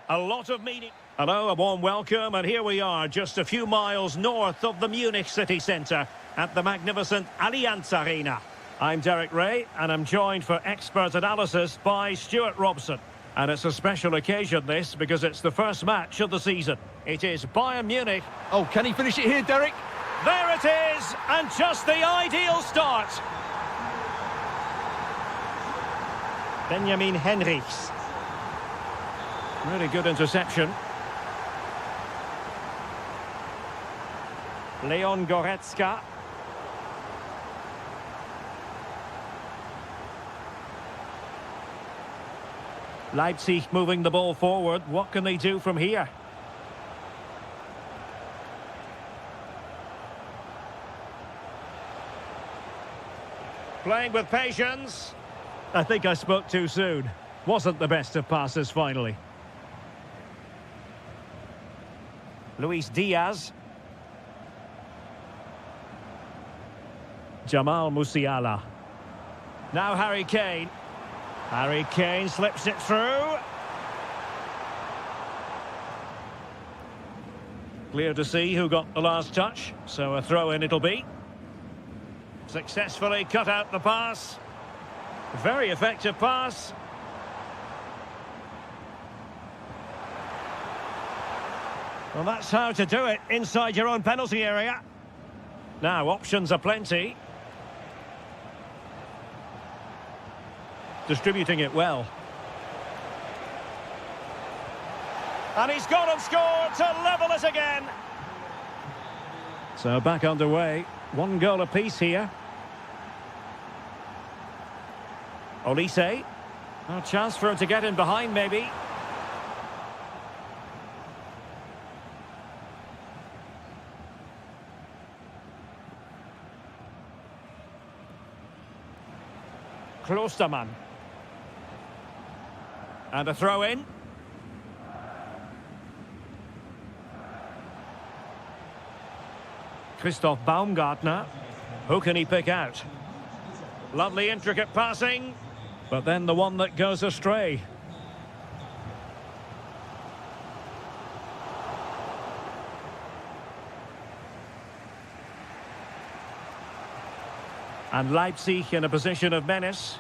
A lot of meaning. Hello, a warm welcome, and here we are, just a few miles north of the Munich city centre at the magnificent Allianz Arena. I'm Derek Ray, and I'm joined for expert analysis by Stuart Robson. And it's a special occasion, this, because it's the first match of the season. It is Bayern Munich. Oh, can he finish it here, Derek? There it is, and just the ideal start. Benjamin Henrichs. Really good interception. Leon Goretzka. Leipzig moving the ball forward. What can they do from here? Playing with patience. I think I spoke too soon. Wasn't the best of passes finally. Luis Diaz. Jamal Musiala. Now Harry Kane. Harry Kane slips it through. Clear to see who got the last touch, so a throw-in it'll be. Successfully cut out the pass. Very effective pass. Well, that's how to do it inside your own penalty area. Now, options are plenty. Distributing it well. And he's gone and scored to level it again. So back underway. One goal apiece here. Olise. A chance for him to get in behind, maybe. Klostermann. And a throw-in. Christoph Baumgartner. Who can he pick out? Lovely intricate passing, but then the one that goes astray. And Leipzig in a position of menace.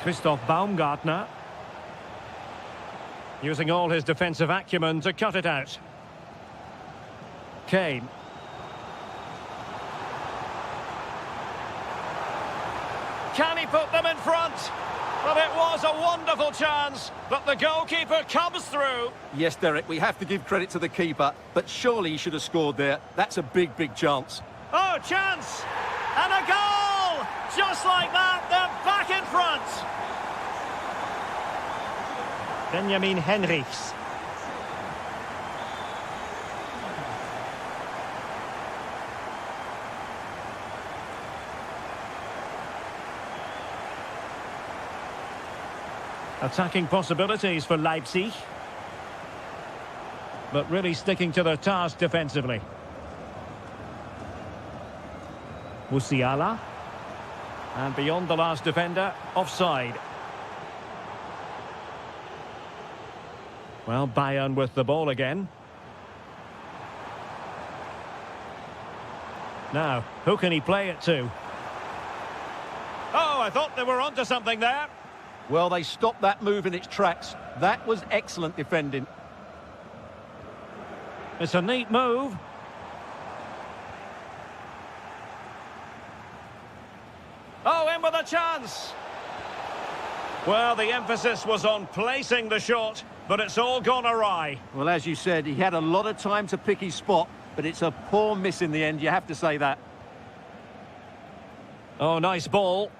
Christoph Baumgartner. Using all his defensive acumen to cut it out. Kane. Can he put them in front? But it was a wonderful chance, but the goalkeeper comes through. Yes, Derek, we have to give credit to the keeper, but surely he should have scored there. That's a big, big chance. Oh, chance! And a goal! Just like that, they're back in front. Benjamin Henrichs. Attacking possibilities for Leipzig. But really sticking to their task defensively. Musiala. And beyond the last defender, offside. Well, Bayern with the ball again. Now, who can he play it to? Oh, I thought they were onto something there. Well, they stopped that move in its tracks. That was excellent defending. It's a neat move. Oh, in with a chance. Well, the emphasis was on placing the shot, but it's all gone awry. Well, as you said, he had a lot of time to pick his spot, but it's a poor miss in the end, you have to say that. Oh, nice ball.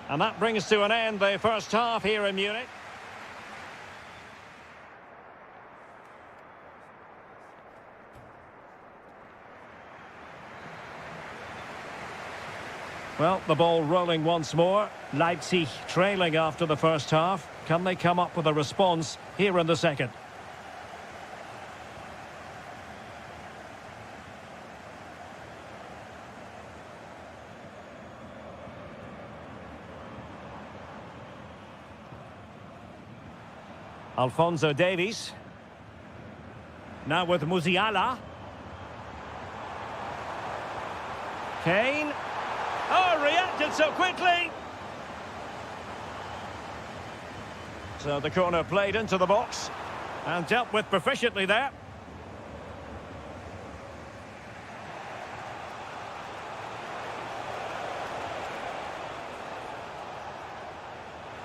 And that brings to an end the first half here in Munich. Well, the ball rolling once more. Leipzig trailing after the first half. Can they come up with a response here in the second? Alphonso Davies. Now with Musiala. Kane. Oh, reacted so quickly. So the corner played into the box and dealt with proficiently there.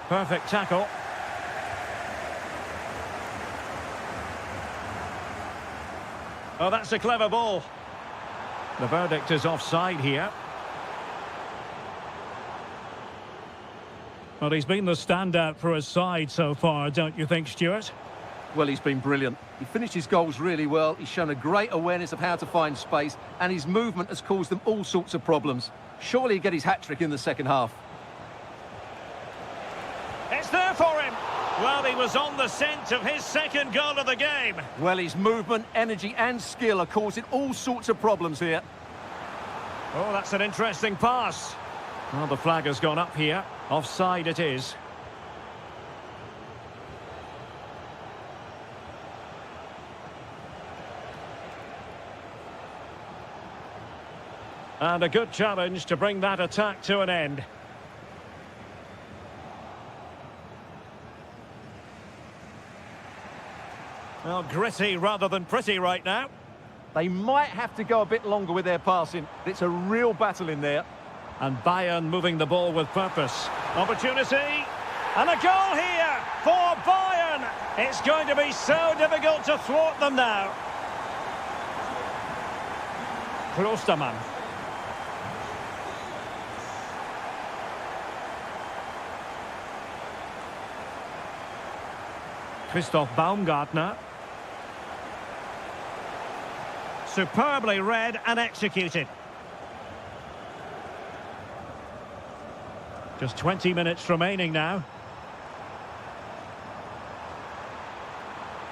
Perfect tackle. Oh, that's a clever ball. The verdict is offside here. Well, he's been the standout for his side so far, don't you think, Stuart? Well, he's been brilliant. He finished his goals really well. He's shown a great awareness of how to find space, and his movement has caused them all sorts of problems. Surely he'll get his hat-trick in the second half. It's there for him. Well, he was on the scent of his second goal of the game. Well, his movement, energy and skill are causing all sorts of problems here. Oh, that's an interesting pass. Well, the flag has gone up here. Offside it is. And a good challenge to bring that attack to an end. Well, gritty rather than pretty right now. They might have to go a bit longer with their passing. It's a real battle in there. And Bayern moving the ball with purpose. Opportunity. And a goal here for Bayern. It's going to be so difficult to thwart them now. Klostermann. Christoph Baumgartner. Superbly read and executed. Just 20 minutes remaining now.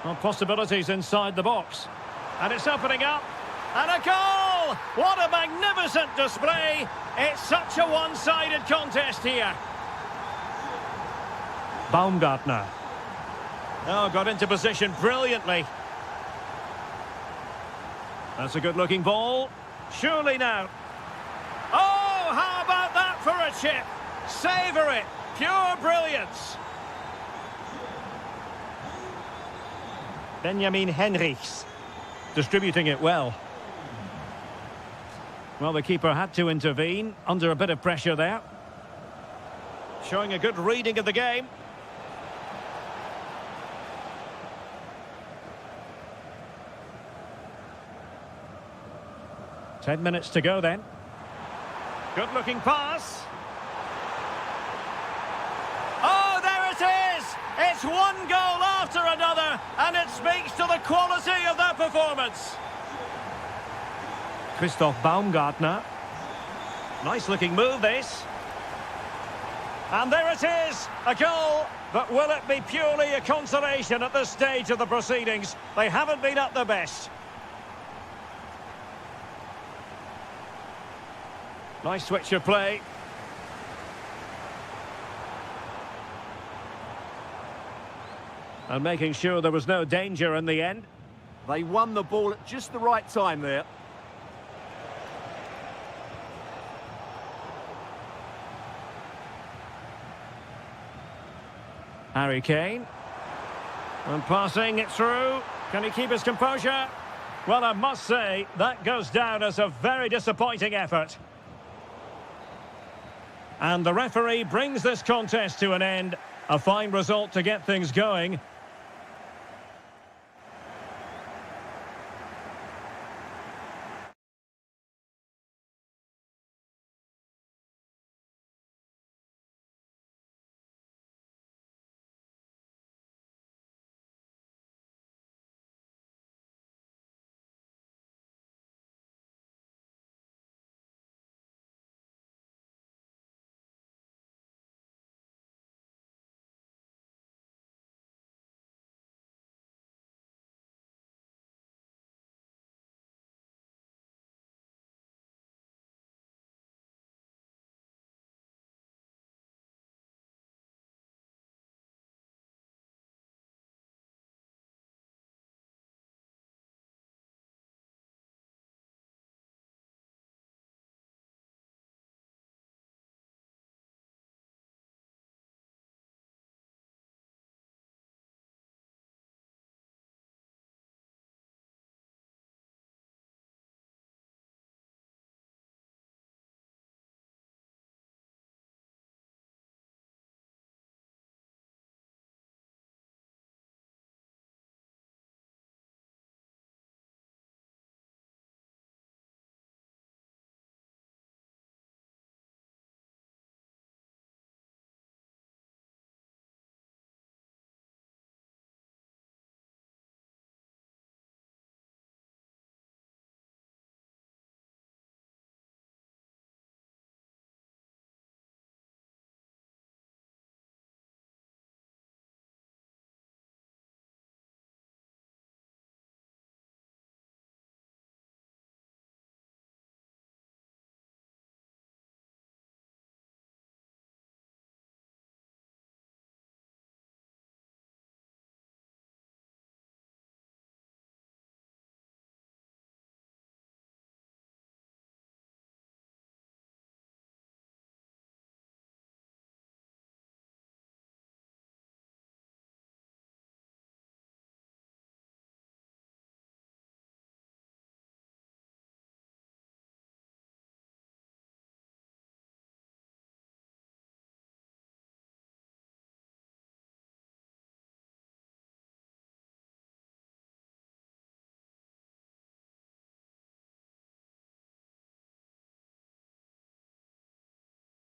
Well, possibilities inside the box. And it's opening up. And a goal! What a magnificent display! It's such a one-sided contest here. Baumgartner. Oh, got into position brilliantly. That's a good-looking ball. Surely now. Oh, how about that for a chip? Savour it. Pure brilliance. Benjamin Henrichs. Distributing it well. Well, the keeper had to intervene under a bit of pressure there. Showing a good reading of the game. Ten minutes to go then. Good looking pass. Oh, there it is! It's one goal after another, and it speaks to the quality of that performance. Christoph Baumgartner. Nice looking move, this. And there it is, a goal. But will it be purely a consolation at this stage of the proceedings? They haven't been at their best. Nice switch of play. And making sure there was no danger in the end. They won the ball at just the right time there. Harry Kane. And passing it through. Can he keep his composure? Well, I must say, that goes down as a very disappointing effort. And the referee brings this contest to an end. A fine result to get things going.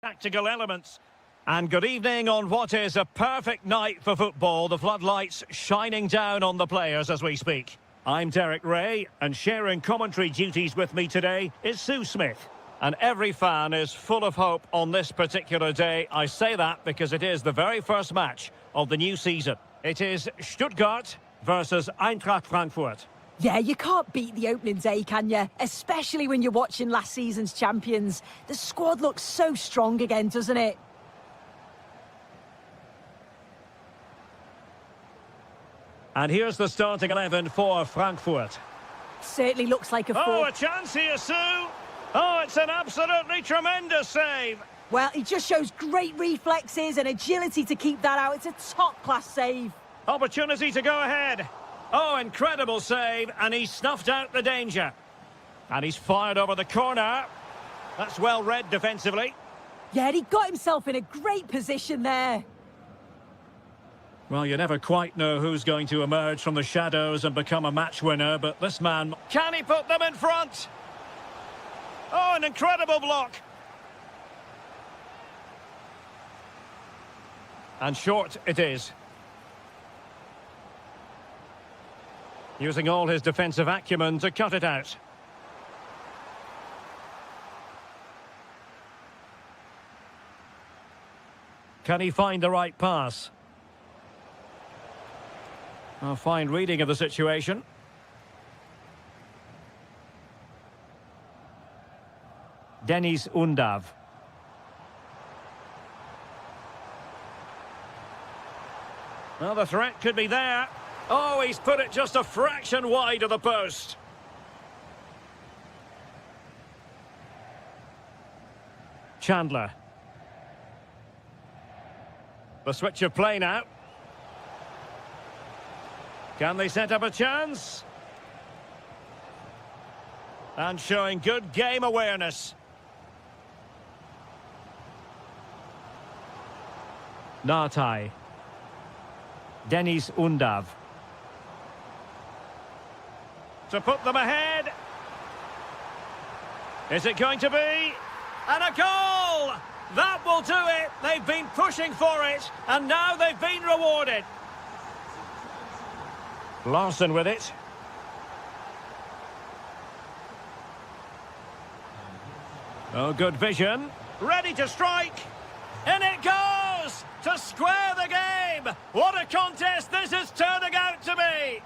Tactical elements. And good evening on what is a perfect night for football. The floodlights shining down on the players as we speak. I'm Derek Ray, and sharing commentary duties with me today is Sue Smith. And every fan is full of hope on this particular day. I say that because it is the very first match of the new season. It is Stuttgart versus Eintracht Frankfurt. Yeah, you can't beat the opening day, can you? Especially when you're watching last season's champions. The squad looks so strong again, doesn't it? And here's the starting 11 for Frankfurt. Certainly looks like a Oh, a chance here, Sue! Oh, it's an absolutely tremendous save! Well, he just shows great reflexes and agility to keep that out. It's a top-class save. Opportunity to go ahead. Oh, incredible save, and he snuffed out the danger. And he's fired over the corner. That's well read defensively. Yeah, he got himself in a great position there. Well, you never quite know who's going to emerge from the shadows and become a match winner, but this man, can he put them in front? Oh, an incredible block. And short it is. Using all his defensive acumen to cut it out. Can he find the right pass? A fine reading of the situation. Deniz Undav. Well, the threat could be there. Oh, he's put it just a fraction wide of the post. Chandler. The switch of play now. Can they set up a chance? And showing good game awareness. Nartai. Deniz Undav. To put them ahead. Is it going to be? And a goal! That will do it. They've been pushing for it, and now they've been rewarded. Larson with it. Oh, good vision. Ready to strike. In it goes! To square the game! What a contest this is turning out to be!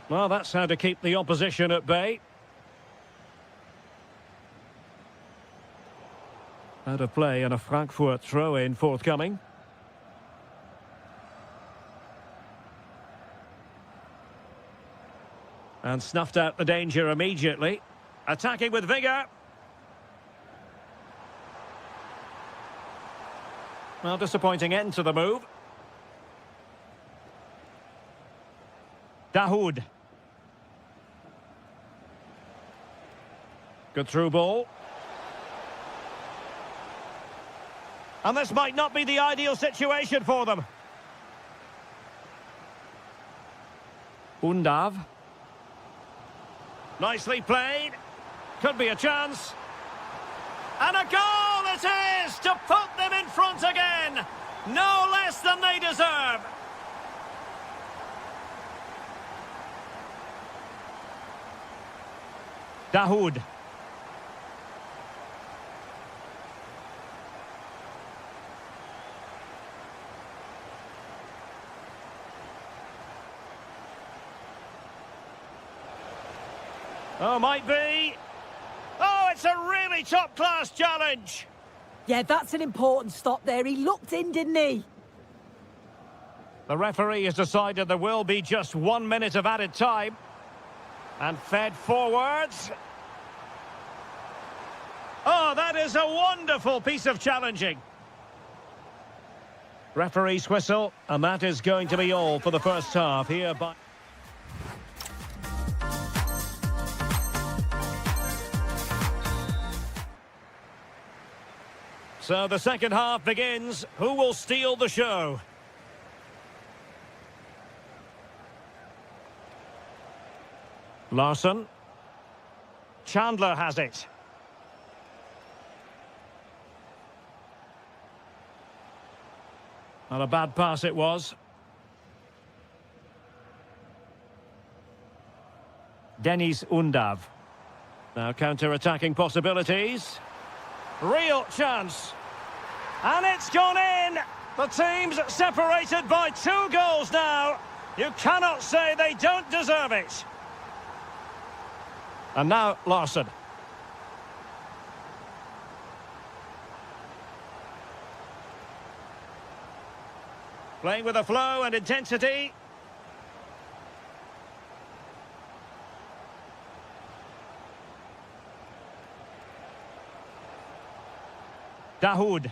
Well, that's how to keep the opposition at bay. Out of play and a Frankfurt throw-in forthcoming. And snuffed out the danger immediately. Attacking with vigour. Well, disappointing end to the move. Dahoud. Good through ball. And this might not be the ideal situation for them. Undav. Nicely played. Could be a chance. And a goal it is to put them in front again. No less than they deserve. Dahoud. Oh, might be. Oh, it's a really top-class challenge. Yeah, that's an important stop there. He looked in, didn't he? The referee has decided there will be just 1 minute of added time. And fed forwards. Oh, that is a wonderful piece of challenging. Referee's whistle, and that is going to be all for the first half here by... So the second half begins. Who will steal the show? Larsson. Chandler has it. Not a bad pass it was. Dennis Undav. Now counter-attacking possibilities. Real chance. And it's gone in! The team's separated by 2 goals now. You cannot say they don't deserve it. And now Larsson. Playing with a flow and intensity. Dahoud.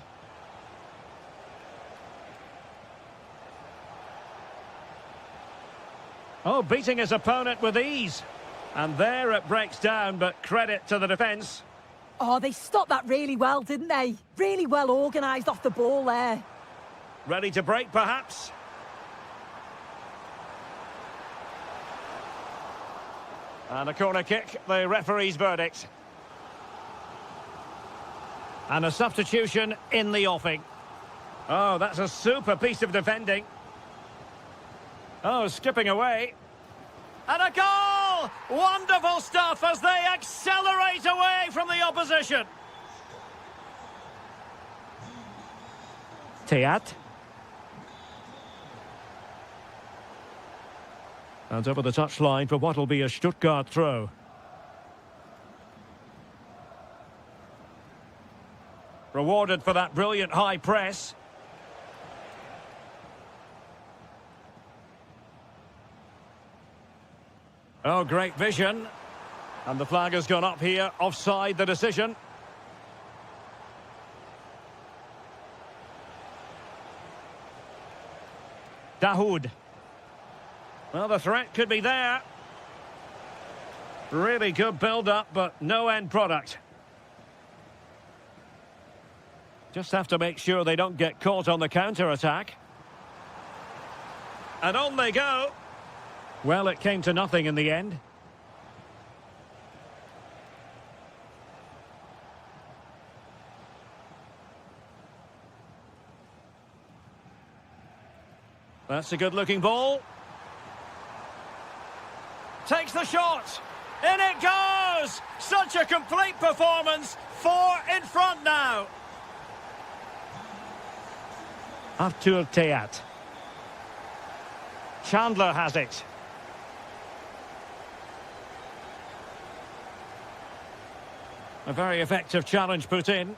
Oh, beating his opponent with ease. And there it breaks down, but credit to the defence. Oh, they stopped that really well, didn't they? Really well organised off the ball there. Ready to break, perhaps? And a corner kick, the referee's verdict. And a substitution in the offing. Oh, that's a super piece of defending. Oh, skipping away. And a goal! Wonderful stuff as they accelerate away from the opposition. Teat. And over the touchline for what will be a Stuttgart throw. Rewarded for that brilliant high press. Oh, great vision. And the flag has gone up here, offside the decision. Dahoud. Well, the threat could be there. Really good build-up, but no end product. Just have to make sure they don't get caught on the counter-attack. And on they go. Well, it came to nothing in the end. That's a good-looking ball. Takes the shot. In it goes! Such a complete performance. 4 in front now. Artur Teat. Chandler has it. A very effective challenge put in.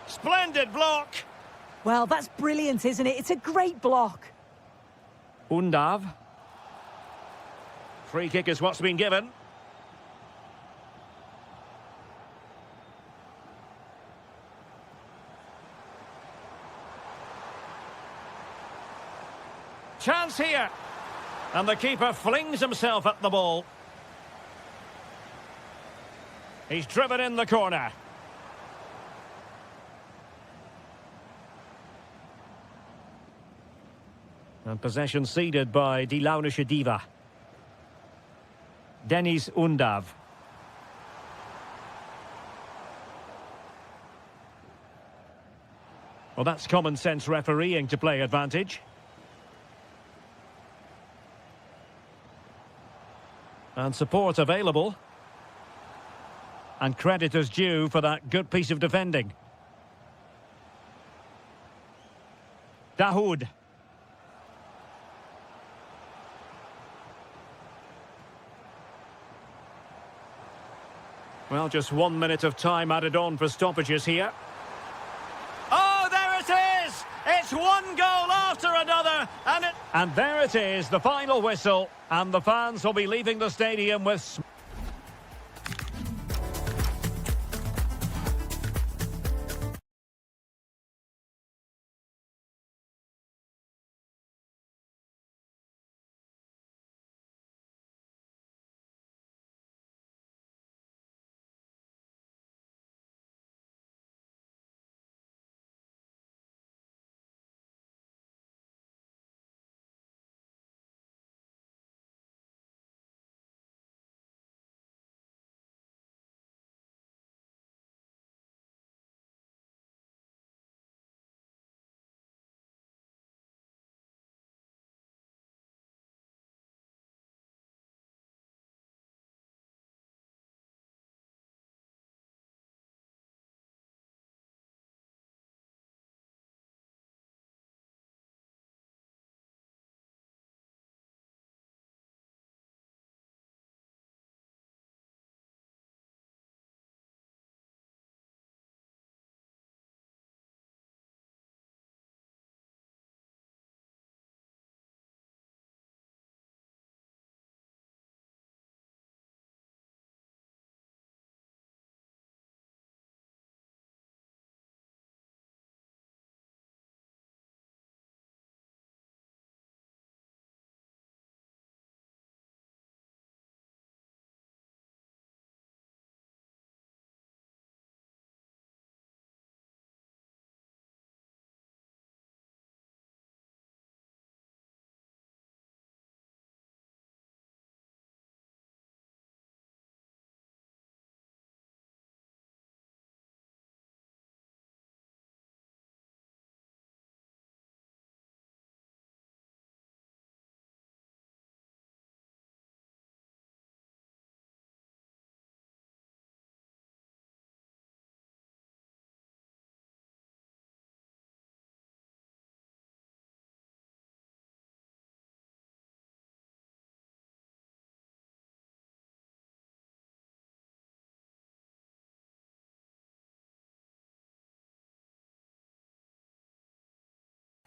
Splendid block. Well, that's brilliant, isn't it? It's a great block. Undav. Free kick is what's been given. Chance here. And the keeper flings himself at the ball. He's driven in the corner. And possession ceded by Die Launische Diva. Dennis Undav. Well, that's common sense refereeing to play advantage. And support available. And credit is due for that good piece of defending. Dahoud. Well, just 1 minute of time added on for stoppages here. Oh, there it is! It's one goal after another, and there it is, the final whistle, and the fans will be leaving the stadium with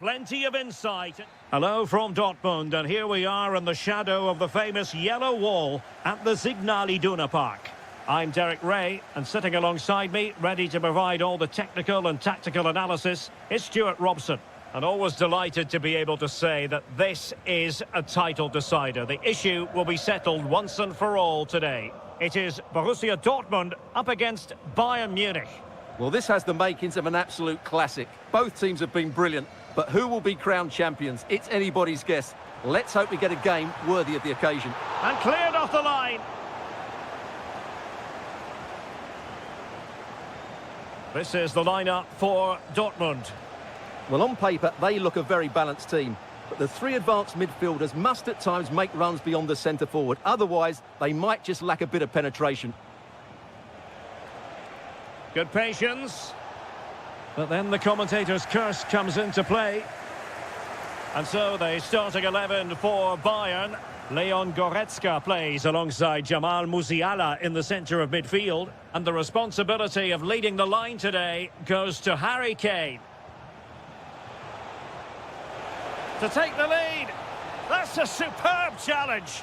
Plenty of insight. Hello from Dortmund, and here we are in the shadow of the famous yellow wall at the Signal Iduna Park. I'm Derek Ray, and sitting alongside me, ready to provide all the technical and tactical analysis, is Stuart Robson. And always delighted to be able to say that this is a title decider. The issue will be settled once and for all today. It is Borussia Dortmund up against Bayern Munich. Well, this has the makings of an absolute classic. Both teams have been brilliant, but who will be crowned champions? It's anybody's guess. Let's hope we get a game worthy of the occasion. And cleared off the line. This is the lineup for Dortmund. Well, on paper, they look a very balanced team. But the three advanced midfielders must at times make runs beyond the centre-forward. Otherwise, they might just lack a bit of penetration. Good patience. But then the commentator's curse comes into play. And so the starting 11 for Bayern. Leon Goretzka plays alongside Jamal Musiala in the centre of midfield. And the responsibility of leading the line today goes to Harry Kane. To take the lead. That's a superb challenge.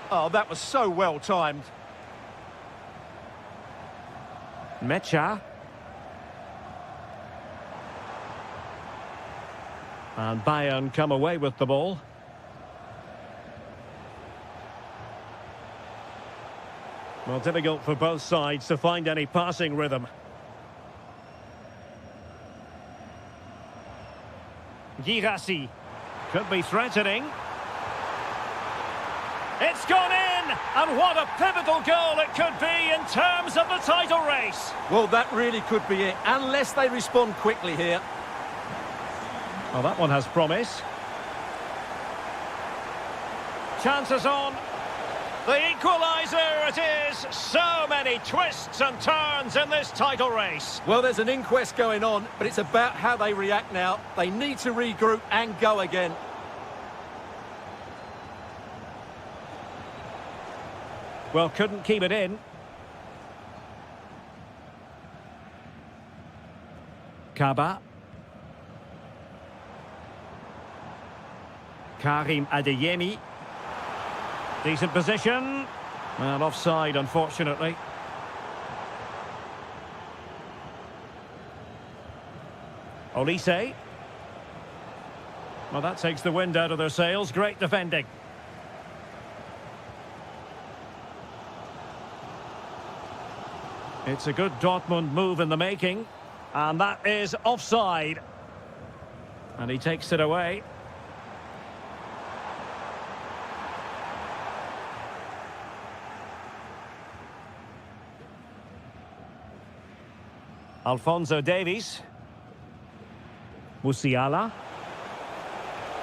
Oh, that was so well timed. Mecha. And Bayern come away with the ball. Well, difficult for both sides to find any passing rhythm. Girassi could be threatening. It's gone in! And what a pivotal goal it could be in terms of the title race. Well, that really could be it, unless they respond quickly here. Well, that one has promise. Chances on. The equaliser it is. So many twists and turns in this title race. Well, there's an inquest going on, but it's about how they react now. They need to regroup and go again. Well, couldn't keep it in. Kaba. Karim Adeyemi. Decent position. Well, offside, unfortunately. Olise. Well, that takes the wind out of their sails. Great defending. It's a good Dortmund move in the making. And that is offside. And he takes it away. Alphonso Davies. Musiala.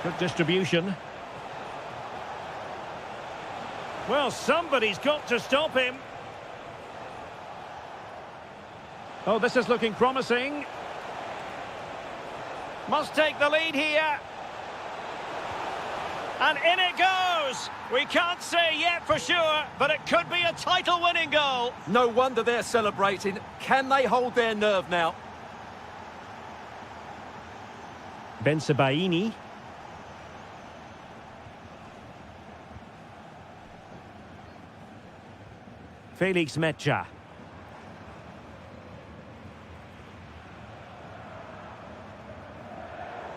Good distribution. Well, somebody's got to stop him. Oh, this is looking promising. Must take the lead here. And in it goes. We can't say yet for sure, but it could be a title-winning goal. No wonder they're celebrating. Can they hold their nerve now? Bensebaini. Felix Mecha.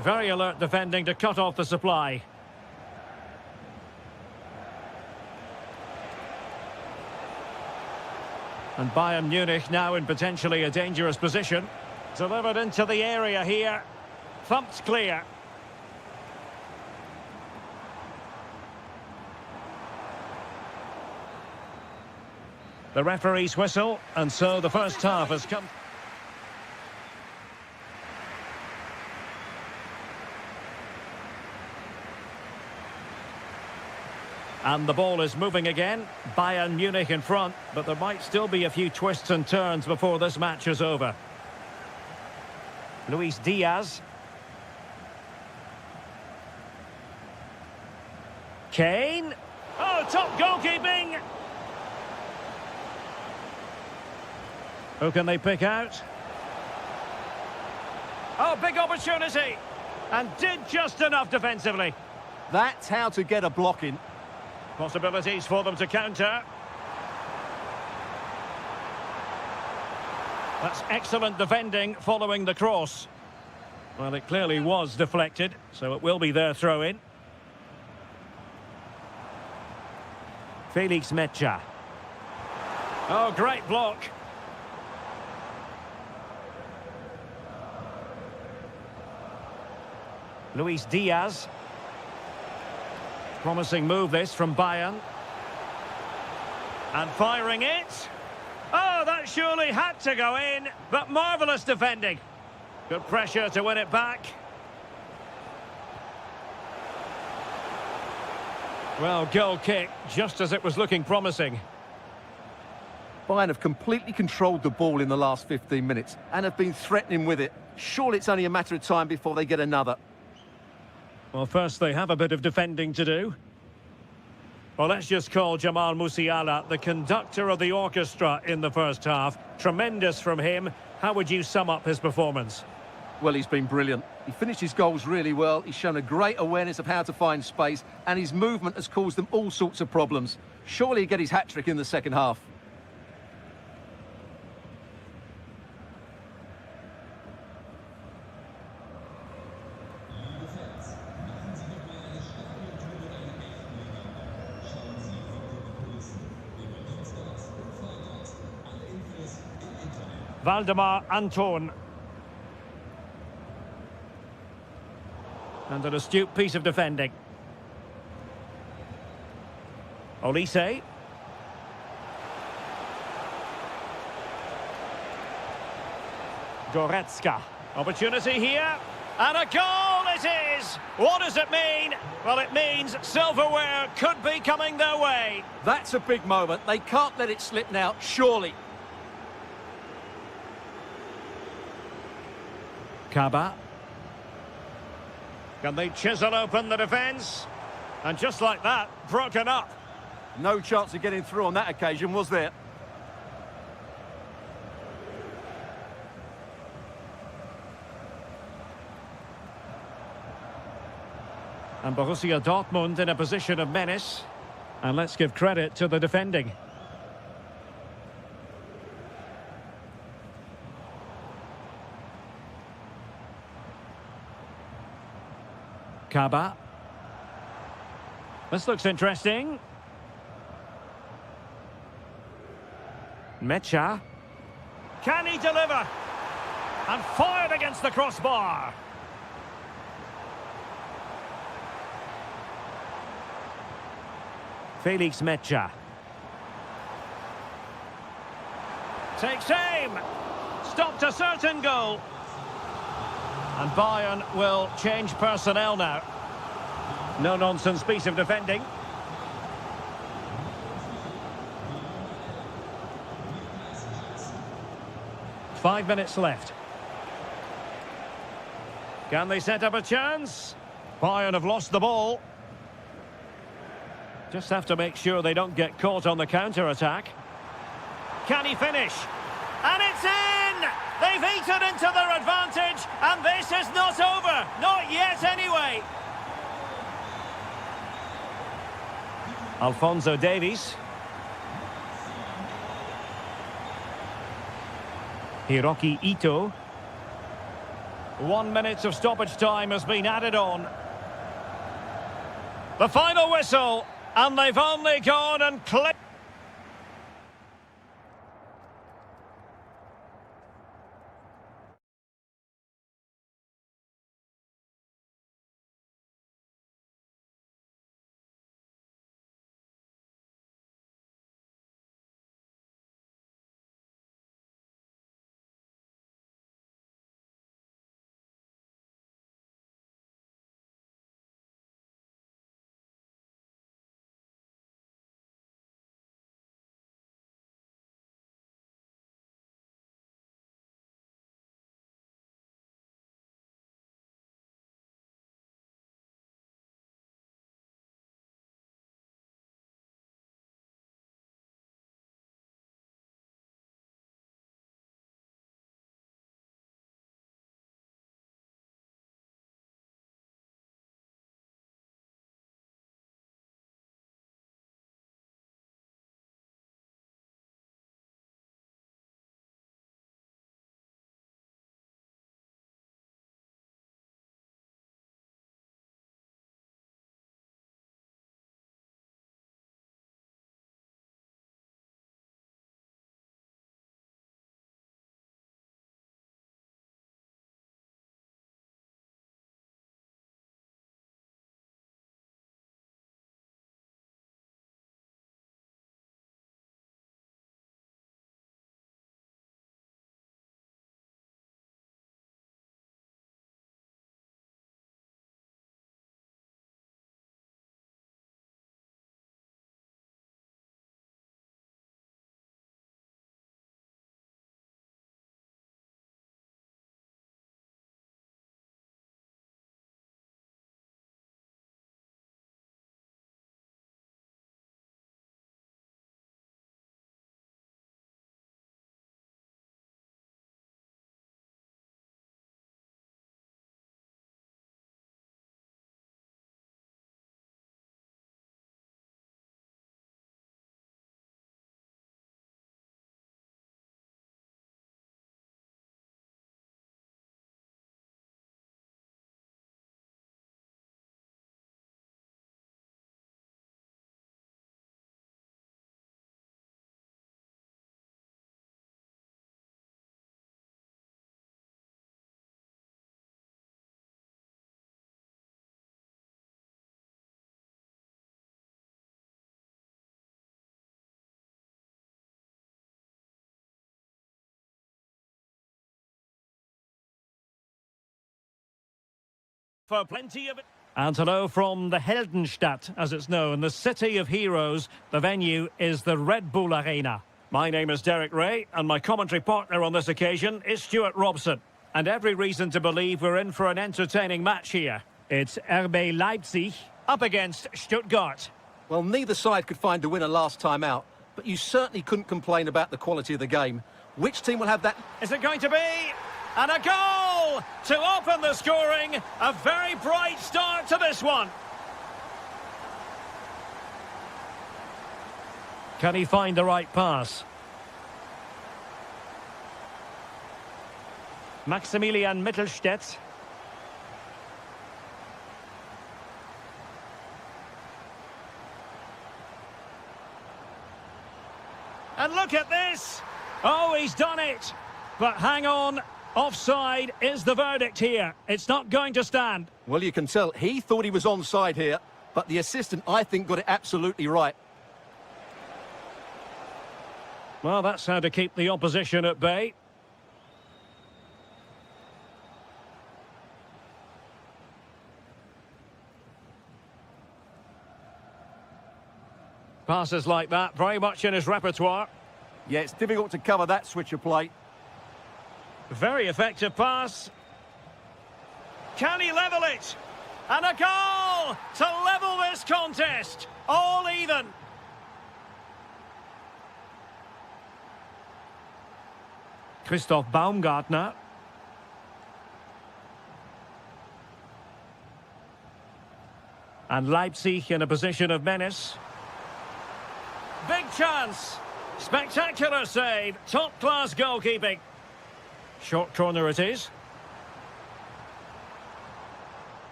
Very alert defending to cut off the supply. And Bayern Munich now in potentially a dangerous position. Delivered into the area here. Thumped clear. The referee's whistle, and so the first half has come. And the ball is moving again. Bayern Munich in front, but there might still be a few twists and turns before this match is over. Luis Diaz. Kane. Oh, top goalkeeping. Who can they pick out? Oh, big opportunity. And did just enough defensively. That's how to get a block in. Possibilities for them to counter. That's excellent defending following the cross. Well, it clearly was deflected, so it will be their throw-in. Felix Mecha. Oh, great block. Luis Diaz. Promising move this from Bayern. And firing it. Oh, that surely had to go in, but marvellous defending. Good pressure to win it back. Well, goal kick, just as it was looking promising. Bayern have completely controlled the ball in the last 15 minutes and have been threatening with it. Surely it's only a matter of time before they get another. Well, first they have a bit of defending to do. Well, let's just call Jamal Musiala the conductor of the orchestra in the first half. Tremendous from him. How would you sum up his performance? Well, he's been brilliant. He finished his goals really well. He's shown a great awareness of how to find space, and his movement has caused them all sorts of problems. Surely he'll get his hat-trick in the second half. Valdemar Anton. And an astute piece of defending. Olise. Goretzka. Opportunity here. And a goal it is! What does it mean? Well, it means silverware could be coming their way. That's a big moment. They can't let it slip now, surely. Kaba. Can they chisel open the defence? And just like that, broken up. No chance of getting through on that occasion, was there? And Borussia Dortmund in a position of menace. And let's give credit to the defending. Kaba. This looks interesting. Mecha. Can he deliver? And fired against the crossbar. Felix Mecha. Takes aim. Stopped a certain goal. And Bayern will change personnel now. No-nonsense piece of defending. Five minutes left. Can they set up a chance? Bayern have lost the ball. Just have to make sure they don't get caught on the counter-attack. Can he finish? And it's in! They've eaten into their advantage, and this is not over. Not yet, anyway. Alphonso Davies. Hiroki Ito. 1 minute of stoppage time has been added on. The final whistle, and they've only gone and clipped. For plenty of it. And hello from the Heldenstadt, as it's known, the city of heroes. The venue is the Red Bull Arena. My name is Derek Ray, and my commentary partner on this occasion is Stuart Robson. And every reason to believe we're in for an entertaining match here. It's RB Leipzig up against Stuttgart. Well, neither side could find a winner last time out, but you certainly couldn't complain about the quality of the game. Which team will have that? Is it going to be? And a goal to open the scoring. A very bright start to this one. Can he find the right pass? Maximilian Mittelstädt. And look at this. Oh, he's done it. But hang on. Offside is the verdict here. It's not going to stand. Well, you can tell he thought he was onside here, but the assistant, I think, got it absolutely right. Well, that's how to keep the opposition at bay. Passes like that, very much in his repertoire. Yeah, it's difficult to cover that switch of play. Very effective pass. Can he level it? And a goal to level this contest. All even. Christoph Baumgartner. And Leipzig in a position of menace. Big chance. Spectacular save. Top-class goalkeeping. Short corner it is.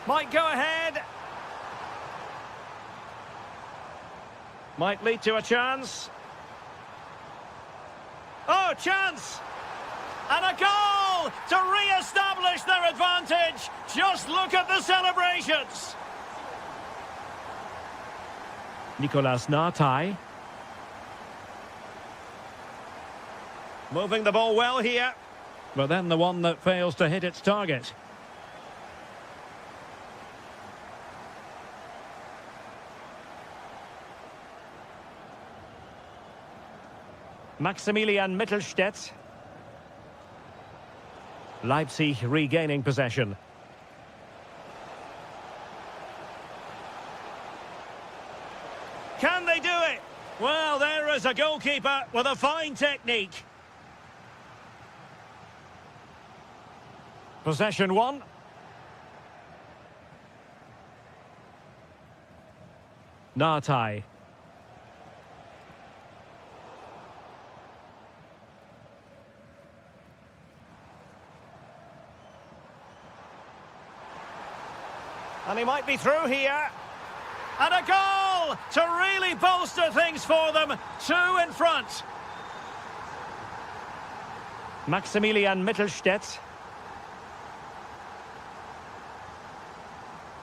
Might go ahead. Might lead to a chance. Oh, chance! And a goal to re-establish their advantage. Just look at the celebrations. Nicolas Nartai. Moving the ball well here. But then the one that fails to hit its target. Maximilian Mittelstädt. Leipzig regaining possession. Can they do it? Well, there is a goalkeeper with a fine technique. Possession one. Nartai. And he might be through here. And a goal to really bolster things for them. 2 in front. Maximilian Mittelstädt.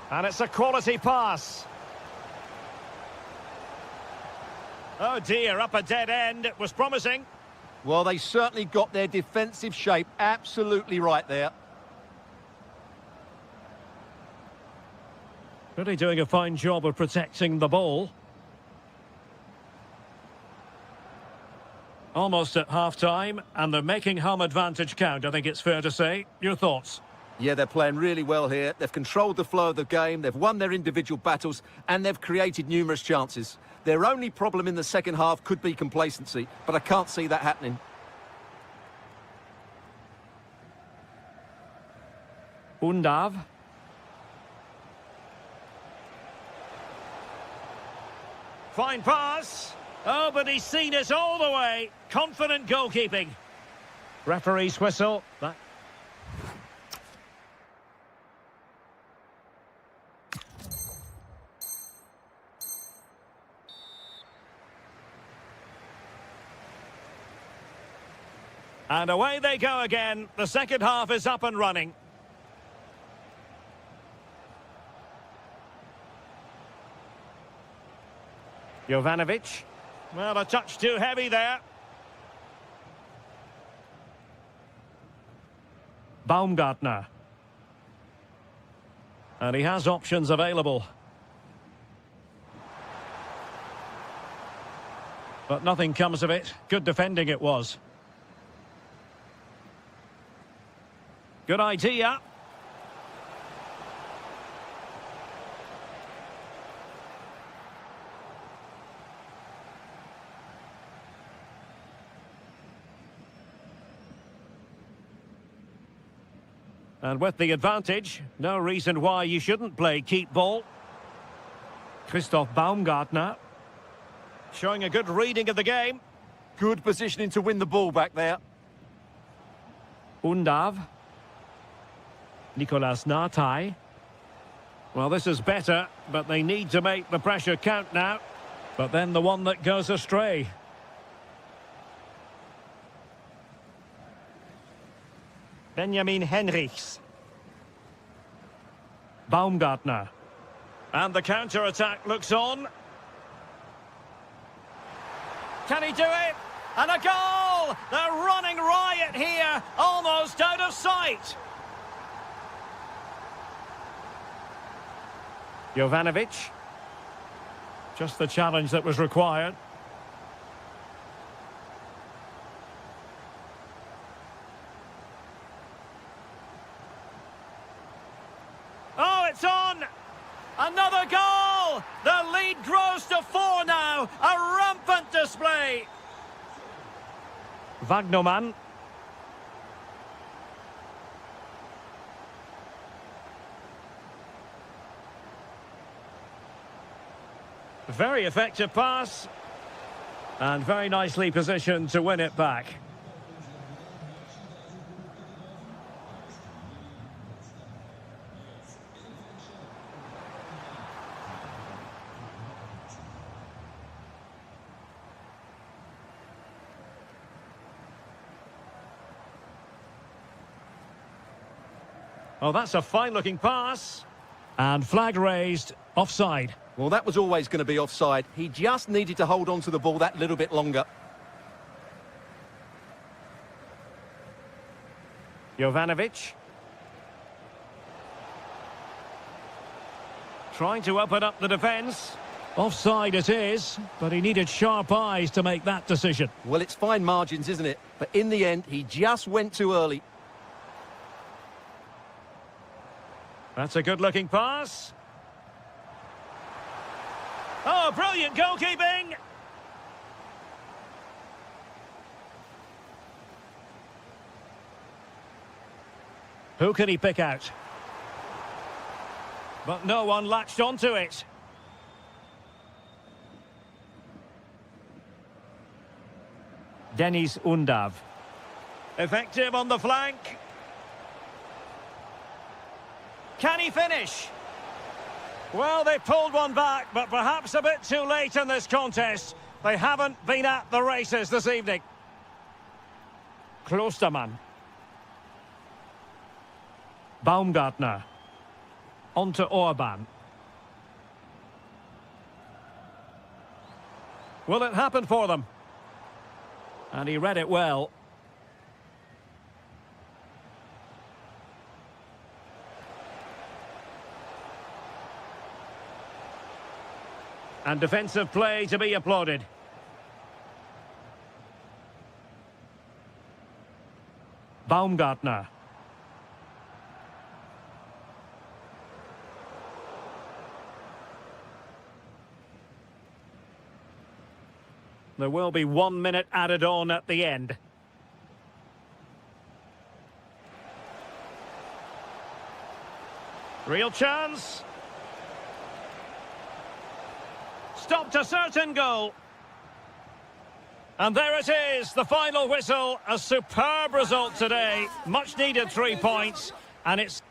And it's a quality pass. Oh dear, up a dead end. It was promising. Well, they certainly got their defensive shape absolutely right there. Really doing a fine job of protecting the ball. Almost at half-time, and they're making home advantage count, I think it's fair to say. Your thoughts? Yeah, they're playing really well here. They've controlled the flow of the game, they've won their individual battles, and they've created numerous chances. Their only problem in the second half could be complacency, but I can't see that happening. Undav. Fine pass. Oh, but he's seen it all the way. Confident goalkeeping. Referee's whistle. That... And away they go again. The second half is up and running. Jovanovic. Well, a touch too heavy there. Baumgartner. And he has options available. But nothing comes of it. Good defending it was. Good idea. And with the advantage, no reason why you shouldn't play keep ball. Christoph Baumgartner. Showing a good reading of the game. Good positioning to win the ball back there. Undav. Nicolas Nartai. Well, this is better, but they need to make the pressure count now. But then the one that goes astray. Benjamin Henrichs. Baumgartner. And the counter-attack looks on. Can he do it? And a goal! They're running riot here, almost out of sight. Jovanovic. Just the challenge that was required. Oh, it's on! Another goal! The lead grows to 4 now. A rampant display. Wagnerman. Very effective pass. And very nicely positioned to win it back. Oh, that's a fine-looking pass. And flag raised, offside. Well, that was always going to be offside. He just needed to hold on to the ball that little bit longer. Jovanovic. Trying to open up the defence. Offside it is, but he needed sharp eyes to make that decision. Well, it's fine margins, isn't it? But in the end, he just went too early. That's a good-looking pass. Oh, brilliant goalkeeping! Who can he pick out? But no one latched onto it. Denis Undav. Effective on the flank. Can he finish? Well, they pulled one back, but perhaps a bit too late in this contest. They haven't been at the races this evening. Klostermann. Baumgartner. On to Orban. Will it happen for them? And he read it well. And defensive play to be applauded. Baumgartner. There will be 1 minute added on at the end. Real chance. Stopped a certain goal. And there it is, the final whistle. A superb result today. Much needed 3 points. And it's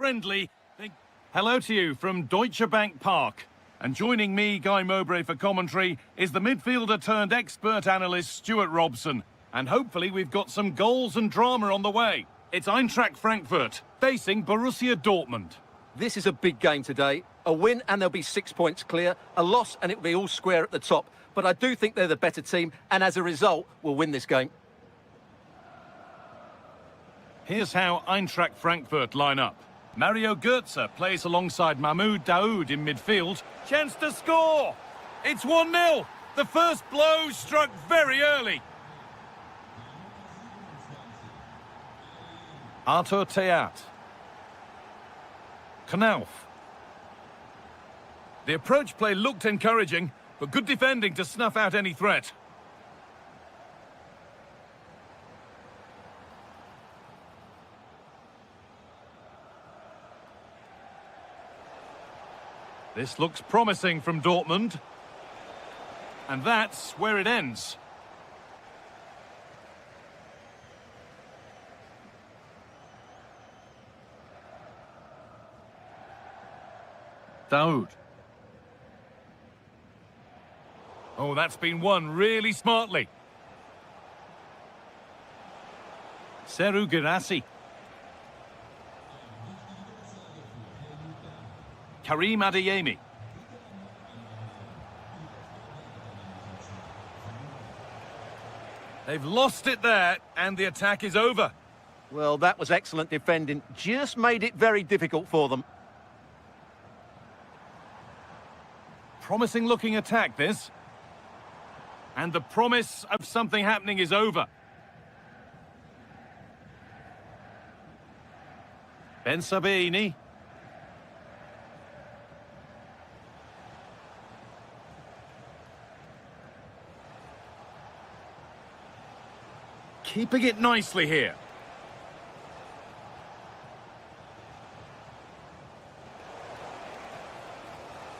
friendly. Hello to you from Deutsche Bank Park. And joining me, Guy Mowbray, for commentary is the midfielder turned expert analyst Stuart Robson. And hopefully we've got some goals and drama on the way. It's Eintracht Frankfurt facing Borussia Dortmund. This is a big game today. A win and they'll be 6 points clear. A loss and it'll be all square at the top. But I do think they're the better team, and as a result, will win this game. Here's how Eintracht Frankfurt line up. Mario Götze plays alongside Mahmoud Daoud in midfield. Chance to score! It's 1-0! The first blow struck very early. Arthur Theat. Knauf. The approach play looked encouraging, but good defending to snuff out any threat. This looks promising from Dortmund. And that's where it ends. Daoud. Oh, that's been won really smartly. Serhou Guirassy. Karim Adeyemi. They've lost it there, and the attack is over. Well, that was excellent defending. Just made it very difficult for them. Promising looking attack, this. And the promise of something happening is over. Ben Sabini. Keeping it nicely here.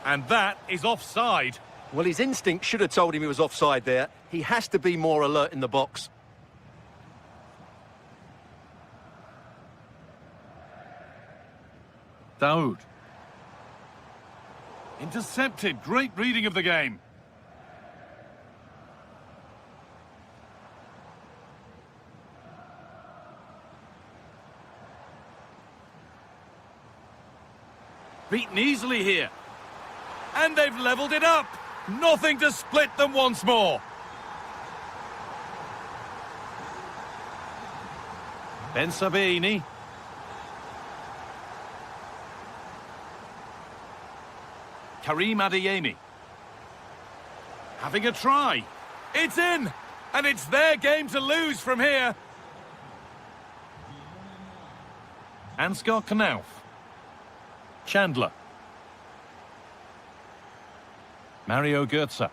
And that is offside. Well, his instinct should have told him he was offside there. He has to be more alert in the box. Daoud. Intercepted. Great reading of the game. Beaten easily here. And they've levelled it up. Nothing to split them once more. Ben Sabini. Karim Adeyemi. Having a try. It's in. And it's their game to lose from here. Ansgar Knauf. Chandler. Mario Götze.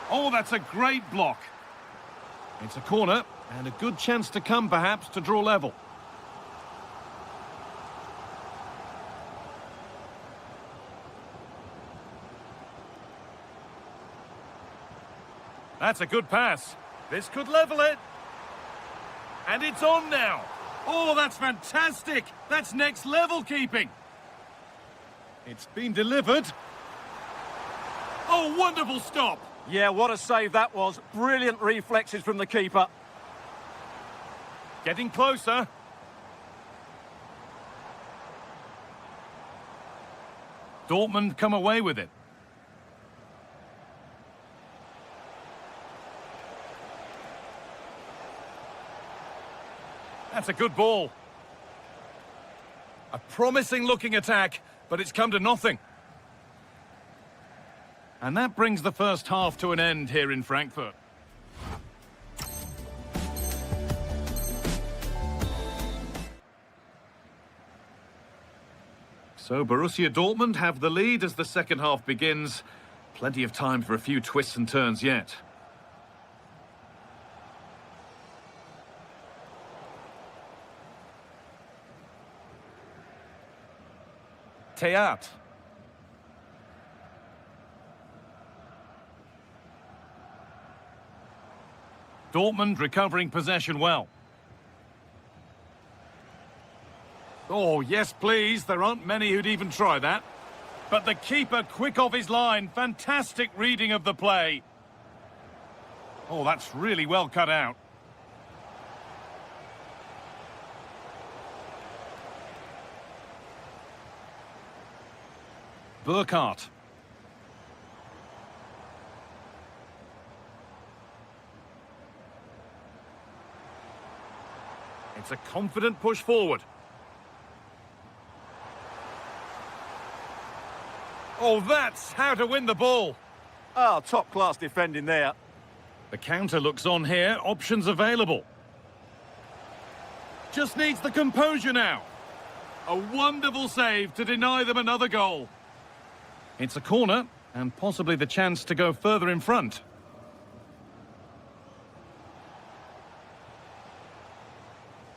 Oh, that's a great block. It's a corner, and a good chance to come, perhaps, to draw level. That's a good pass. This could level it. And it's on now. Oh, that's fantastic. That's next level keeping. It's been delivered. Oh, wonderful stop. Yeah, what a save that was. Brilliant reflexes from the keeper. Getting closer. Dortmund come away with it. That's a good ball. A promising looking attack, but it's come to nothing. And that brings the first half to an end here in Frankfurt. So Borussia Dortmund have the lead as the second half begins. Plenty of time for a few twists and turns yet. Theat. Dortmund recovering possession well. Oh, yes, please. There aren't many who'd even try that. But the keeper quick off his line. Fantastic reading of the play. Oh, that's really well cut out. Burkhardt. It's a confident push forward. Oh, that's how to win the ball. Oh, top-class defending there. The counter looks on here. Options available. Just needs the composure now. A wonderful save to deny them another goal. It's a corner, and possibly the chance to go further in front.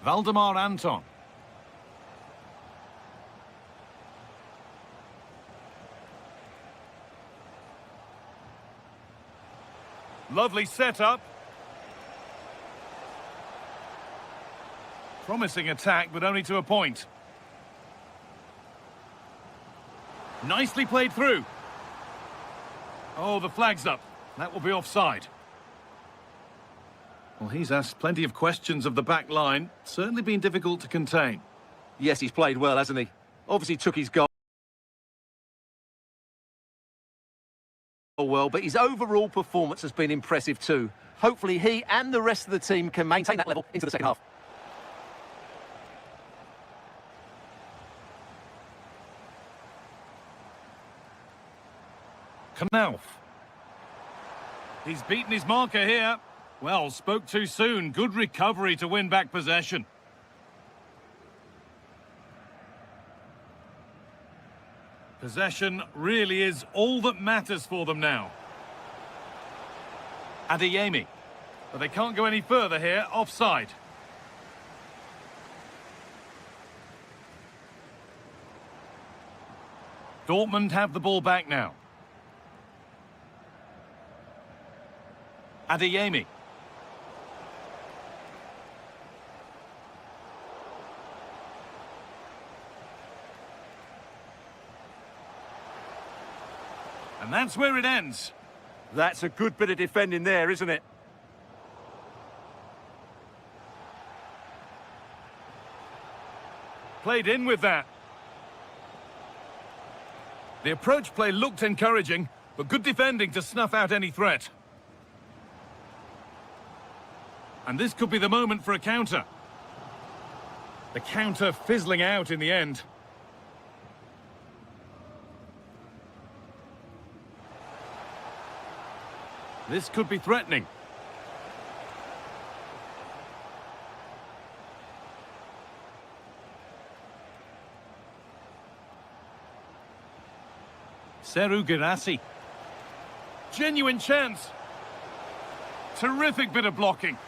Valdemar Anton. Lovely setup. Promising attack, but only to a point. Nicely played through. Oh, the flag's up. That will be offside. Well, he's asked plenty of questions of the back line. Certainly been difficult to contain. Yes, he's played well, hasn't he? Obviously took his goal well, but his overall performance has been impressive too. Hopefully he and the rest of the team can maintain that level into the second half. Knauf. He's beaten his marker here. Well, spoke too soon. Good recovery to win back possession. Possession really is all that matters for them now. Adeyemi. But they can't go any further here. Offside. Dortmund have the ball back now. Adeyemi. And that's where it ends. That's a good bit of defending there, isn't it? Played in with that. The approach play looked encouraging, but good defending to snuff out any threat. And this could be the moment for a counter. The counter fizzling out in the end. This could be threatening. Seru Girassi. Genuine chance. Terrific bit of blocking.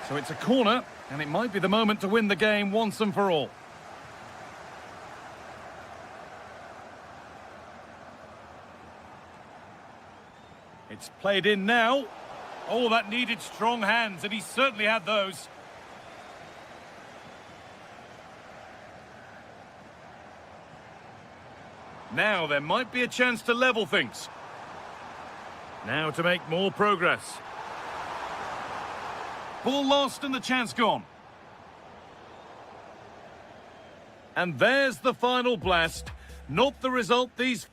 So it's a corner, and it might be the moment to win the game once and for all. It's played in now. Oh, that needed strong hands, and he certainly had those. Now there might be a chance to level things. Now to make more progress. Ball lost and the chance gone. And there's the final blast. Not the result these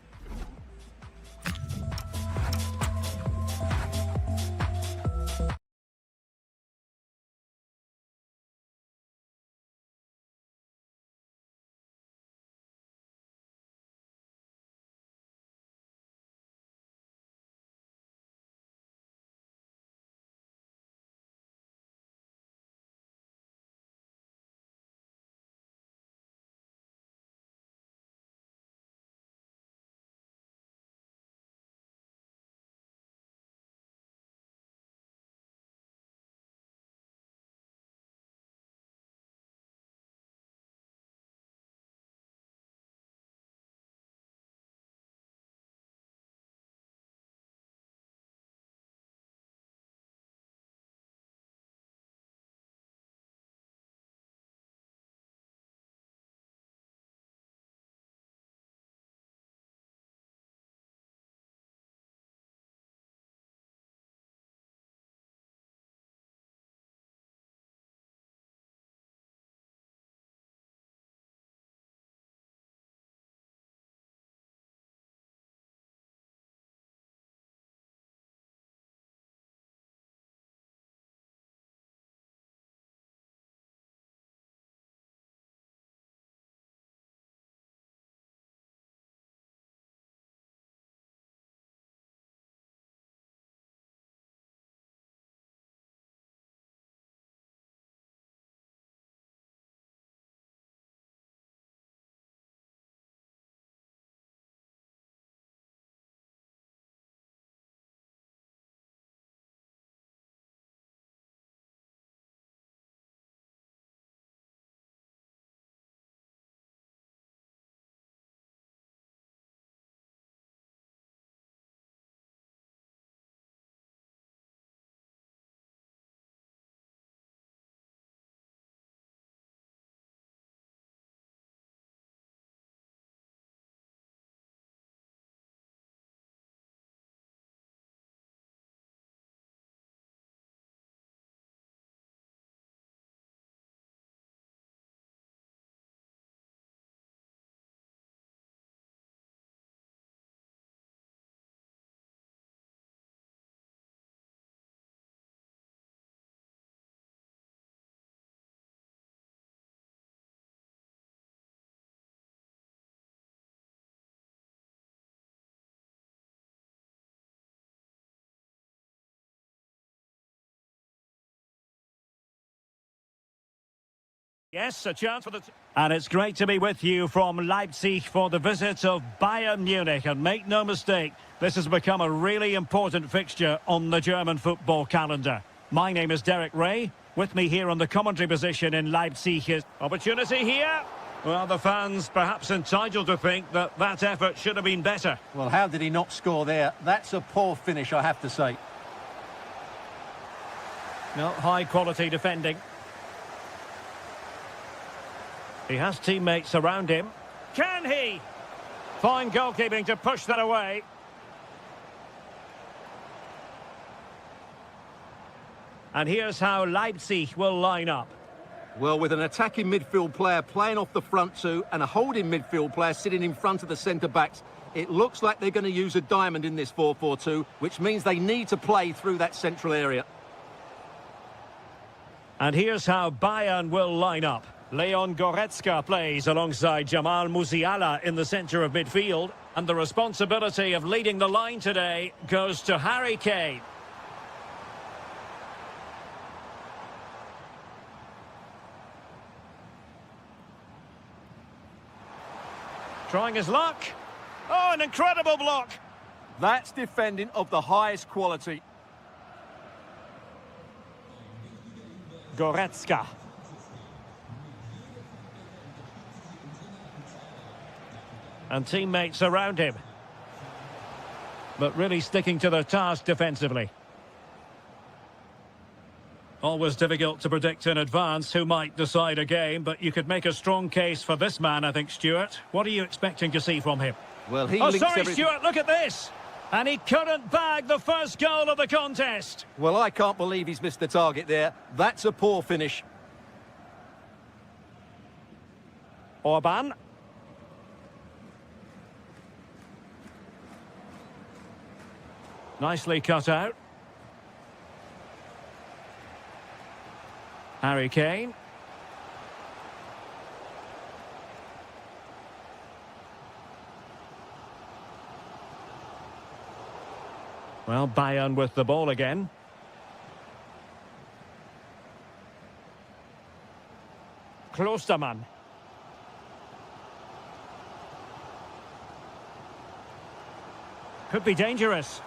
Yes, a chance for the... And it's great to be with you from Leipzig for the visit of Bayern Munich. And make no mistake, this has become a really important fixture on the German football calendar. My name is Derek Ray. With me here on the commentary position in Leipzig is... Opportunity here. Well, the fans perhaps entitled to think that that effort should have been better. Well, how did he not score there? That's a poor finish, I have to say. No, high-quality defending. He has teammates around him. Can he? Fine goalkeeping to push that away. And here's how Leipzig will line up. Well, with an attacking midfield player playing off the front two and a holding midfield player sitting in front of the centre-backs, it looks like they're going to use a diamond in this 4-4-2, which means they need to play through that central area. And here's how Bayern will line up. Leon Goretzka plays alongside Jamal Musiala in the centre of midfield. And the responsibility of leading the line today goes to Harry Kane. Trying his luck. Oh, an incredible block. That's defending of the highest quality. Goretzka. And teammates around him. But really sticking to their task defensively. Always difficult to predict in advance who might decide a game, but you could make a strong case for this man, I think, Stuart. What are you expecting to see from him? Well, he Oh, links sorry, everything... Stuart, look at this! And he couldn't bag the first goal of the contest. Well, I can't believe he's missed the target there. That's a poor finish. Orban. Nicely cut out. Harry Kane. Well, Bayern with the ball again. Klostermann. Could be dangerous.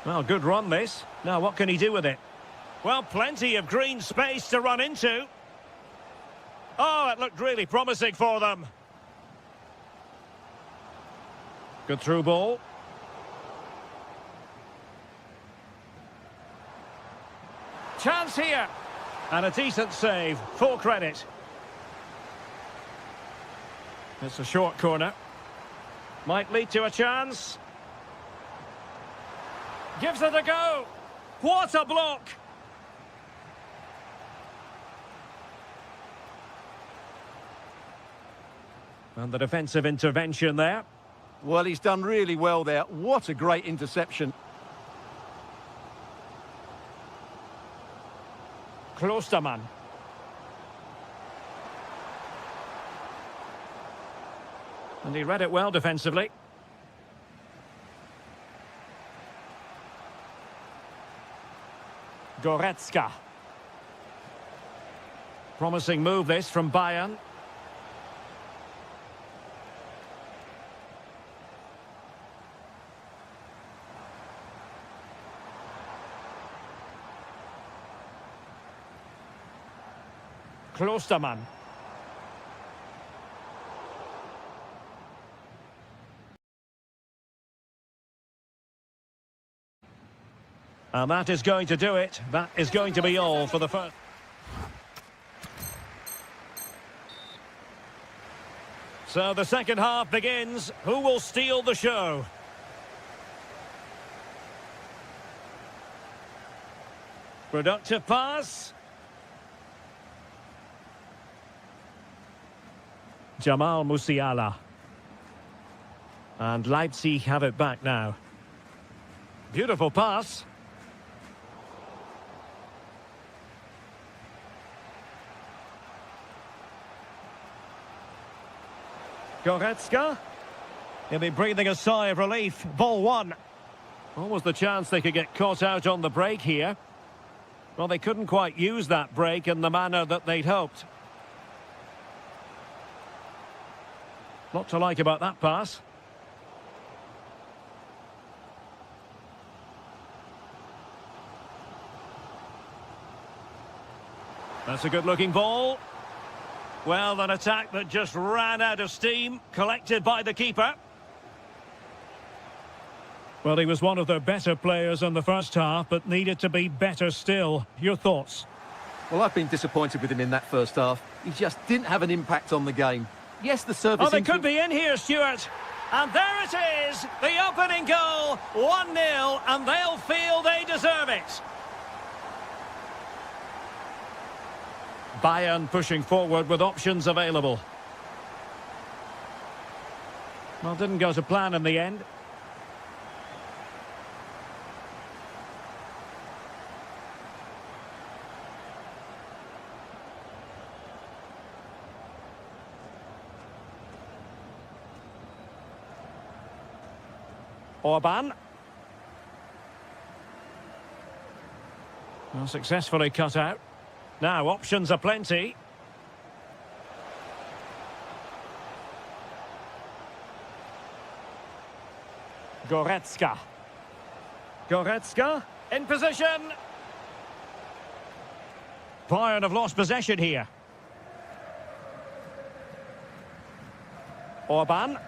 Well, good run this. Now, what can he do with it? Well, plenty of green space to run into. Oh, it looked really promising for them. Good through ball. Chance here. And a decent save. Full credit. It's a short corner. Might lead to a chance. Gives it a go. What a block. And the defensive intervention there. Well, he's done really well there. What a great interception. Klostermann. And he read it well defensively. Goretzka. Promising move this from Bayern. Klostermann. And that is going to do it. That is going to be all for the first. So the second half begins. Who will steal the show? Productive pass. Jamal Musiala. And Leipzig have it back now. Beautiful pass. Goretzka. He'll be breathing a sigh of relief. Ball one. Always the chance they could get caught out on the break here. Well, they couldn't quite use that break in the manner that they'd hoped. Lot to like about that pass. That's a good-looking ball. Well, an attack that just ran out of steam, collected by the keeper. Well, he was one of their better players in the first half, but needed to be better still. Your thoughts? Well, I've been disappointed with him in that first half. He just didn't have an impact on the game. Yes, the service... Oh, they could be in here, Stuart. And there it is, the opening goal, 1-0, and they'll feel they deserve it. Bayern pushing forward with options available. Well, didn't go to plan in the end. Orban. Well, successfully cut out. Now, options are plenty. Goretzka. Goretzka, in position. Bayern have lost possession here. Orban.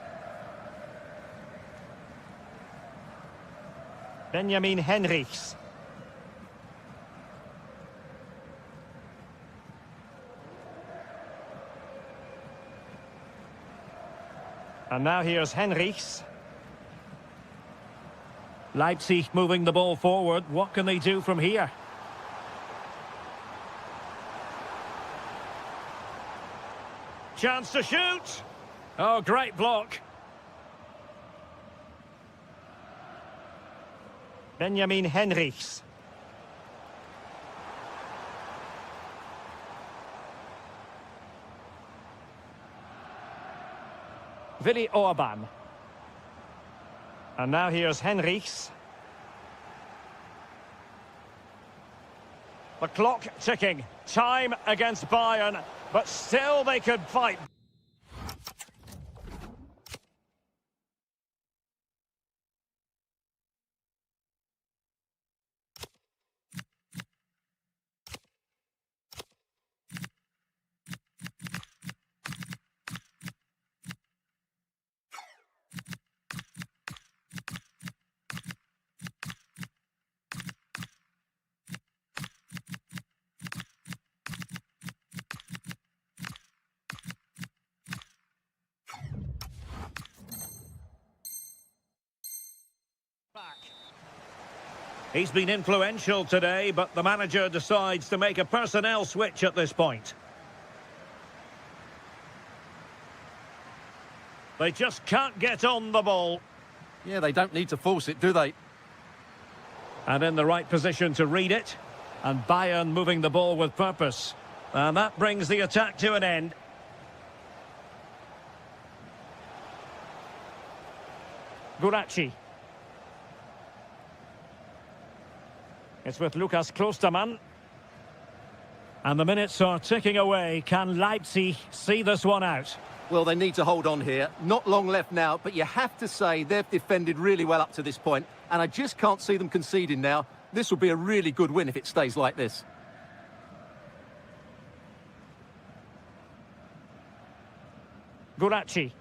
Benjamin Henrichs. And now here's Henrichs. Leipzig moving the ball forward. What can they do from here? Chance to shoot. Oh, great block. Benjamin Henrichs. Willi Orban. And now here's Henrichs. The clock ticking. Time against Bayern, but still they could fight. He's been influential today, but the manager decides to make a personnel switch at this point. They just can't get on the ball. Yeah, they don't need to force it, do they? And in the right position to read it. And Bayern moving the ball with purpose. And that brings the attack to an end. Guracci. It's with Lukas Klostermann. And the minutes are ticking away. Can Leipzig see this one out? Well, they need to hold on here. Not long left now, but you have to say they've defended really well up to this point, and I just can't see them conceding now. This will be a really good win if it stays like this. Guracci.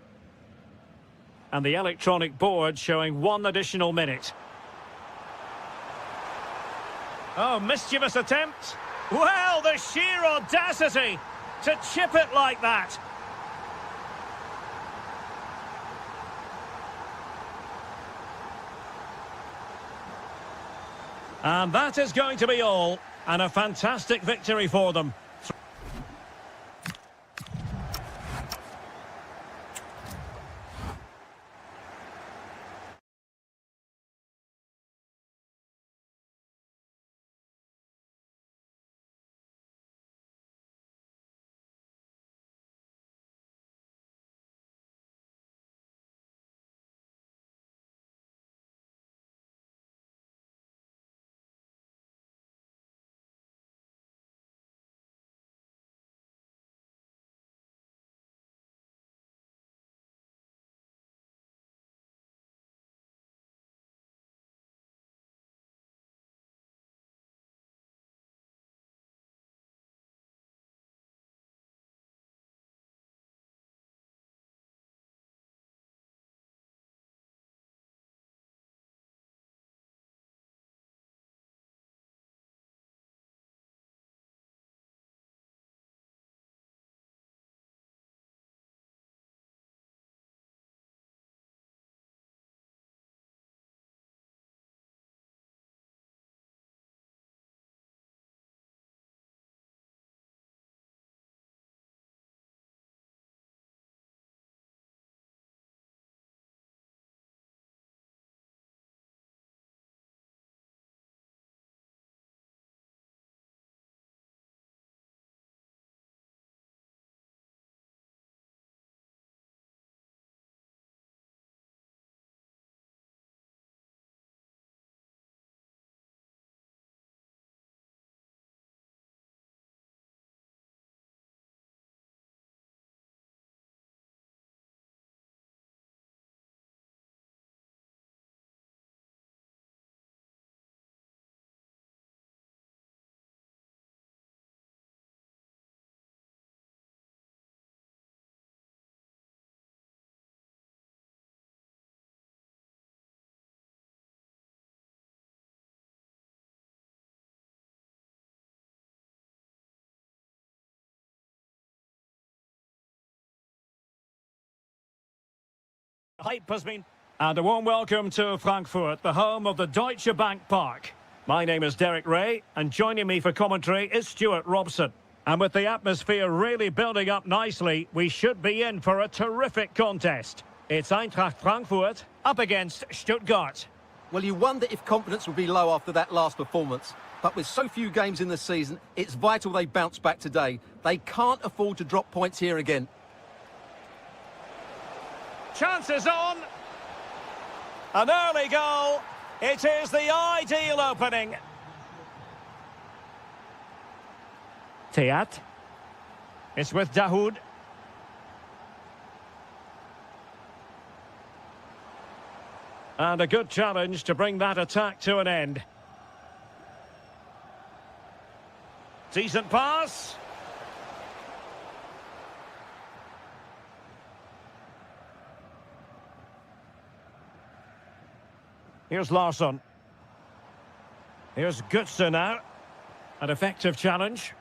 And the electronic board showing one additional minute. Oh, mischievous attempt. Well, the sheer audacity to chip it like that. And that is going to be all. And a fantastic victory for them. hype has been... And a warm welcome to Frankfurt, the home of the Deutsche Bank Park. My name is Derek Ray, and joining me for commentary is Stuart Robson. And with the atmosphere really building up nicely, we should be in for a terrific contest. It's Eintracht Frankfurt up against Stuttgart. Well, you wonder if confidence would be low after that last performance. But with so few games in the season, it's vital they bounce back today. They can't afford to drop points here again. Chances on. An early goal. It is the ideal opening. Teat. It's with Dahoud. And a good challenge to bring that attack to an end. Decent pass. Here's Larsson. Here's Götze now. An effective challenge.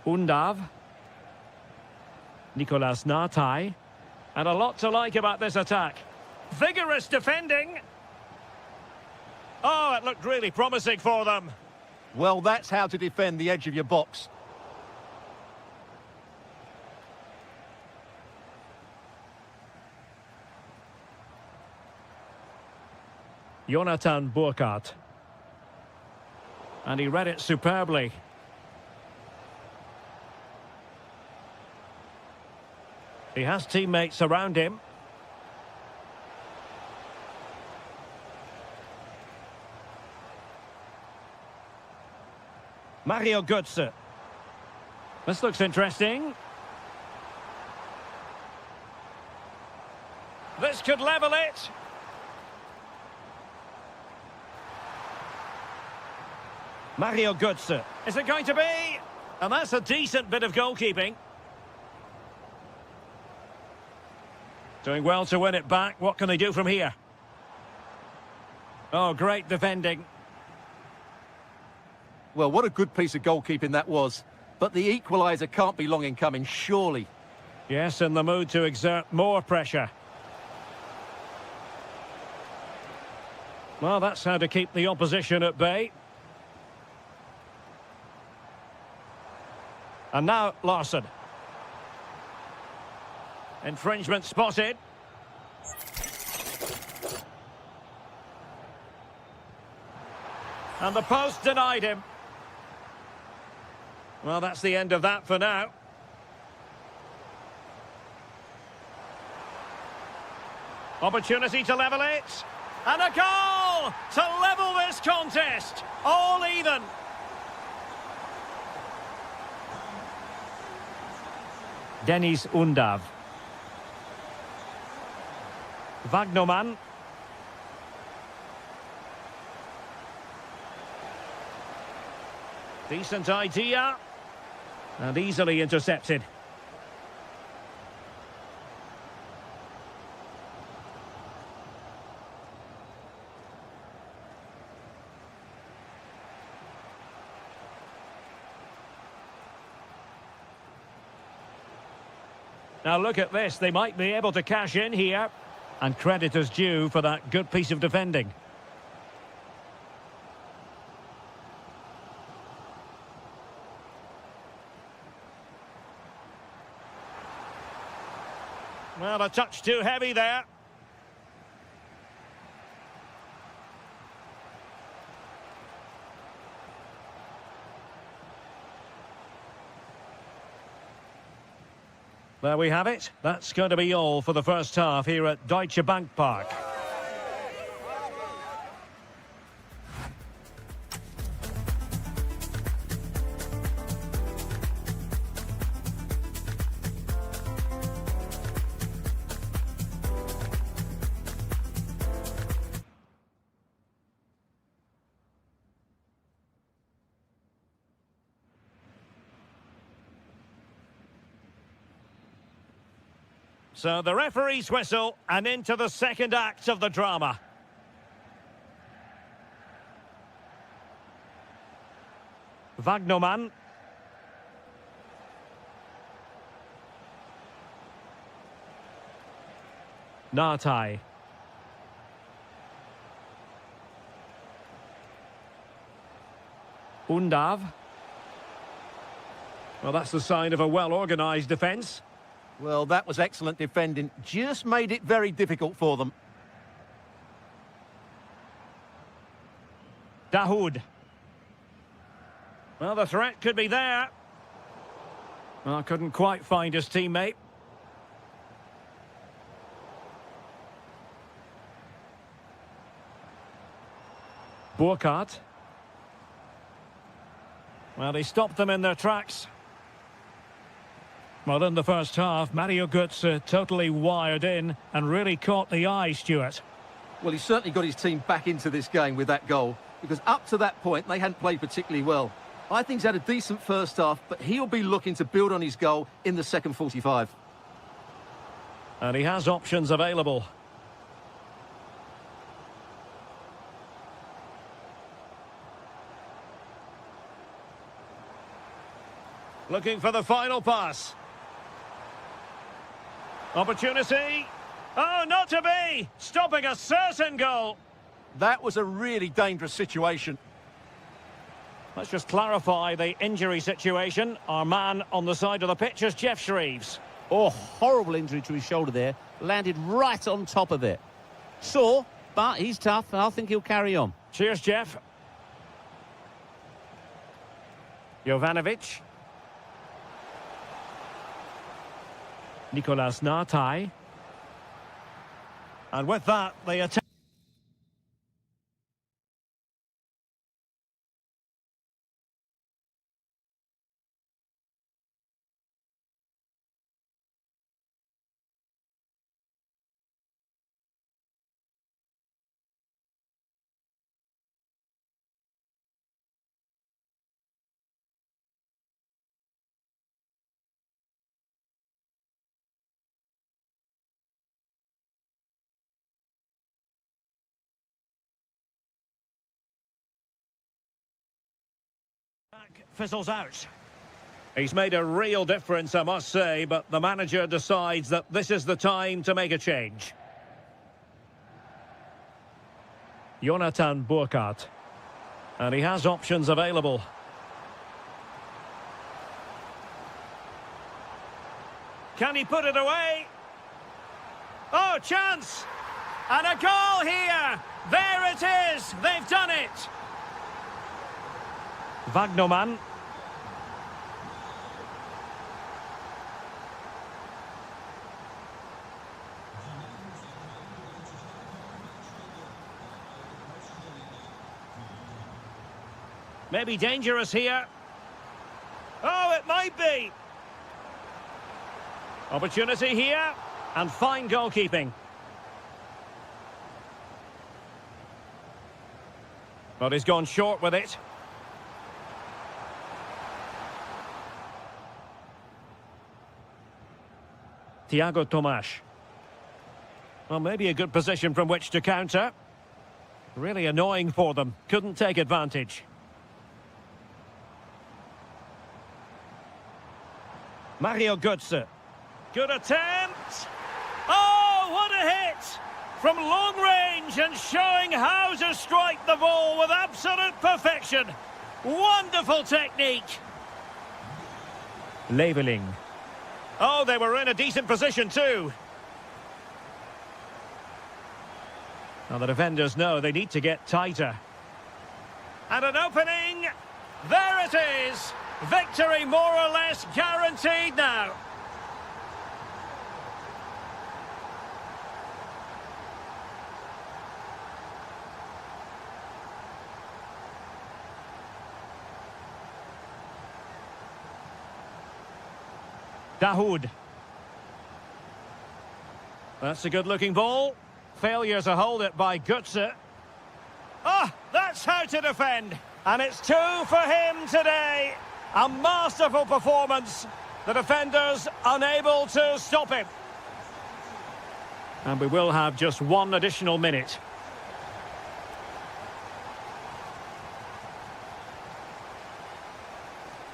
Undav. Nicolas Nartai. And a lot to like about this attack. Vigorous defending. Oh, it looked really promising for them. Well, that's how to defend the edge of your box. Jonathan Burkhardt. And he read it superbly. He has teammates around him. Mario Götze. This looks interesting. This could level it. Mario Götze. Is it going to be? And that's a decent bit of goalkeeping. Doing well to win it back. What can they do from here? Oh, great defending. Well, what a good piece of goalkeeping that was. But the equaliser can't be long in coming, surely. Yes, in the mood to exert more pressure. Well, that's how to keep the opposition at bay. And now Larsson. Infringement spotted. And the post denied him. Well, that's the end of that for now. Opportunity to level it. And a goal to level this contest. All even. Dennis Undav. Wagnerman. Decent idea. And easily intercepted. Now look at this, they might be able to cash in here. And credit is due for that good piece of defending. Well, a touch too heavy there. There we have it. That's going to be all for the first half here at Deutsche Bank Park. So the referee's whistle and into the second act of the drama. Wagnerman. Nartai. Undav. Well, that's the sign of a well-organised defence. Well, that was excellent defending. Just made it very difficult for them. Dahoud. Well, the threat could be there. Well, couldn't quite find his teammate. Burkhardt. Well, he stopped them in their tracks. Well, in the first half, Mario Götze totally wired in and really caught the eye, Stuart. Well, he certainly got his team back into this game with that goal, because up to that point, they hadn't played particularly well. I think he's had a decent first half, but he'll be looking to build on his goal in the second 45. And he has options available. Looking for the final pass. Opportunity. Oh, not to be! Stopping a certain goal. That was a really dangerous situation. Let's just clarify the injury situation. Our man on the side of the pitch is Jeff Shreves. Oh, horrible injury to his shoulder there. Landed right on top of it. Sore, but he's tough, and I think he'll carry on. Cheers, Jeff. Jovanovic. Nicolas Nartai. And with that, the attack. Fizzles out. He's made a real difference, I must say, but the manager decides that this is the time to make a change. Jonathan Burkhardt. And he has options available. Can he put it away? Oh, chance! And a goal here! There it is! They've done it! Wagnerman. Maybe dangerous here. Oh, it might be. Opportunity here. And fine goalkeeping. But he's gone short with it. Thiago Tomash. Well, maybe a good position from which to counter. Really annoying for them. Couldn't take advantage. Mario Götze. Good attempt. Oh, what a hit! From long range and showing how to strike the ball with absolute perfection. Wonderful technique. Leveling. Oh, they were in a decent position too. Now the defenders know they need to get tighter. And an opening. There it is. Victory more or less guaranteed now. Dahoud. That's a good-looking ball. Failure to hold it by Götze. Ah, that's how to defend. And it's 2 for him today. A masterful performance. The defenders unable to stop him. And we will have just 1 additional minute.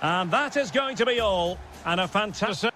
And that is going to be all. And a fantastic...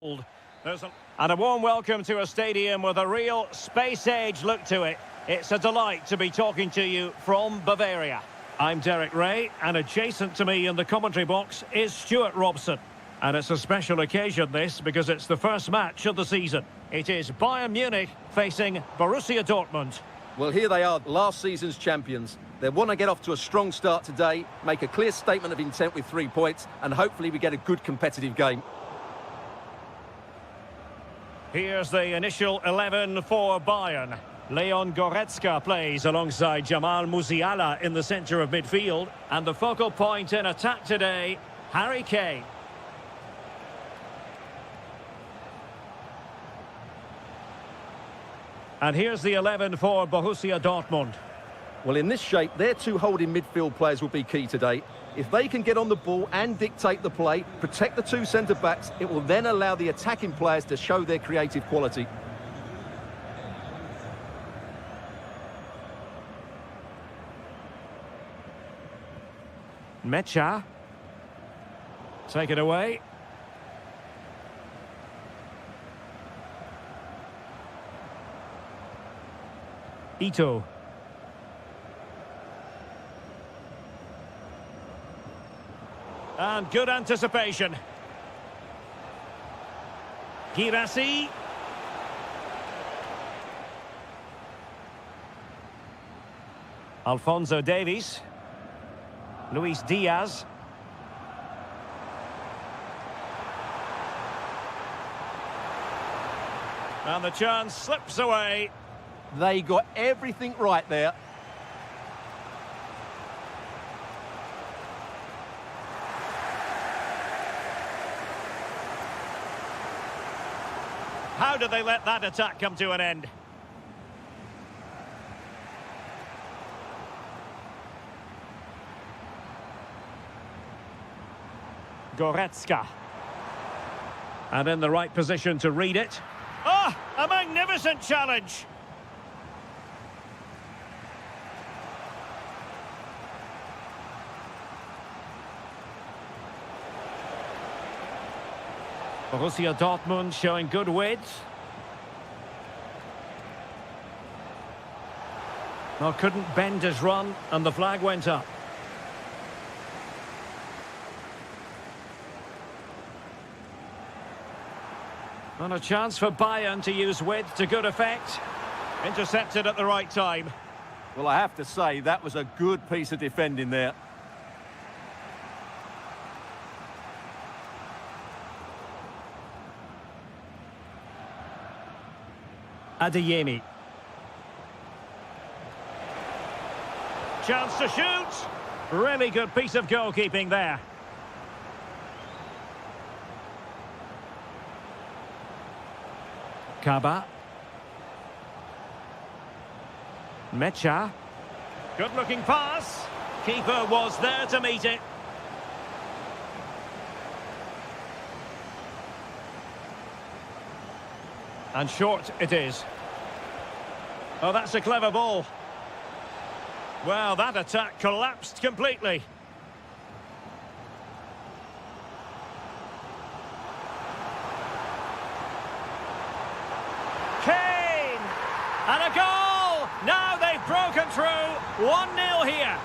And a warm welcome to a stadium with a real space-age look to it. It's a delight to be talking to you from Bavaria. I'm Derek Ray, and adjacent to me in the commentary box is Stuart Robson. And it's a special occasion, this, because it's the first match of the season. It is Bayern Munich facing Borussia Dortmund. Well, here they are, last season's champions. They want to get off to a strong start today, make a clear statement of intent with 3 points, and hopefully we get a good competitive game. Here's the initial 11 for Bayern. Leon Goretzka plays alongside Jamal Musiala in the centre of midfield. And the focal point in attack today, Harry Kane. And here's the 11 for Borussia Dortmund. Well, in this shape, their two holding midfield players will be key today. If they can get on the ball and dictate the play, protect the two centre-backs, it will then allow the attacking players to show their creative quality. Mecha. Take it away. Ito. And good anticipation. Girassi. Alphonso Davies. Luis Diaz. And the chance slips away. They got everything right there. How did they let that attack come to an end? Goretzka. And in the right position to read it. Ah, a magnificent challenge. Borussia Dortmund showing good width. Well, couldn't bend his run, and the flag went up. And a chance for Bayern to use width to good effect. Intercepted at the right time. Well, I have to say, that was a good piece of defending there. Adeyemi. Chance to shoot. Really good piece of goalkeeping there. Kaba. Mecha. Good looking pass. Keeper was there to meet it. And short it is. Oh, that's a clever ball. Well, that attack collapsed completely. Kane! And a goal! Now they've broken through. 1-0 here.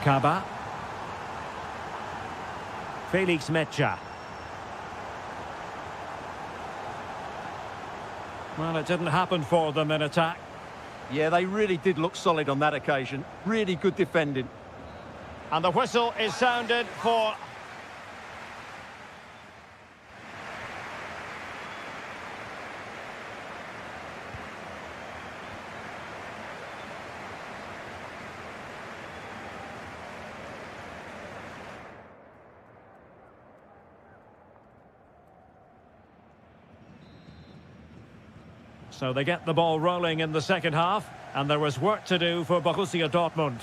Kaba. Felix Mecha. Well, it didn't happen for them in attack. Yeah, they really did look solid on that occasion. Really good defending. And the whistle is sounded for... So they get the ball rolling in the second half, and there was work to do for Borussia Dortmund.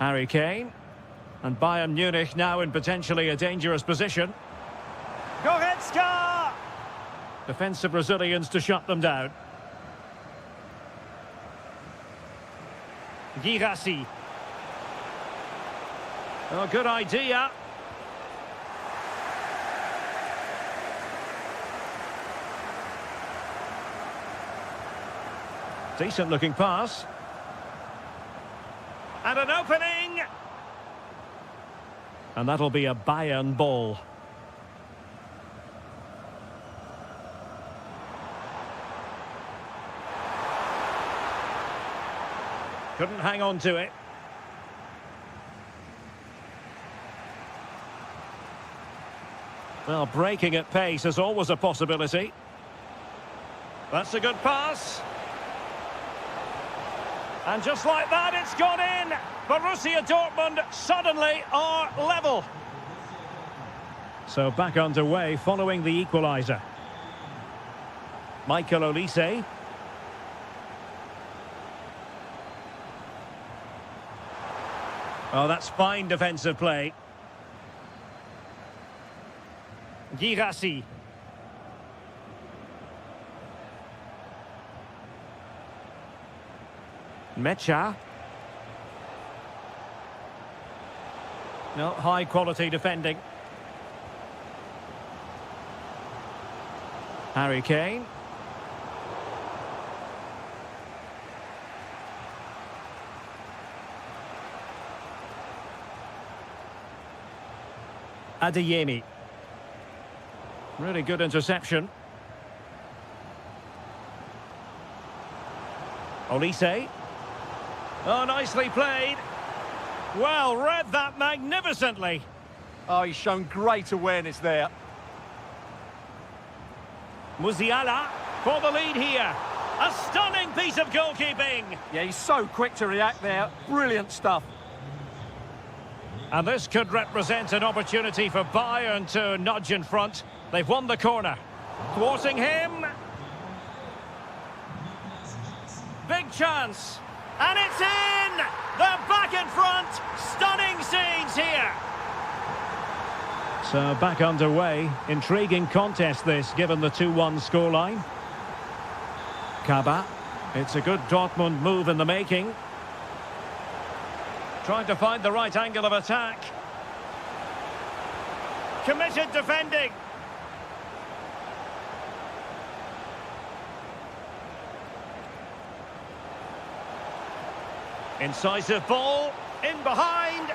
Harry Kane. And Bayern Munich now in potentially a dangerous position. Go ahead! Goretzka! Defensive Brazilians to shut them down. Girassi. Oh, good idea. Decent looking pass. And an opening! And that'll be a Bayern ball. Couldn't hang on to it. Well, breaking at pace is always a possibility. That's a good pass. And just like that, it's gone in. Borussia Dortmund suddenly are level. So back underway following the equaliser. Michael Olise. Oh, that's fine defensive play. Girassi. Mecha. No, high quality defending. Harry Kane. Adeyemi. Really good interception. Olise. Oh, nicely played. Well, read that magnificently. Oh, he's shown great awareness there. Musiala for the lead here. A stunning piece of goalkeeping. Yeah, he's so quick to react there. Brilliant stuff. And this could represent an opportunity for Bayern to nudge in front. They've won the corner. Thwarting him. Big chance. And it's in! They're back in front. Stunning scenes here. So back underway. Intriguing contest this, given the 2-1 scoreline. Kaba. It's a good Dortmund move in the making. Trying to find the right angle of attack. Committed defending. Incisive ball, in behind.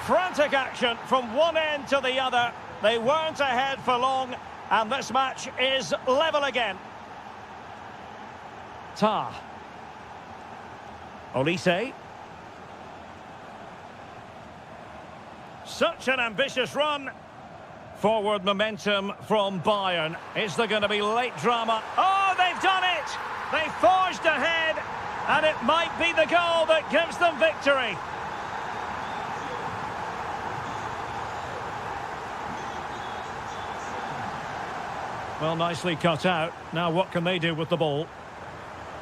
Frantic action from one end to the other. They weren't ahead for long, and this match is level again. Tah. Olise. Such an ambitious run. Forward momentum from Bayern. Is there going to be late drama? Oh, they've done it! They forged ahead, and it might be the goal that gives them victory. Well, nicely cut out. Now what can they do with the ball?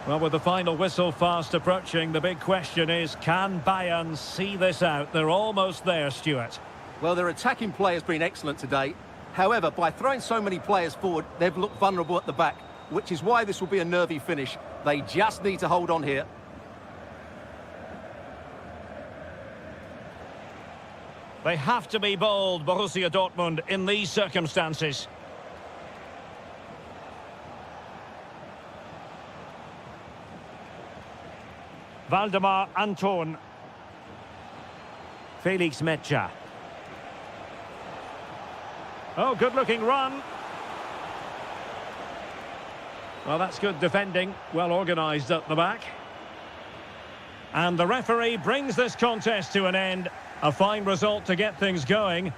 Well, with the final whistle fast approaching, the big question is, can Bayern see this out? They're almost there, Stuart. Well, their attacking play has been excellent today. However, by throwing so many players forward, they've looked vulnerable at the back, which is why this will be a nervy finish. They just need to hold on here. They have to be bold, Borussia Dortmund, in these circumstances. Waldemar Anton. Felix Mecha. Oh, good-looking run. Well, that's good defending. Well organised at the back. And the referee brings this contest to an end. A fine result to get things going.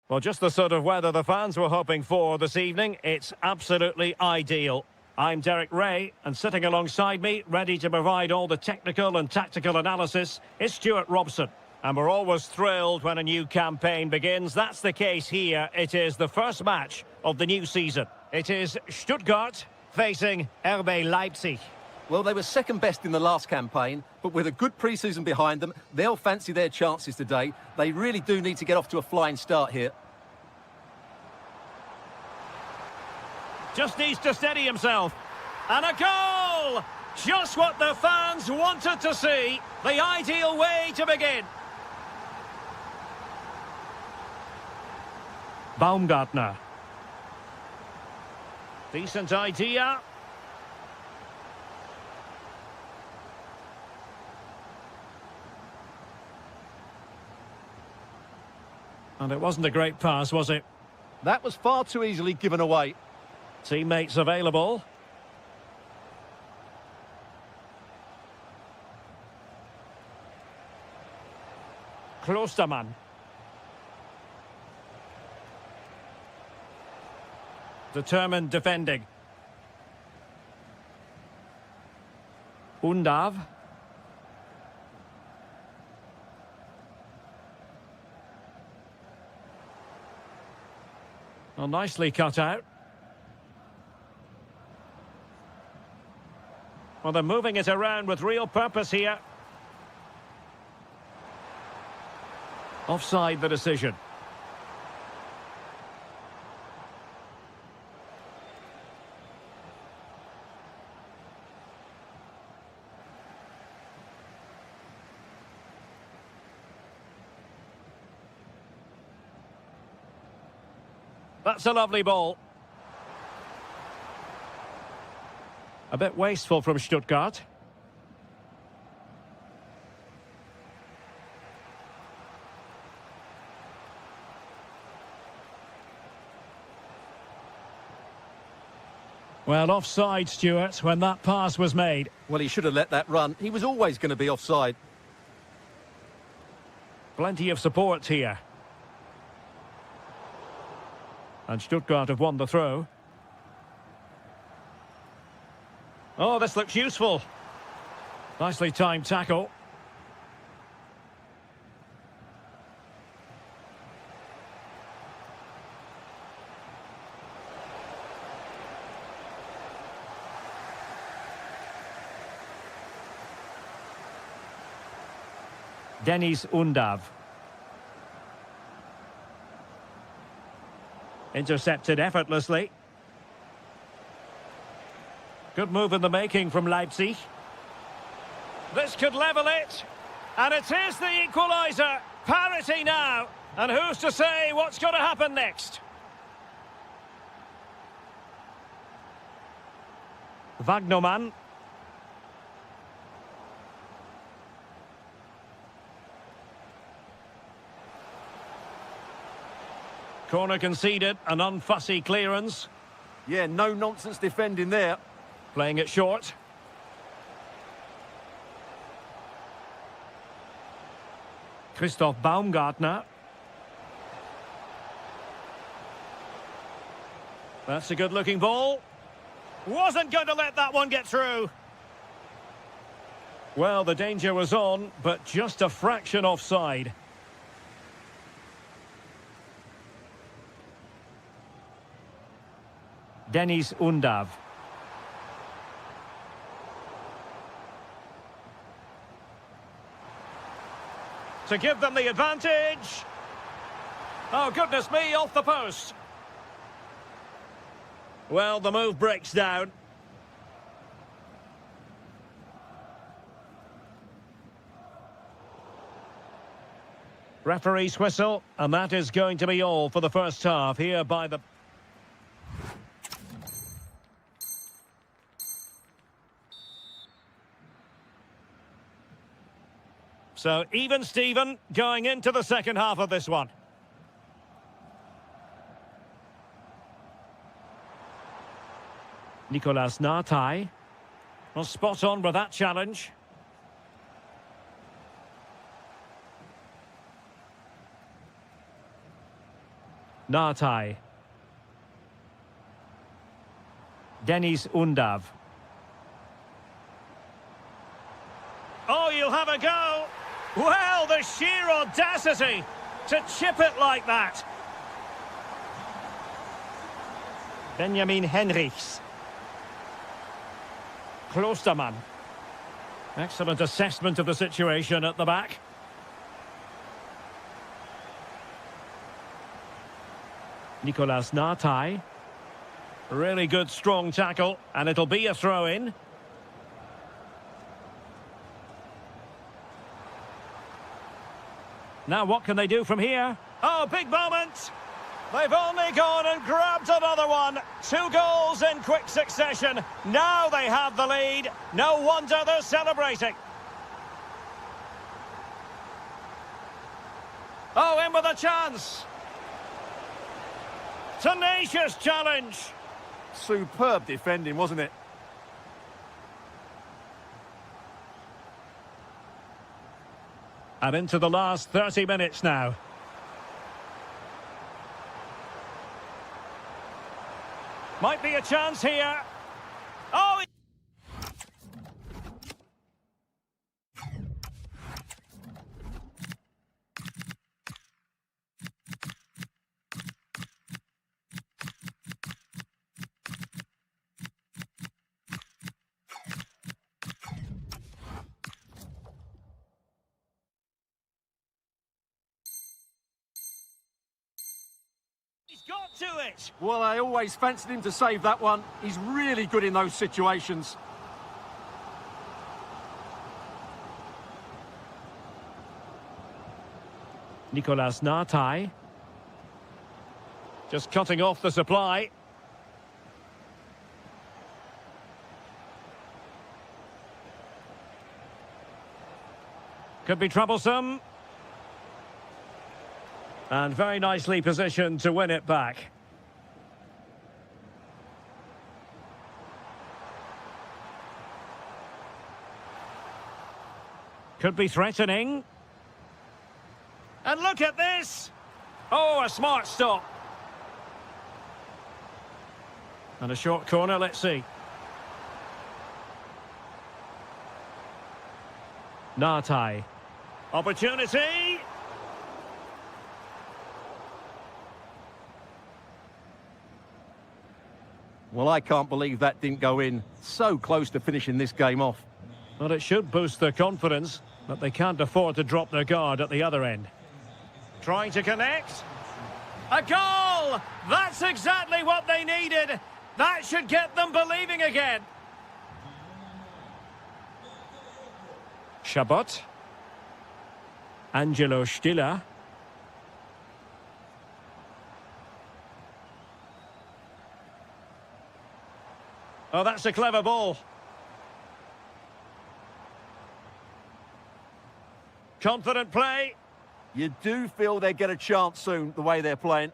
Well, just the sort of weather the fans were hoping for this evening. It's absolutely ideal. I'm Derek Ray, and sitting alongside me, ready to provide all the technical and tactical analysis, is Stuart Robson. And we're always thrilled when a new campaign begins. That's the case here. It is the first match of the new season. It is Stuttgart facing RB Leipzig. Well, they were second best in the last campaign, but with a good pre-season behind them, they'll fancy their chances today. They really do need to get off to a flying start here. Just needs to steady himself. And a goal! Just what the fans wanted to see. The ideal way to begin. Baumgartner. Decent idea. And it wasn't a great pass, was it? That was far too easily given away. Teammates available. Klostermann. Determined defending. Undav. Well, nicely cut out. Well, they're moving it around with real purpose here. Offside the decision. That's a lovely ball. A bit wasteful from Stuttgart. Well, offside, Stuart, when that pass was made. Well, he should have let that run. He was always going to be offside. Plenty of support here. And Stuttgart have won the throw. Oh, this looks useful. Nicely timed tackle. Dennis Undav. Intercepted effortlessly. Good move in the making from Leipzig. This could level it. And it is the equaliser. Parity now. And who's to say what's going to happen next? Wagnermann. Corner conceded, an unfussy clearance. Yeah, no nonsense defending there. Playing it short. Christoph Baumgartner. That's a good-looking ball. Wasn't going to let that one get through. Well, the danger was on, but just a fraction offside. Dennis Undav. To give them the advantage. Oh, goodness me, off the post. Well, the move breaks down. Referee's whistle, and that is going to be all for the first half here by the... So, even Steven going into the second half of this one. Nicolas Nartai. Well, spot on with that challenge. Nartai. Denis Undav. Oh, you'll have a go. Well, the sheer audacity to chip it like that. Benjamin Henrichs. Klostermann. Excellent assessment of the situation at the back. Nicolas Nartai. Really good, strong tackle, and it'll be a throw-in. Now what can they do from here? Oh, big moment! They've only gone and grabbed another one. 2 goals in quick succession. Now they have the lead. No wonder they're celebrating. Oh, in with a chance. Tenacious challenge. Superb defending, wasn't it? And into the last 30 minutes now. Might be a chance here. Oh! Got to it. Well, I always fancied him to save that one. He's really good in those situations. Nicolas Nartai. Just cutting off the supply. Could be troublesome. And very nicely positioned to win it back. Could be threatening. And look at this! Oh, a smart stop. And a short corner, let's see. Nartai. Opportunity! Well, I can't believe that didn't go in. So close to finishing this game off. Well, it should boost their confidence, but they can't afford to drop their guard at the other end. Trying to connect. A goal! That's exactly what they needed. That should get them believing again. Chabot. Angelo Stiller. Oh, that's a clever ball. Confident play. You do feel they get a chance soon, the way they're playing.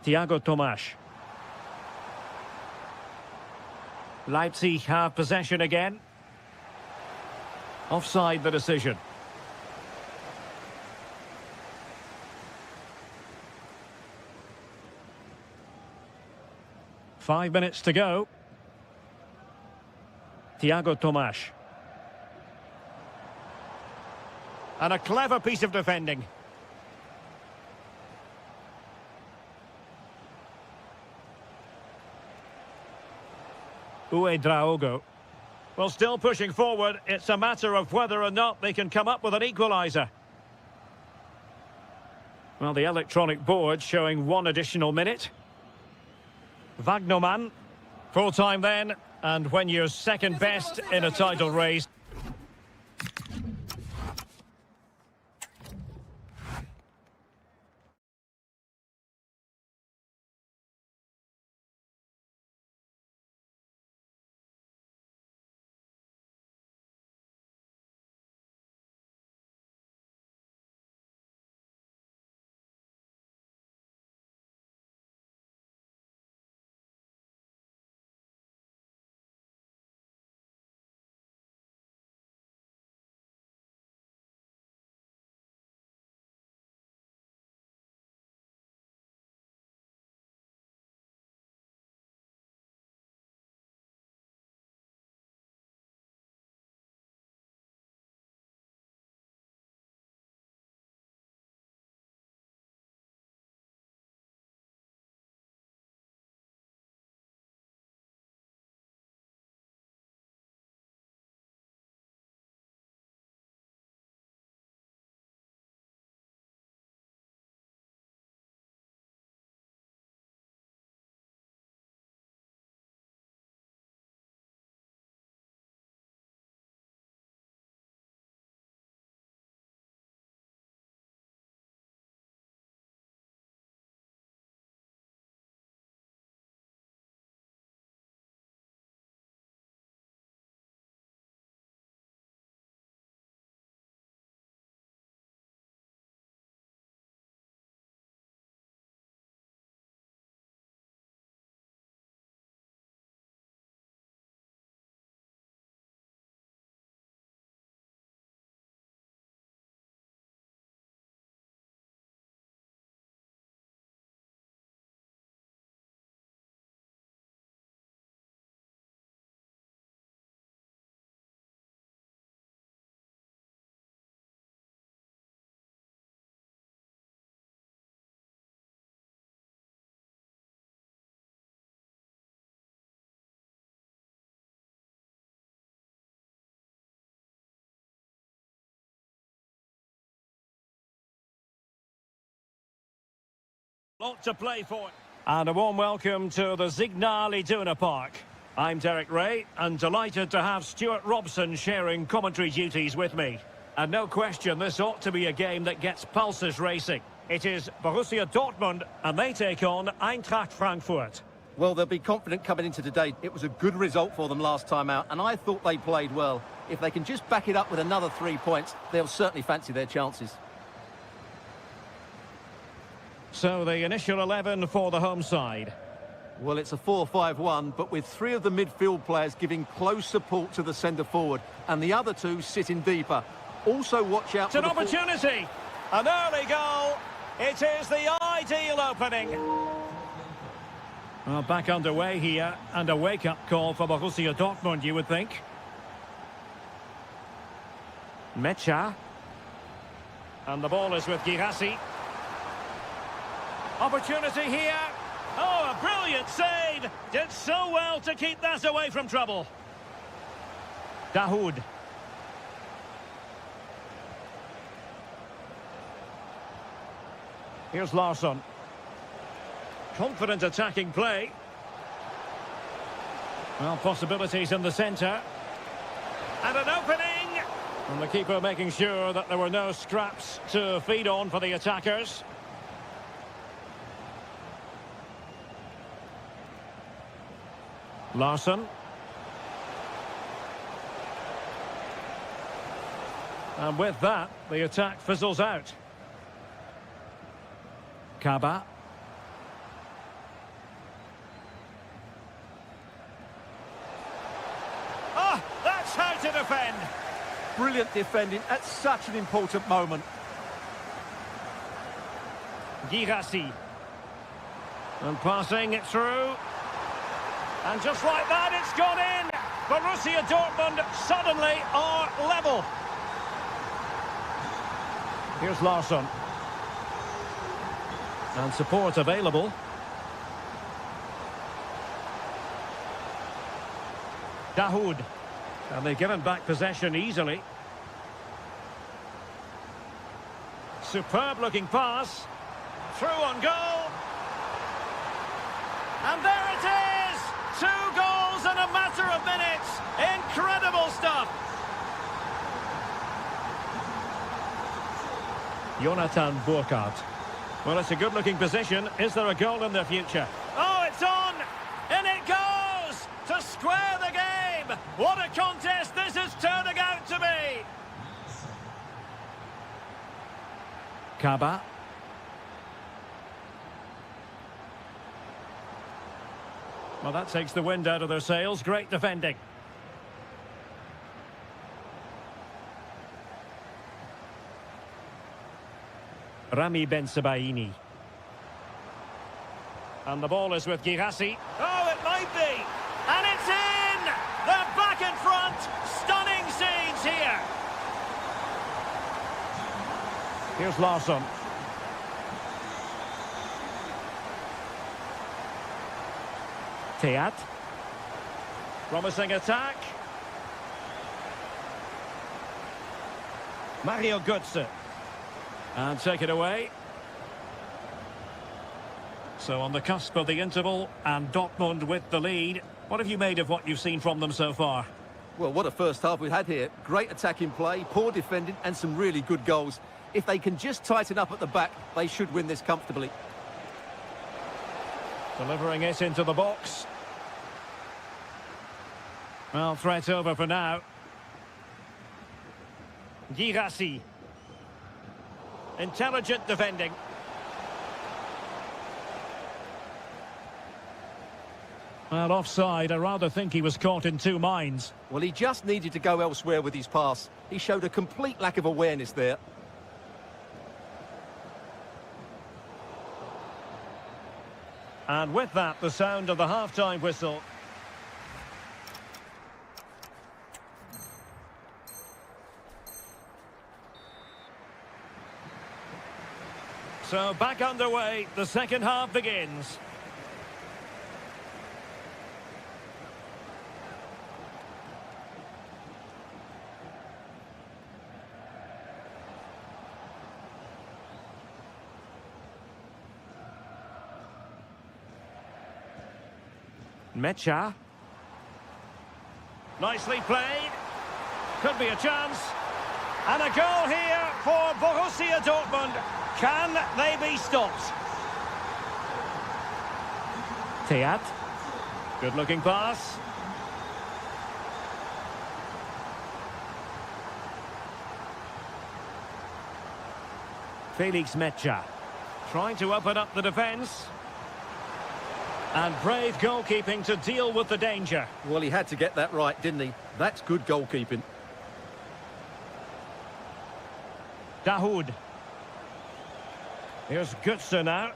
Thiago Tomas. Leipzig have possession again. Offside the decision. Five minutes to go. Thiago Tomas. And a clever piece of defending. Draogo. Well, still pushing forward. It's a matter of whether or not they can come up with an equaliser. Well, the electronic board showing 1 additional minute. Wagnerman. Full time then. And when you're second best in a title race. Lot to play for. And a warm welcome to the Signal Iduna Park. I'm Derek Ray, and delighted to have Stuart Robson sharing commentary duties with me. And no question, this ought to be a game that gets pulses racing. It is Borussia Dortmund, and they take on Eintracht Frankfurt. Well, they'll be confident coming into today. It was a good result for them last time out, and I thought they played well. If they can just back it up with another 3 points, they'll certainly fancy their chances. So the initial 11 for the home side. Well, it's a 4-5-1, but with 3 of the midfield players giving close support to the centre forward, and the other 2 sitting deeper. Also watch out It's for an opportunity! An early goal! It is the ideal opening! Well, back underway here, and a wake-up call for Borussia Dortmund, you would think. Mecha. And the ball is with Girassi. Opportunity here. Oh, a brilliant save. Did so well to keep that away from trouble. Dahoud. Here's Larsson. Confident attacking play. Well, possibilities in the centre. And an opening. And the keeper making sure that there were no scraps to feed on for the attackers. Larsson. And with that, the attack fizzles out. Kaba. Ah, that's how to defend. Brilliant defending at such an important moment. Girassi. And passing it through. And just like that, it's gone in. Borussia Dortmund suddenly are level. Here's Larsson. And support available. Dahoud. And they've given back possession easily. Superb looking pass. Through on goal. And there it is! 2 goals in a matter of minutes. Incredible stuff. Jonathan Burkhardt. Well, it's a good-looking position. Is there a goal in the future? Oh, it's on! And it goes! To square the game! What a contest this is turning out to be! Kaba. Well, that takes the wind out of their sails. Great defending. Rami Ben-Sebaini. And the ball is with Girassi. Oh, it might be! And it's in! They're back in front! Stunning scenes here! Here's Larsson. Teat. Promising attack. Mario Götze. And take it away. So on the cusp of the interval, and Dortmund with the lead. What have you made of what you've seen from them so far? Well, what a first half we've had here. Great attacking play, poor defending, and some really good goals. If they can just tighten up at the back, they should win this comfortably. Delivering it into the box. Well, threat over for now. Girassi. Intelligent defending. Well, offside. I rather think he was caught in 2 minds. Well, he just needed to go elsewhere with his pass. He showed a complete lack of awareness there. And with that, the sound of the half-time whistle. So back underway, the second half begins. Mecha. Nicely played. Could be a chance. And a goal here for Borussia Dortmund. Can they be stopped? Teat. Good looking pass. Felix Mecha. Trying to open up the defence. And brave goalkeeping to deal with the danger. Well, he had to get that right, didn't he? That's good goalkeeping. Dahoud. Here's Götze now.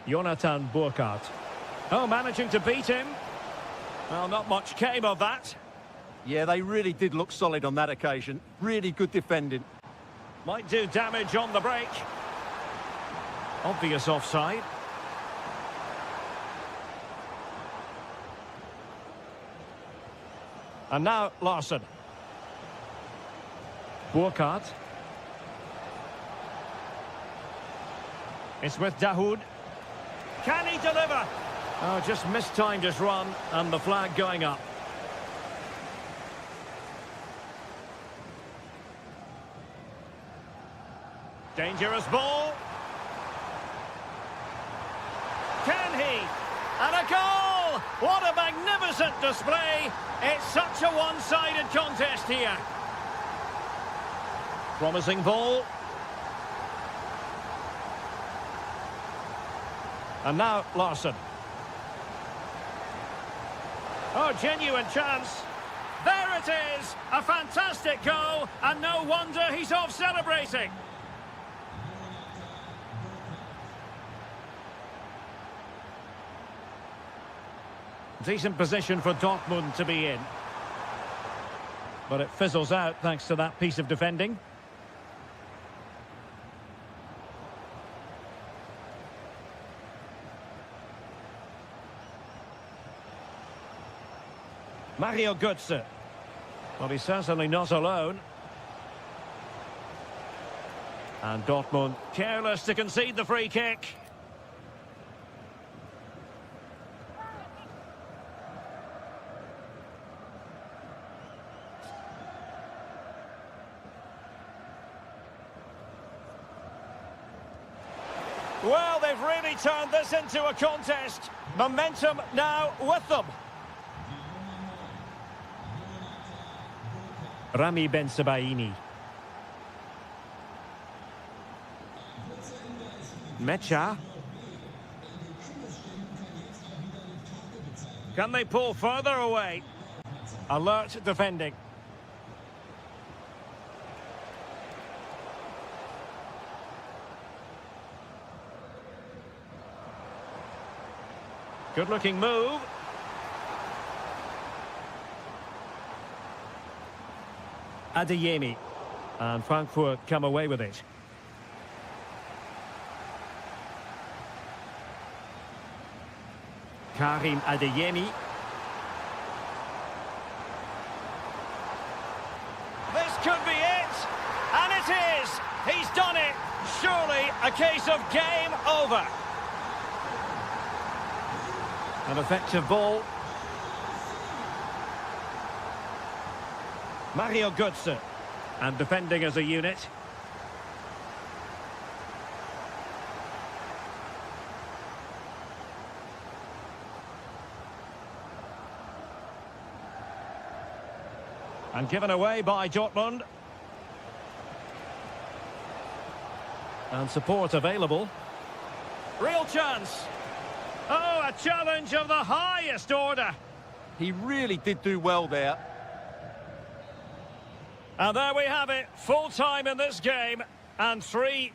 Jonathan Burkhardt. Oh, managing to beat him. Well, not much came of that. Yeah, they really did look solid on that occasion. Really good defending. Might do damage on the break. Obvious offside. And now Larsson. Burkhardt. It's with Dahoud. Can he deliver? Oh, just mistimed his run and the flag going up. Dangerous ball. Can he? And a goal! What a magnificent display! It's such a one-sided contest here. Promising ball. And now Larsson. Oh, genuine chance. There it is! A fantastic goal, and no wonder he's off celebrating. Decent position for Dortmund to be in. But it fizzles out thanks to that piece of defending. Mario Götze. Well, he's certainly not alone. And Dortmund careless to concede the free kick. Well, they've really turned this into a contest. Momentum now with them. Rami Ben-Sebaini. Mecha. Can they pull further away? Alert defending. Good looking move. Adeyemi. And Frankfurt come away with it. Karim Adeyemi. This could be it. And it is. He's done it. Surely a case of game over. An effective ball. Mario Götze. And defending as a unit. And given away by Dortmund. And support available. Real chance. Oh, a challenge of the highest order. He really did do well there. And there we have it. Full time in this game. And 3.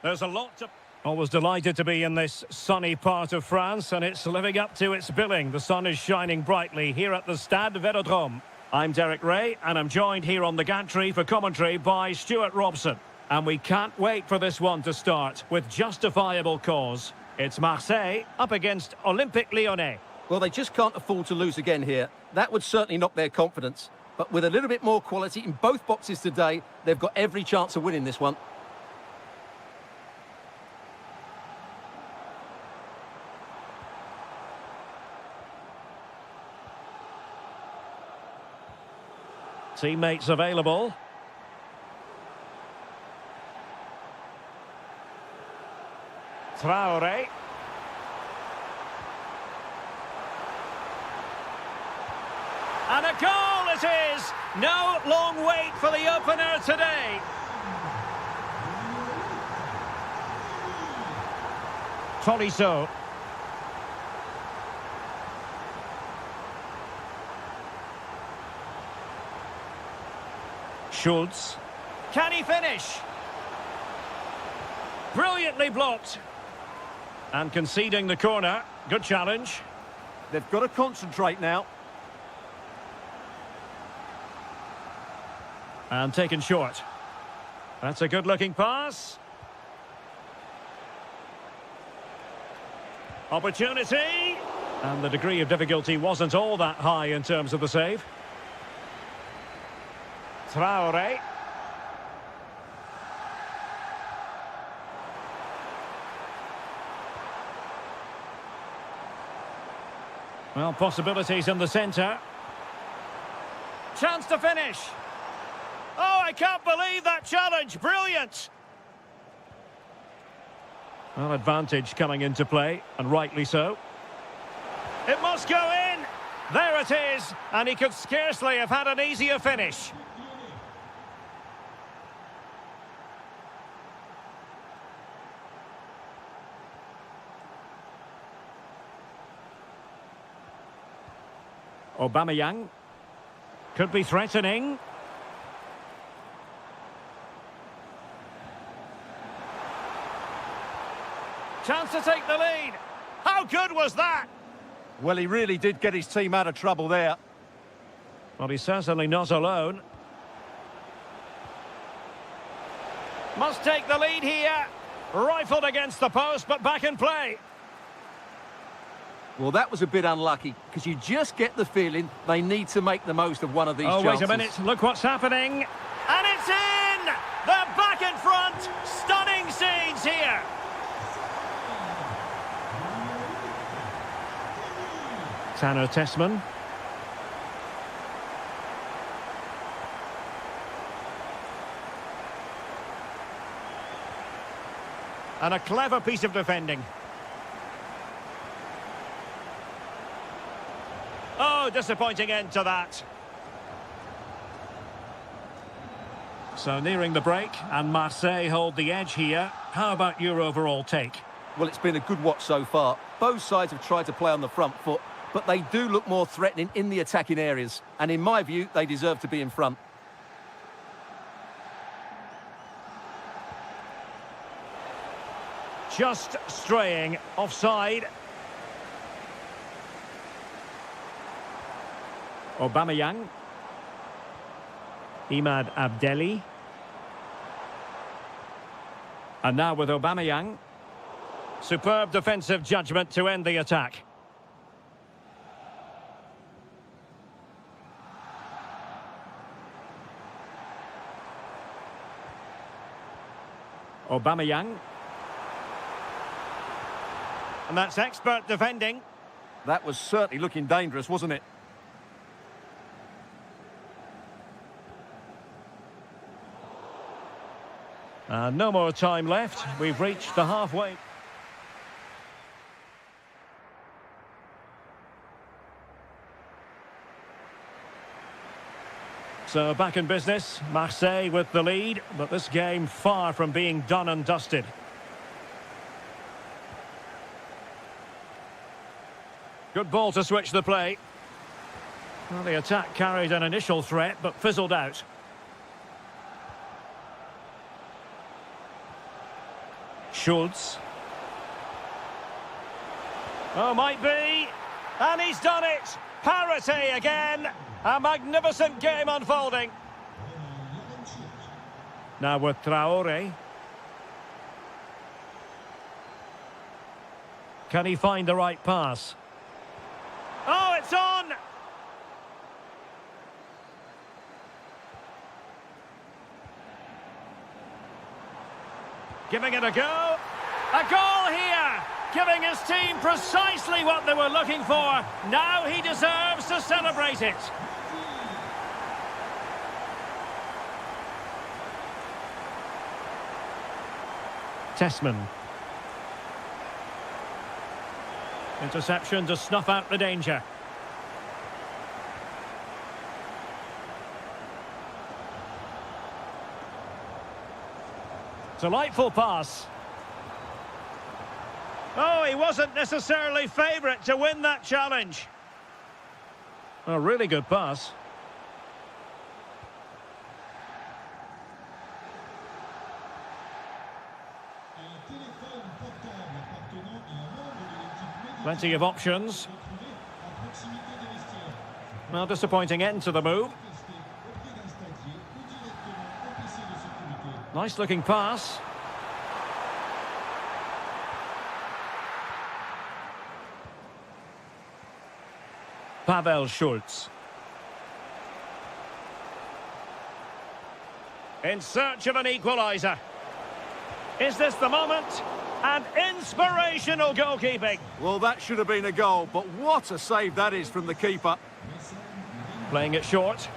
There's a lot to... Always delighted to be in this sunny part of France, and it's living up to its billing. The sun is shining brightly here at the Stade Vélodrome. I'm Derek Ray, and I'm joined here on the gantry for commentary by Stuart Robson. And we can't wait for this one to start with justifiable cause. It's Marseille up against Olympique Lyonnais. Well, they just can't afford to lose again here. That would certainly knock their confidence. But with a little bit more quality in both boxes today, they've got every chance of winning this one. Teammates available. Traoré. And a goal it is! No long wait for the opener today. Tolisso. Schultz. Can he finish? Brilliantly blocked. And conceding the corner. Good challenge. They've got to concentrate now. And taken short. That's a good-looking pass. Opportunity. And the degree of difficulty wasn't all that high in terms of the save. Traoré. Well, possibilities in the centre. Chance to finish. Oh, I can't believe that challenge. Brilliant. Well, advantage coming into play, and rightly so. It must go in. There it is. And he could scarcely have had an easier finish. Aubameyang. Could be threatening. Chance to take the lead. How good was that? Well, he really did get his team out of trouble there. Well, he's certainly not alone. Must take the lead here. Rifled against the post, but back in play. Well, that was a bit unlucky, because you just get the feeling they need to make the most of one of these chances. Wait a minute. Look what's happening. And it's in! They're back in front. Stunning scenes here. Tanner Tessman. And a clever piece of defending. Oh, disappointing end to that. So nearing the break, and Marseille hold the edge here. How about your overall take? Well, it's been a good watch so far. Both sides have tried to play on the front foot, but they do look more threatening in the attacking areas. And in my view, they deserve to be in front. Just straying offside. Aubameyang. Imad Abdelli. And now with Aubameyang. Superb defensive judgment to end the attack. Aubameyang. And that's expert defending. That was certainly looking dangerous, wasn't it? No more time left. We've reached the halfway. So back in business, Marseille with the lead, but this game far from being done and dusted. Good ball to switch the play. Well, the attack carried an initial threat, but fizzled out. Schultz. Oh, might be. And he's done it. Parity again. A magnificent game unfolding. Now with Traore. Can he find the right pass? Oh, it's on! Giving it a go. A goal here! Giving his team precisely what they were looking for. Now he deserves to celebrate it. Tessman. Interception to snuff out the danger. Delightful pass. Oh, he wasn't necessarily favourite to win that challenge. A really good pass. Plenty of options. Well, disappointing end to the move. Nice looking pass. Pavel Schultz. In search of an equaliser. Is this the moment? And inspirational goalkeeping. Well, that should have been a goal, but what a save that is from the keeper. Playing it short.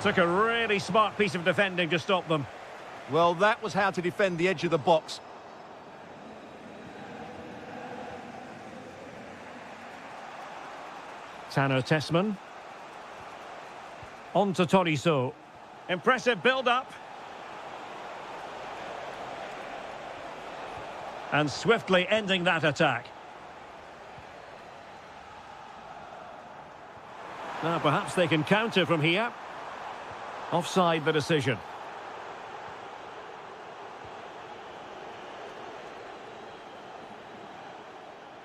Took a really smart piece of defending to stop them. Well, that was how to defend the edge of the box. Tanner Tessman. On to Tolisso. Impressive build-up. And swiftly ending that attack. Now perhaps they can counter from here. Offside the decision.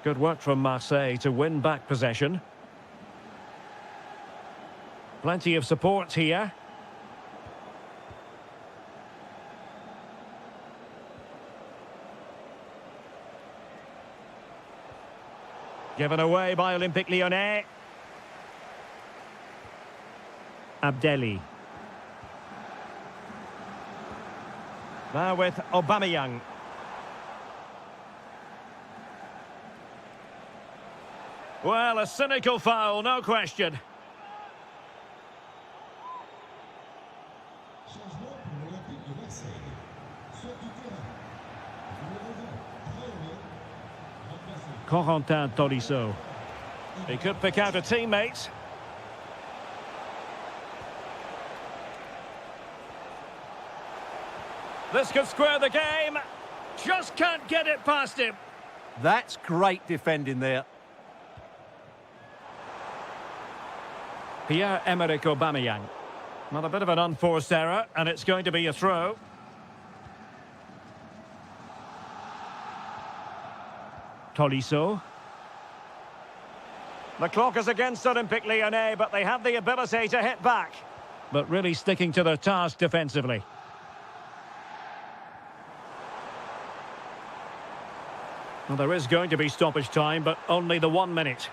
Good work from Marseille to win back possession. Plenty of support here. Given away by Olympique Lyonnais. Abdelli. Now with Aubameyang. Well, a cynical foul, no question. Corentin Tolisso. He could pick out a teammate. This could square the game. Just can't get it past him. That's great defending there. Pierre-Emerick Aubameyang. Well, a bit of an unforced error, and it's going to be a throw. Tolisso. The clock is against Olympique Lyonnais, but they have the ability to hit back. But really sticking to their task defensively. Well, there is going to be stoppage time, but only the 1 minute.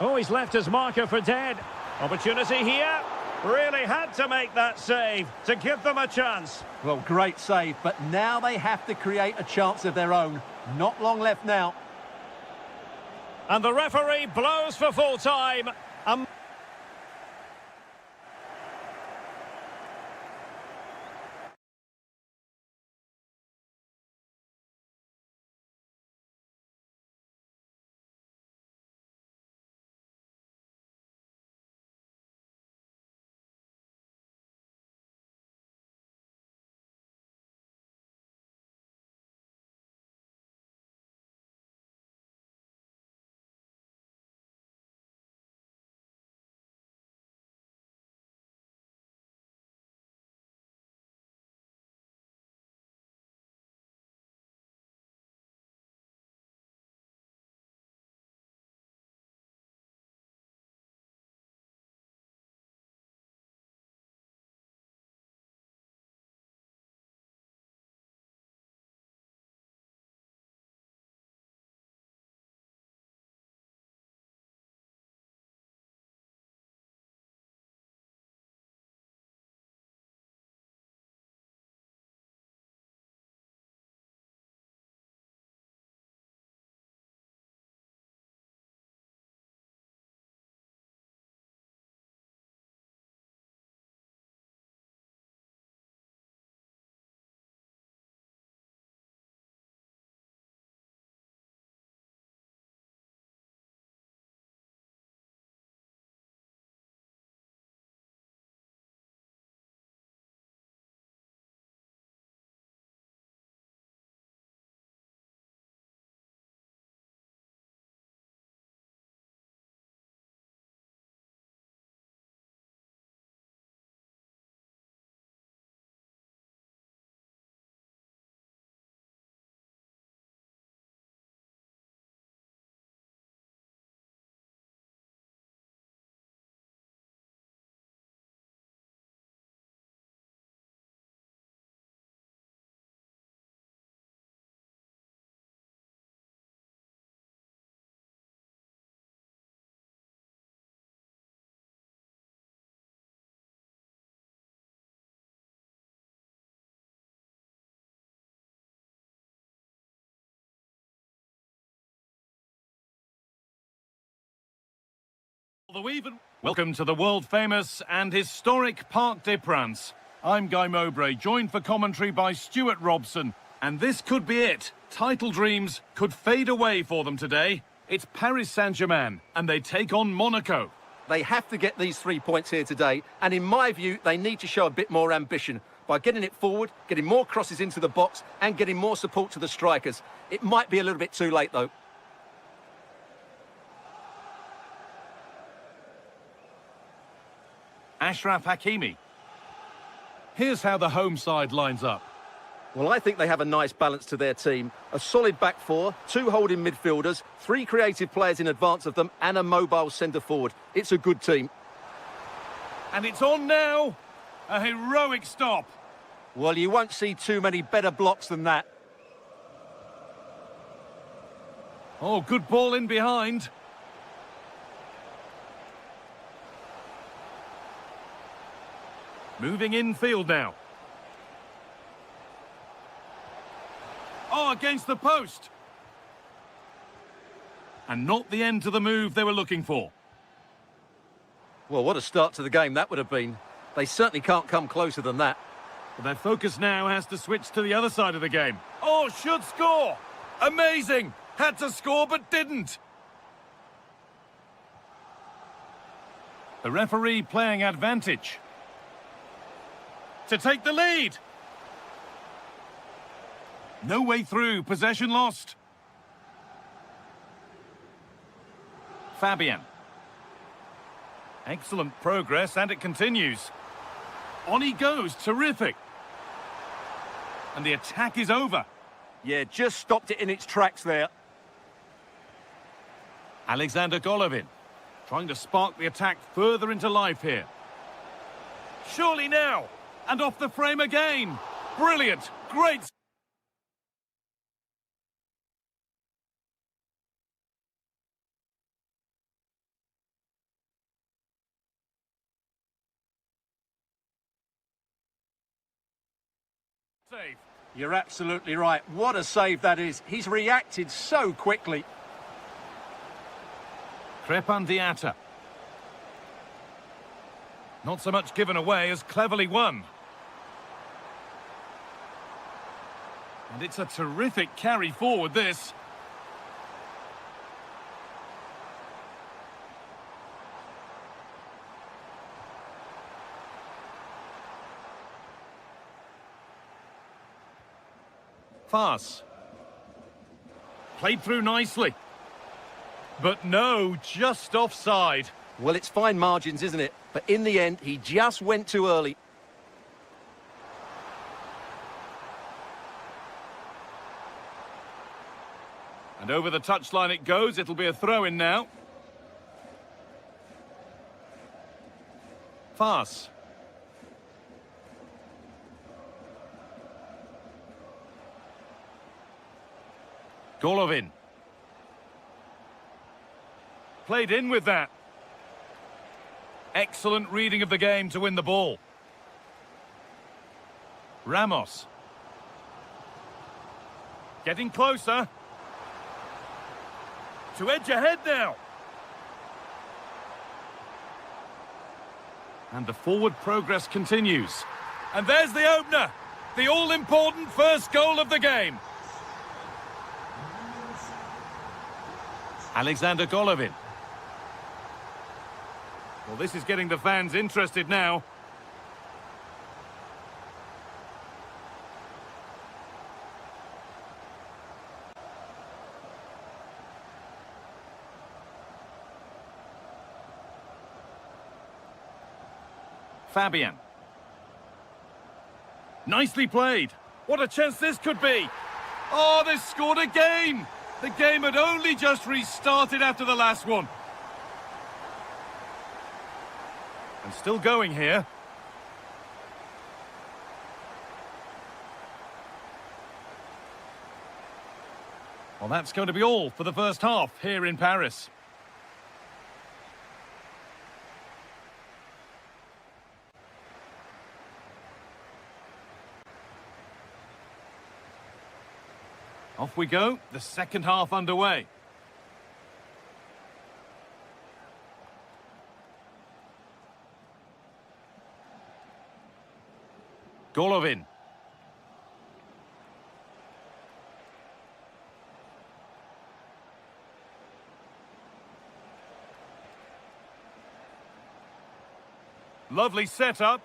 Oh, he's left his marker for dead. Opportunity here. Really had to make that save to give them a chance. Well, great save, but now they have to create a chance of their own. Not long left now. And the referee blows for full time. Welcome to the world-famous and historic Parc des Princes. I'm Guy Mowbray, joined for commentary by Stuart Robson. And this could be it. Title dreams could fade away for them today. It's Paris Saint-Germain, and they take on Monaco. They have to get these 3 points here today, and in my view, they need to show a bit more ambition by getting it forward, getting more crosses into the box, and getting more support to the strikers. It might be a little bit too late, though. Ashraf Hakimi. Here's how the home side lines up. Well, I think they have a nice balance to their team. A solid back four, 2 holding midfielders, 3 creative players in advance of them, and a mobile centre-forward. It's a good team. And it's on now. A heroic stop. Well, you won't see too many better blocks than that. Oh, good ball in behind. Moving infield now. Oh, against the post. And not the end to the move they were looking for. Well, what a start to the game that would have been. They certainly can't come closer than that. But their focus now has to switch to the other side of the game. Oh, should score! Amazing! Had to score but didn't. The referee playing advantage. To take the lead. No way through, possession lost. Fabian. Excellent progress, and it continues. On he goes, terrific. And the attack is over. Yeah, just stopped it in its tracks there. Alexander Golovin, trying to spark the attack further into life here. Surely now, and off the frame again. Brilliant, great. Save. You're absolutely right. What a save that is. He's reacted so quickly. Crepandiata. Not so much given away as cleverly won. And it's a terrific carry forward, this. Fas. Played through nicely. But no, just offside. Well, it's fine margins, isn't it? But in the end, he just went too early. And over the touchline it goes. It'll be a throw-in now. Fas. Golovin. Played in with that. Excellent reading of the game to win the ball. Ramos. Getting closer. To edge ahead now. And the forward progress continues. And there's the opener. The all-important first goal of the game. Alexander Golovin. Well, this is getting the fans interested now. Fabian. Nicely played. What a chance this could be. Oh, they scored again. The game had only just restarted after the last one. And still going here. Well, that's going to be all for the first half here in Paris. Off we go, the second half underway. Golovin. Lovely setup.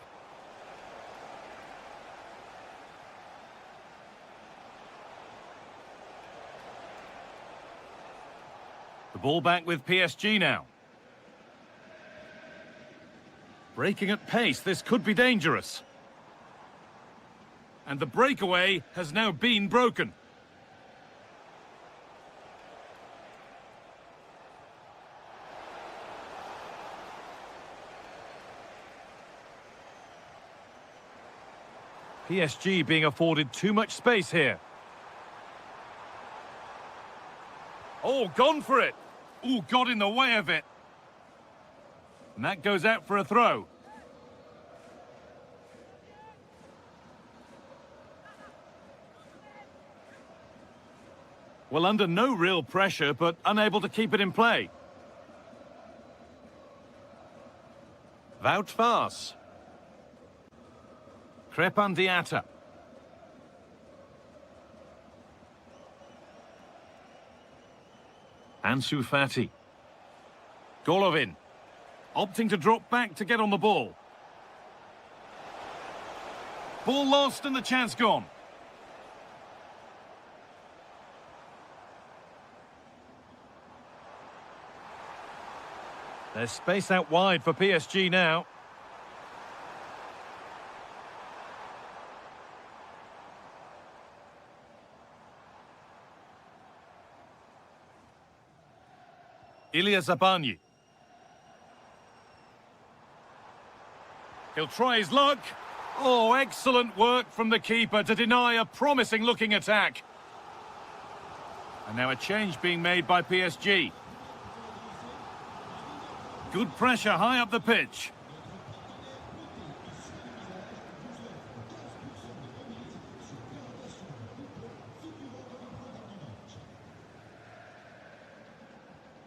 The ball back with PSG now. Breaking at pace, this could be dangerous. And the breakaway has now been broken. PSG being afforded too much space here. Oh, gone for it. Oh, got in the way of it. And that goes out for a throw. Well, under no real pressure, but unable to keep it in play. Wout Vaas. Crépin Diatta. Ansu Fati. Golovin. Opting to drop back to get on the ball. Ball lost and the chance gone. There's space out wide for PSG now. Ilya Zabarnyi. He'll try his luck. Oh, excellent work from the keeper to deny a promising-looking attack. And now a change being made by PSG. Good pressure high up the pitch.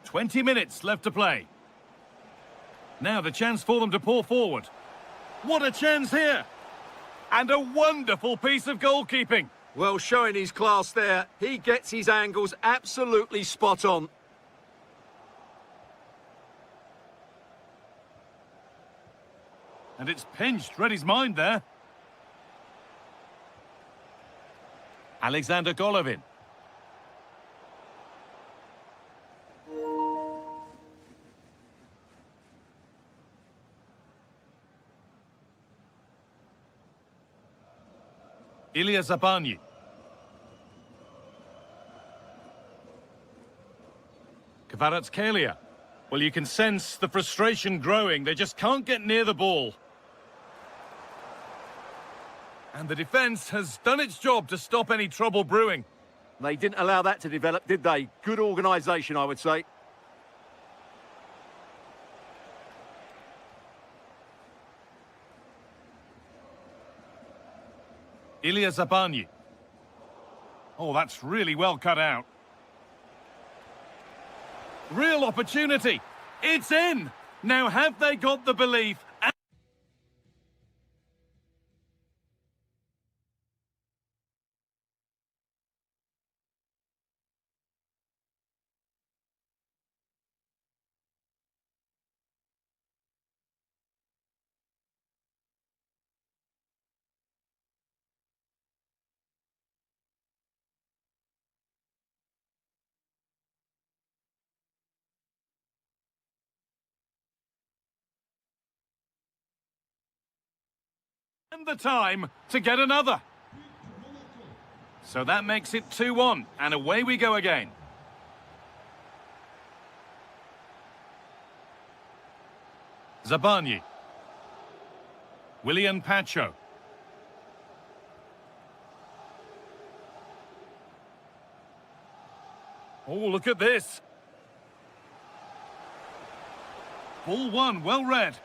"20 minutes left to play. Now the chance for them to pour forward. What a chance here! And a wonderful piece of goalkeeping. Well, showing his class there. He gets his angles absolutely spot on. And it's pinched, read his mind there. Alexander Golovin. Ilya Zabarnyi. Kvaratskhelia. Well, you can sense the frustration growing. They just can't get near the ball. And the defence has done its job to stop any trouble brewing. They didn't allow that to develop, did they? Good organisation, I would say. Ilya Zabarnyi. Oh, that's really well cut out. Real opportunity. It's in. Now, have they got the belief? And the time to get another. So that makes it 2-1, and away we go again. Zabarnyi. Willian Pacho. Oh, look at this. Ball one, well read.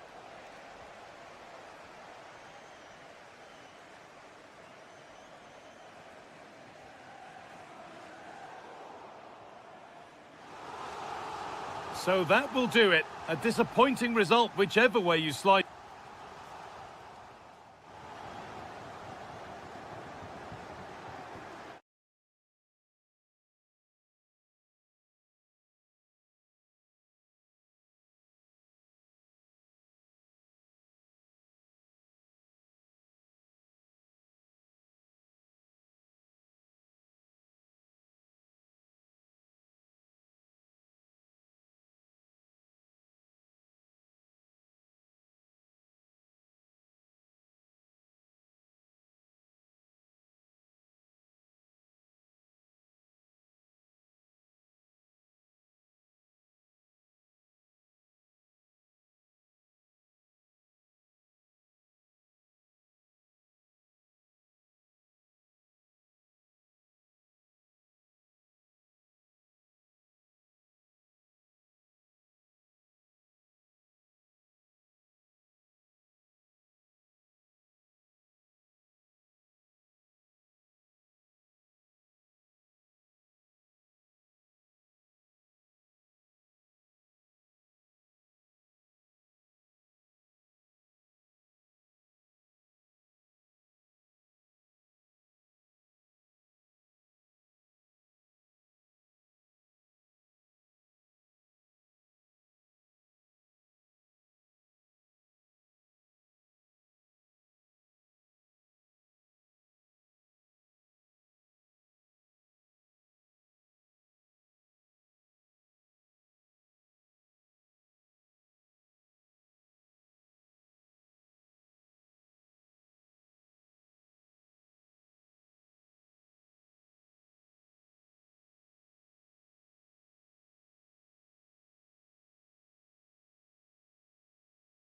So that will do it. A disappointing result, whichever way you slice.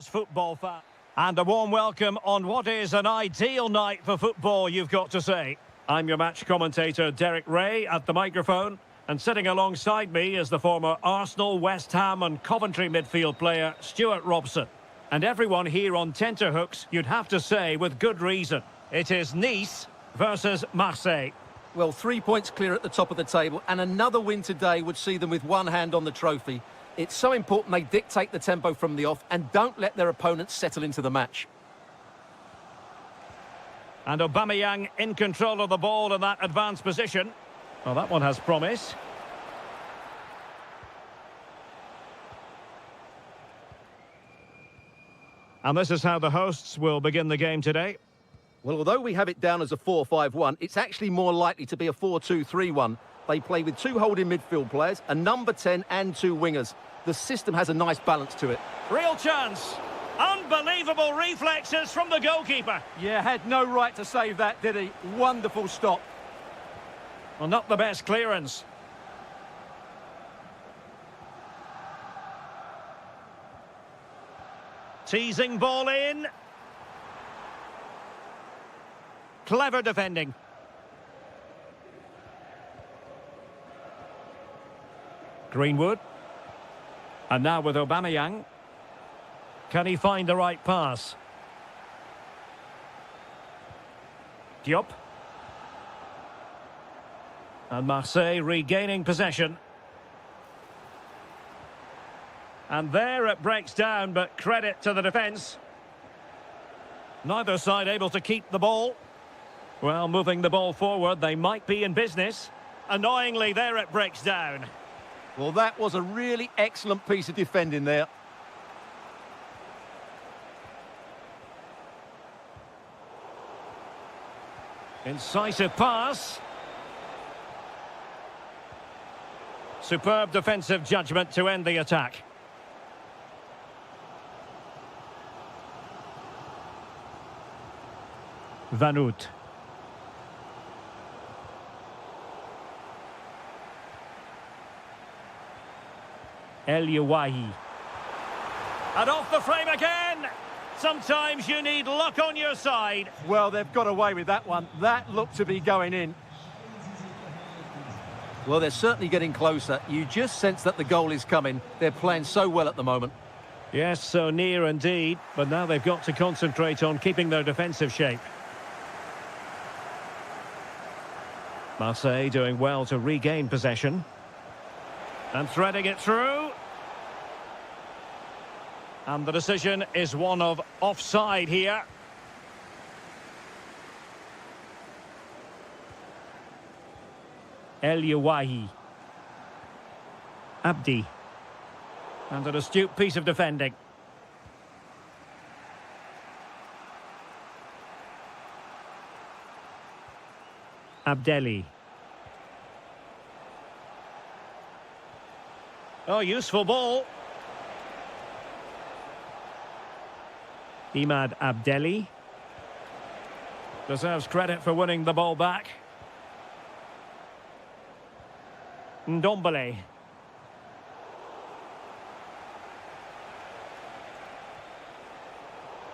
Football fan. And a warm welcome on what is an ideal night for football, you've got to say. I'm your match commentator, Derek Ray, at the microphone. And sitting alongside me is the former Arsenal, West Ham and Coventry midfield player, Stuart Robson. And everyone here on tenterhooks, you'd have to say with good reason. It is Nice versus Marseille. Well, 3 points clear at the top of the table, and another win today would see them with one hand on the trophy. It's so important they dictate the tempo from the off and don't let their opponents settle into the match. And Aubameyang in control of the ball in that advanced position. Well, that one has promise. And this is how the hosts will begin the game today. Well, although we have it down as a 4-5-1, it's actually more likely to be a 4-2-3-1. They play with two holding midfield players, a number 10 and two wingers. The system has a nice balance to it. Real chance. Unbelievable reflexes from the goalkeeper. Yeah, had no right to save that, did he? Wonderful stop. Well, not the best clearance. Teasing ball in. Clever defending. Greenwood. And now with Aubameyang. Can he find the right pass? Diop. And Marseille regaining possession. And there it breaks down, but credit to the defence. Neither side able to keep the ball. Well, moving the ball forward, they might be in business. Annoyingly, there it breaks down. Well, that was a really excellent piece of defending there. Incisive pass. Superb defensive judgment to end the attack. Vanout. El Yawahi. And off the frame again! Sometimes you need luck on your side. Well, they've got away with that one. That looked to be going in. Well, they're certainly getting closer. You just sense that the goal is coming. They're playing so well at the moment. Yes, so near indeed. But now they've got to concentrate on keeping their defensive shape. Marseille doing well to regain possession. And threading it through. And the decision is one of offside here. El Yawahi. Abdi. And an astute piece of defending. Abdelli. Oh, useful ball. Imad Abdelli. Deserves credit for winning the ball back. Ndombele.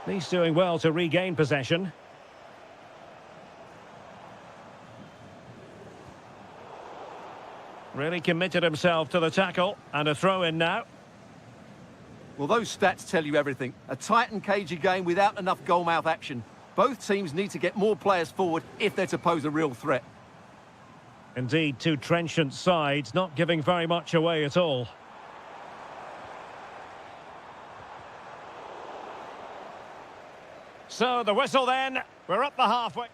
He's doing well to regain possession. Really committed himself to the tackle, and a throw in now. Well, those stats tell you everything. A tight and cagey game without enough goal-mouth action. Both teams need to get more players forward if they're to pose a real threat. Indeed, two trenchant sides, not giving very much away at all. So, the whistle then. We're up the halfway.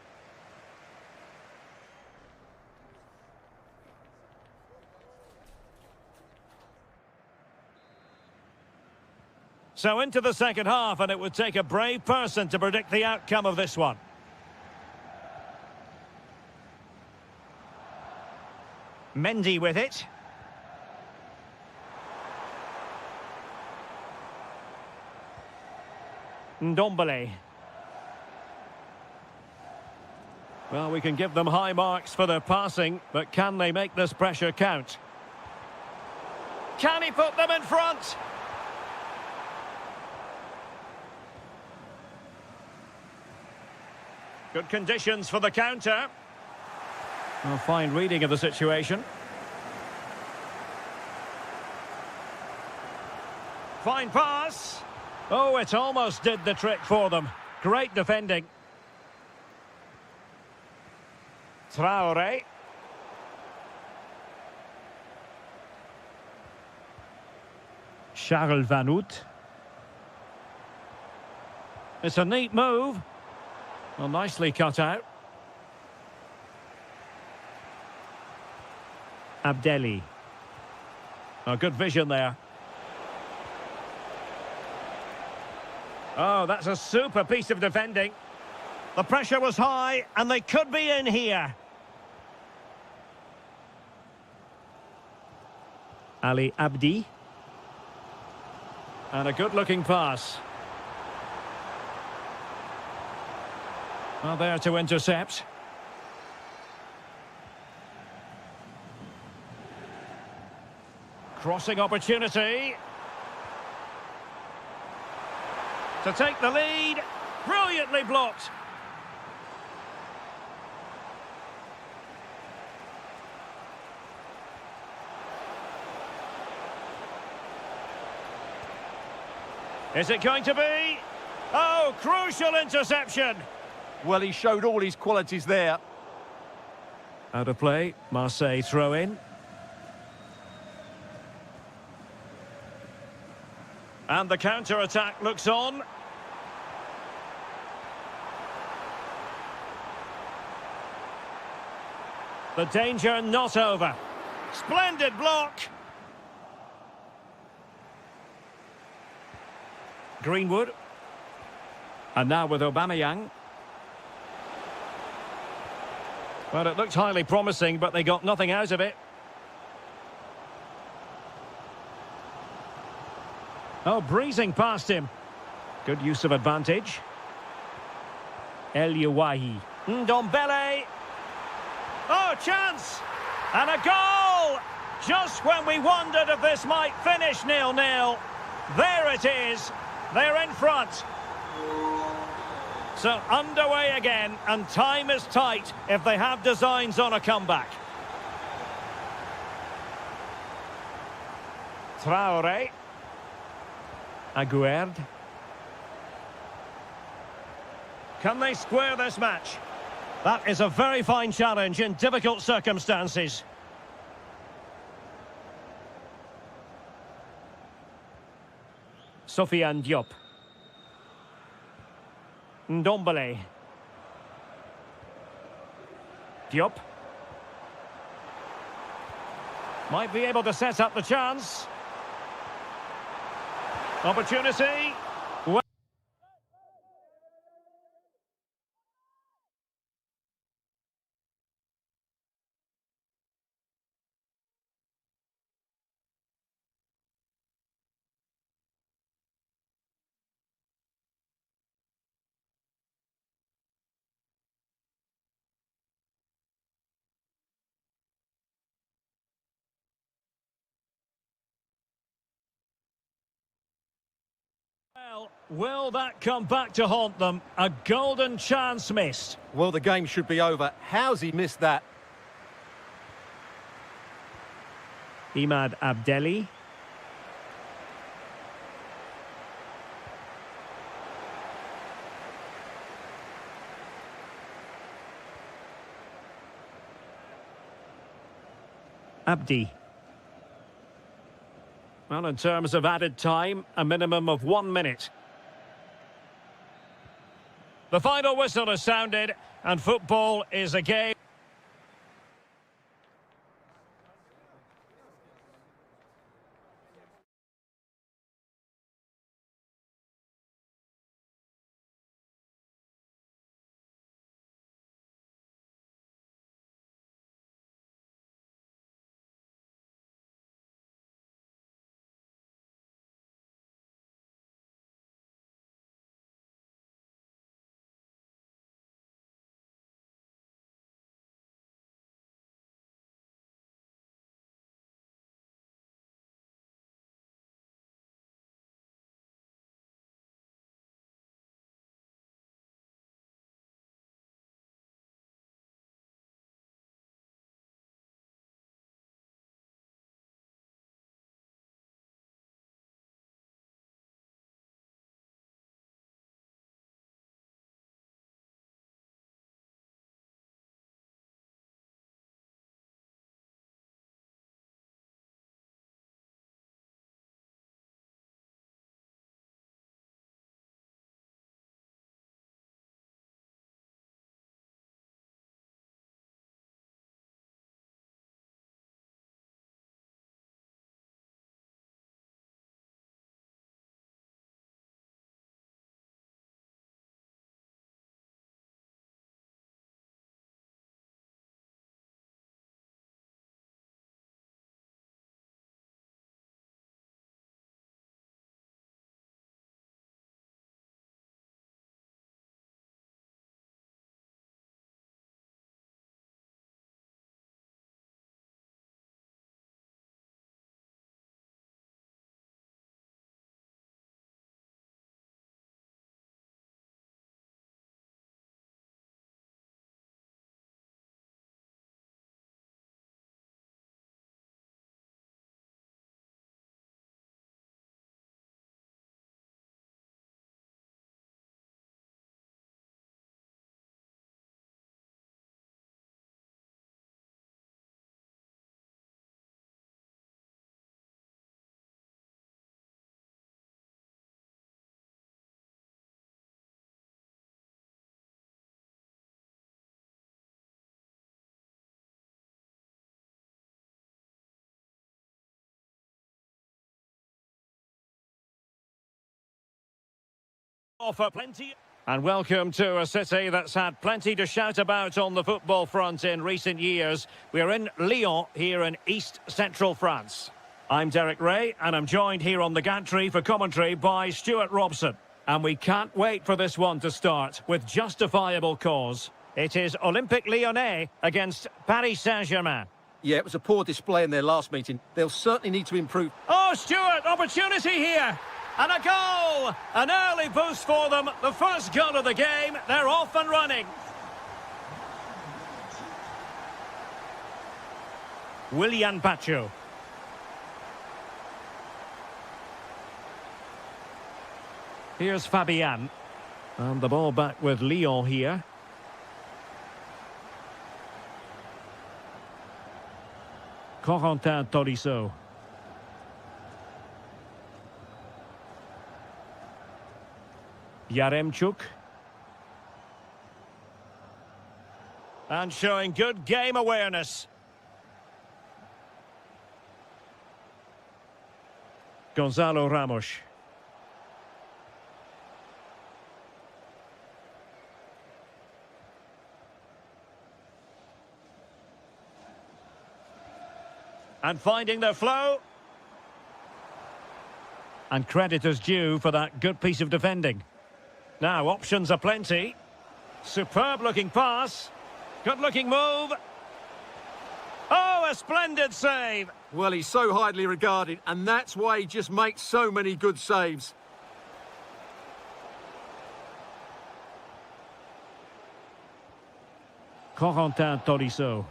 So into the second half, and it would take a brave person to predict the outcome of this one. Mendy with it. Ndombele. Well, we can give them high marks for their passing, but can they make this pressure count? Can he put them in front? Good conditions for the counter. A fine reading of the situation. Fine pass. Oh, it almost did the trick for them. Great defending. Traoré. Charles Van Hout. It's a neat move. Well, nicely cut out. Abdelli. Oh, good vision there. Oh, that's a super piece of defending. The pressure was high, and they could be in here. Ali Abdi. And a good-looking pass. Well, there to intercept. Crossing opportunity. To take the lead. Brilliantly blocked. Is it going to be? Oh, crucial interception. Well, he showed all his qualities there. Out of play. Marseille throw in. And the counter-attack looks on. The danger not over. Splendid block. Greenwood. And now with Aubameyang. Well, it looked highly promising, but they got nothing out of it. Oh, breezing past him. Good use of advantage. El Yawahi. Ndombele. Oh, chance! And a goal! Just when we wondered if this might finish 0-0. There it is. They're in front. So underway again, and time is tight if they have designs on a comeback. Traoré. Aguerd. Can they square this match? That is a very fine challenge in difficult circumstances. Sofiane Diop. Ndombele. Diop. Might be able to set up the chance. Opportunity. Well, will that come back to haunt them? A golden chance missed. Well, the game should be over. How's he missed that? Imad Abdelli. Abdi. Well, in terms of added time, a minimum of 1 minute. The final whistle has sounded, and football is a game. Offer plenty. And welcome to a city that's had plenty to shout about on the football front in recent years. We're in Lyon, here in East Central France. I'm Derek Ray, and I'm joined here on the gantry for commentary by Stuart Robson. And we can't wait for this one to start, with justifiable cause. It is Olympique Lyonnais against Paris Saint-Germain. Yeah, it was a poor display in their last meeting. They'll certainly need to improve. Oh, Stuart, opportunity here. And a goal! An early boost for them. The first goal of the game. They're off and running. Willian Pacho. Here's Fabian. And the ball back with Lyon here. Corentin Tolisso. Yaremchuk. And showing good game awareness. Gonzalo Ramos. And finding their flow. And credit is due for that good piece of defending. Now, options are plenty. Superb-looking pass. Good-looking move. Oh, a splendid save. Well, he's so highly regarded, and that's why he just makes so many good saves. Corentin Tolisso.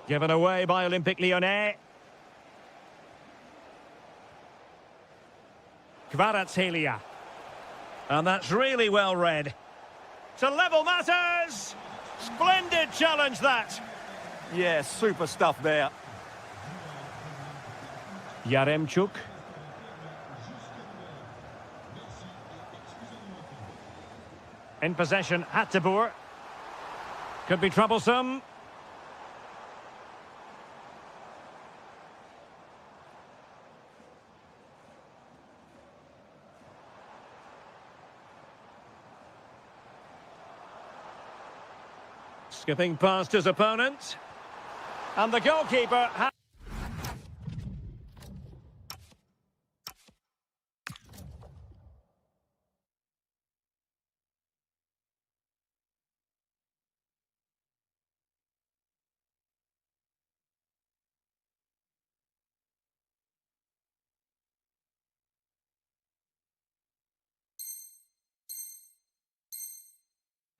Given away by Olympique Lyonnais. Kvaratskhelia. And that's really well read. To level matters! Splendid challenge, that! Yeah, super stuff there. Yaremchuk. In possession, Hateboer. Could be troublesome. Skipping past his opponent. And the goalkeeper...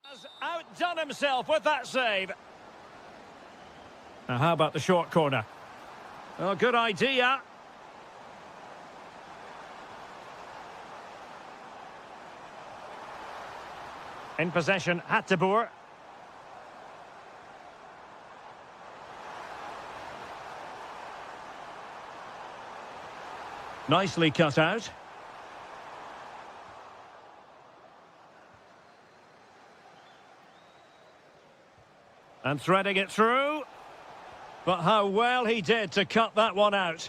has outdone himself with that save. Now, how about the short corner? Oh, good idea. In possession, Hateboer. Nicely cut out. And threading it through. But how well he did to cut that one out.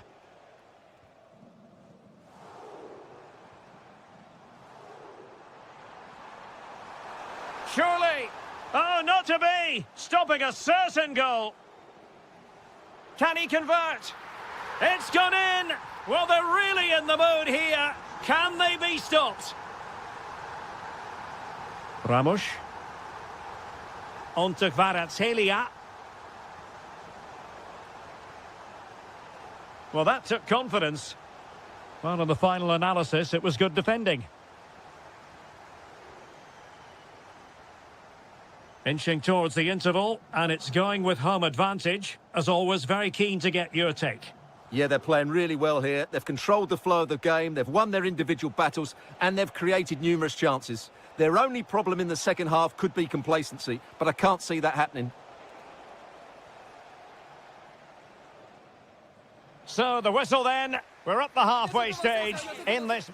Surely. Oh, not to be. Stopping a certain goal. Can he convert? It's gone in. Well, they're really in the mood here. Can they be stopped? Ramos. On to Kvaratskhelia. Well, that took confidence. Well, in the final analysis, it was good defending. Inching towards the interval, and it's going with home advantage. As always, very keen to get your take. Yeah, they're playing really well here. They've controlled the flow of the game, they've won their individual battles, and they've created numerous chances. Their only problem in the second half could be complacency, but I can't see that happening. So the whistle then. We're at the halfway stage in this.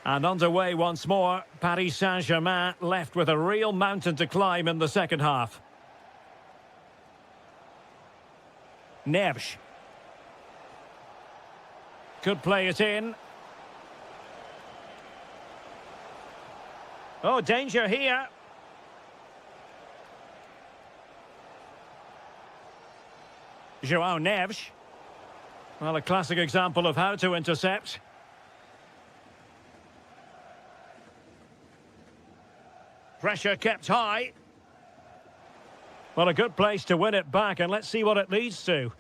And underway once more, Paris Saint-Germain left with a real mountain to climb in the second half. Neves. Could play it in. Oh, danger here. João Neves. Well, a classic example of how to intercept. Pressure kept high. Well, a good place to win it back, and let's see what it leads to.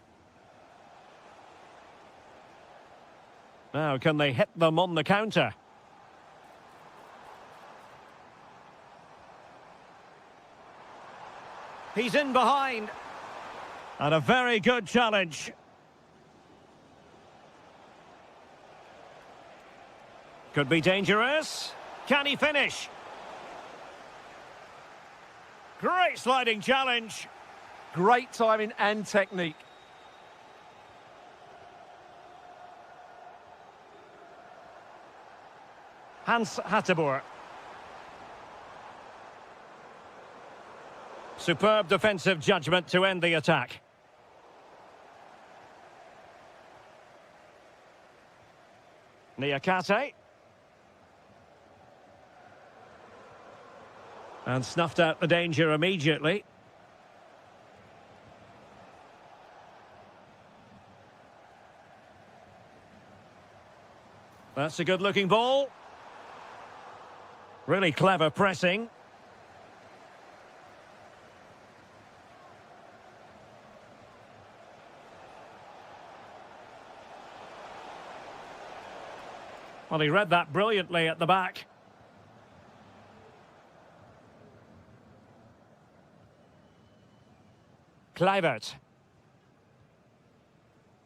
Now, can they hit them on the counter? He's in behind. And a very good challenge. Could be dangerous. Can he finish? Great sliding challenge. Great timing and technique. Hans Hateboer. Superb defensive judgment to end the attack. Niakate. And snuffed out the danger immediately. That's a good-looking ball. Really clever pressing. Well, he read that brilliantly at the back. Kluivert.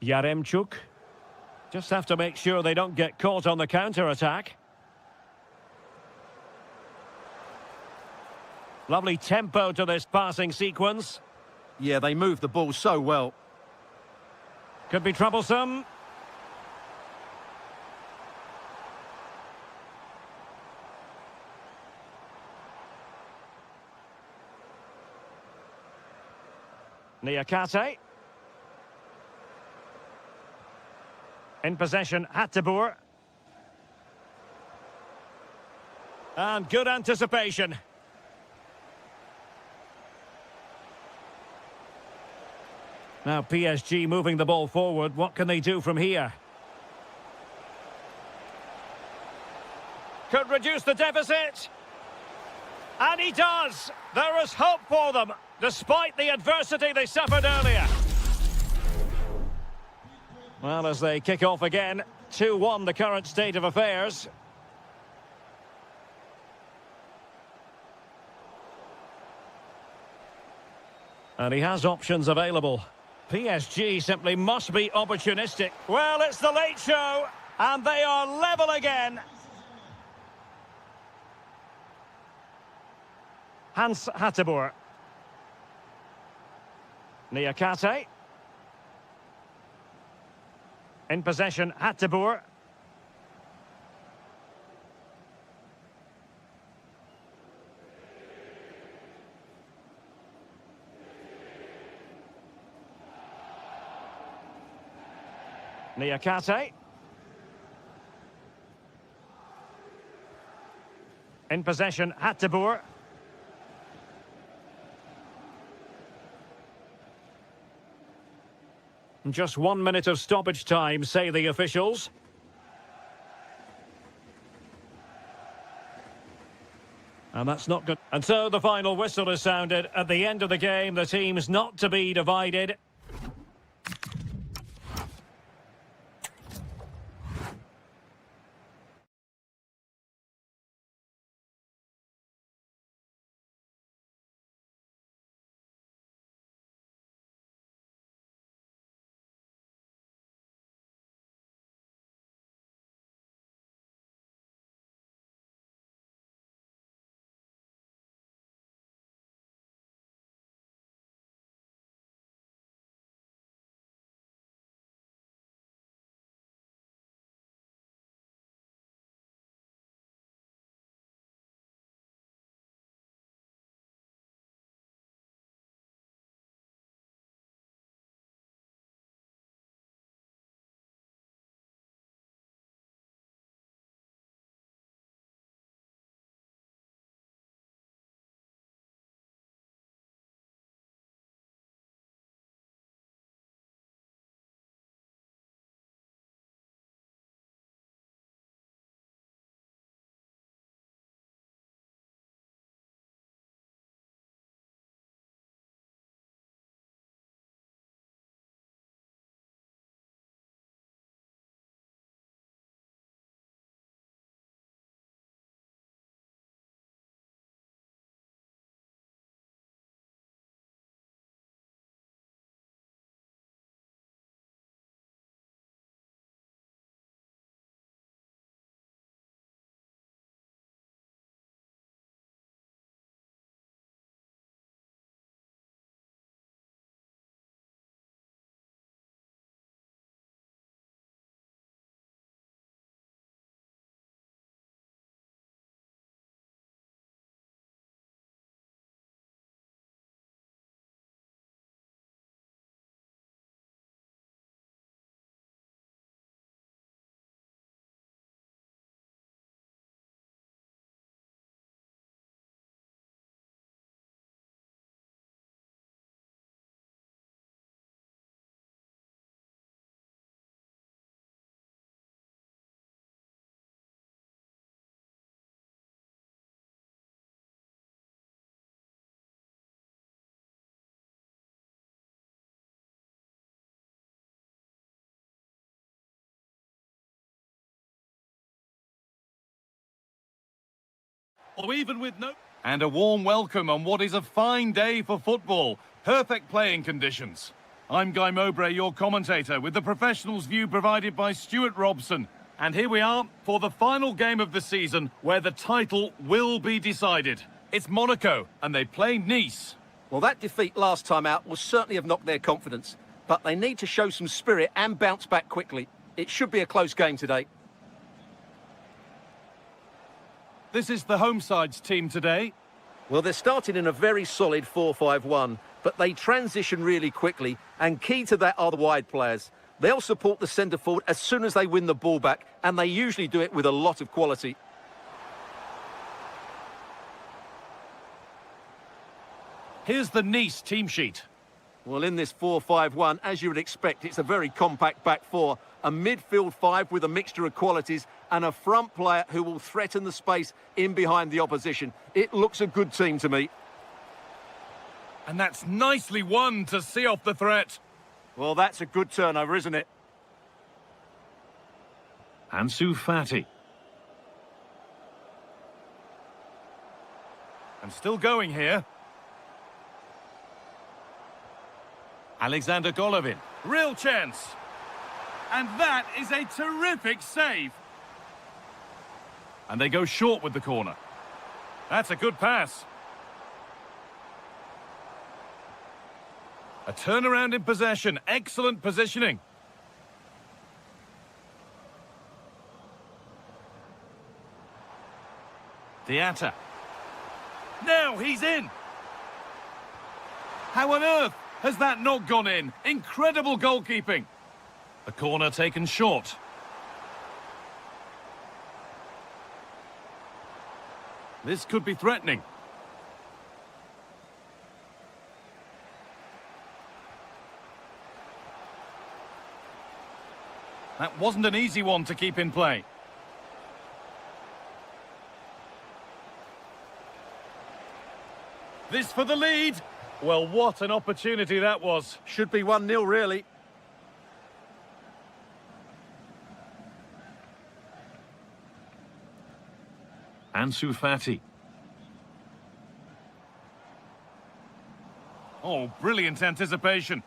Yaremchuk. Just have to make sure they don't get caught on the counter-attack. Lovely tempo to this passing sequence. Yeah, they moved the ball so well. Could be troublesome. Niakate. In possession, Hateboer. And good anticipation. Now PSG moving the ball forward. What can they do from here? Could reduce the deficit. And he does. There is hope for them, despite the adversity they suffered earlier. Well, as they kick off again, 2-1 the current state of affairs. And he has options available. PSG simply must be opportunistic. Well, it's the late show, and they are level again. Hans Hateboer. Niakate. In possession, Hateboer. Niakate. In possession, Hateboer. Just 1 minute of stoppage time, say the officials. And that's not good. And so the final whistle is sounded. At the end of the game, the team's not to be divided. or even with no... And a warm welcome on what is a fine day for football. Perfect playing conditions. I'm Guy Mowbray, your commentator, with the professionals' view provided by Stuart Robson. And here we are for the final game of the season, where the title will be decided. It's Monaco, and they play Nice. Well, that defeat last time out will certainly have knocked their confidence, but they need to show some spirit and bounce back quickly. It should be a close game today. This is the home side's team today. Well, they're starting in a very solid 4-5-1, but they transition really quickly, and key to that are the wide players. They'll support the centre forward as soon as they win the ball back, and they usually do it with a lot of quality. Here's the Nice team sheet. Well, in this 4-5-1, as you would expect, it's a very compact back four, a midfield five with a mixture of qualities, and a front player who will threaten the space in behind the opposition. It looks a good team to me. And that's nicely won to see off the threat. Well, that's a good turnover, isn't it? Ansu Fati. And still going here. Alexander Golovin. Real chance. And that is a terrific save. And they go short with the corner. That's a good pass. A turnaround in possession. Excellent positioning. Diatta. Now he's in. How on earth has that not gone in? Incredible goalkeeping. The corner taken short. This could be threatening. That wasn't an easy one to keep in play. This for the lead. Well, what an opportunity that was. Should be 1-0, really. Ansu Fati. Oh, brilliant anticipation.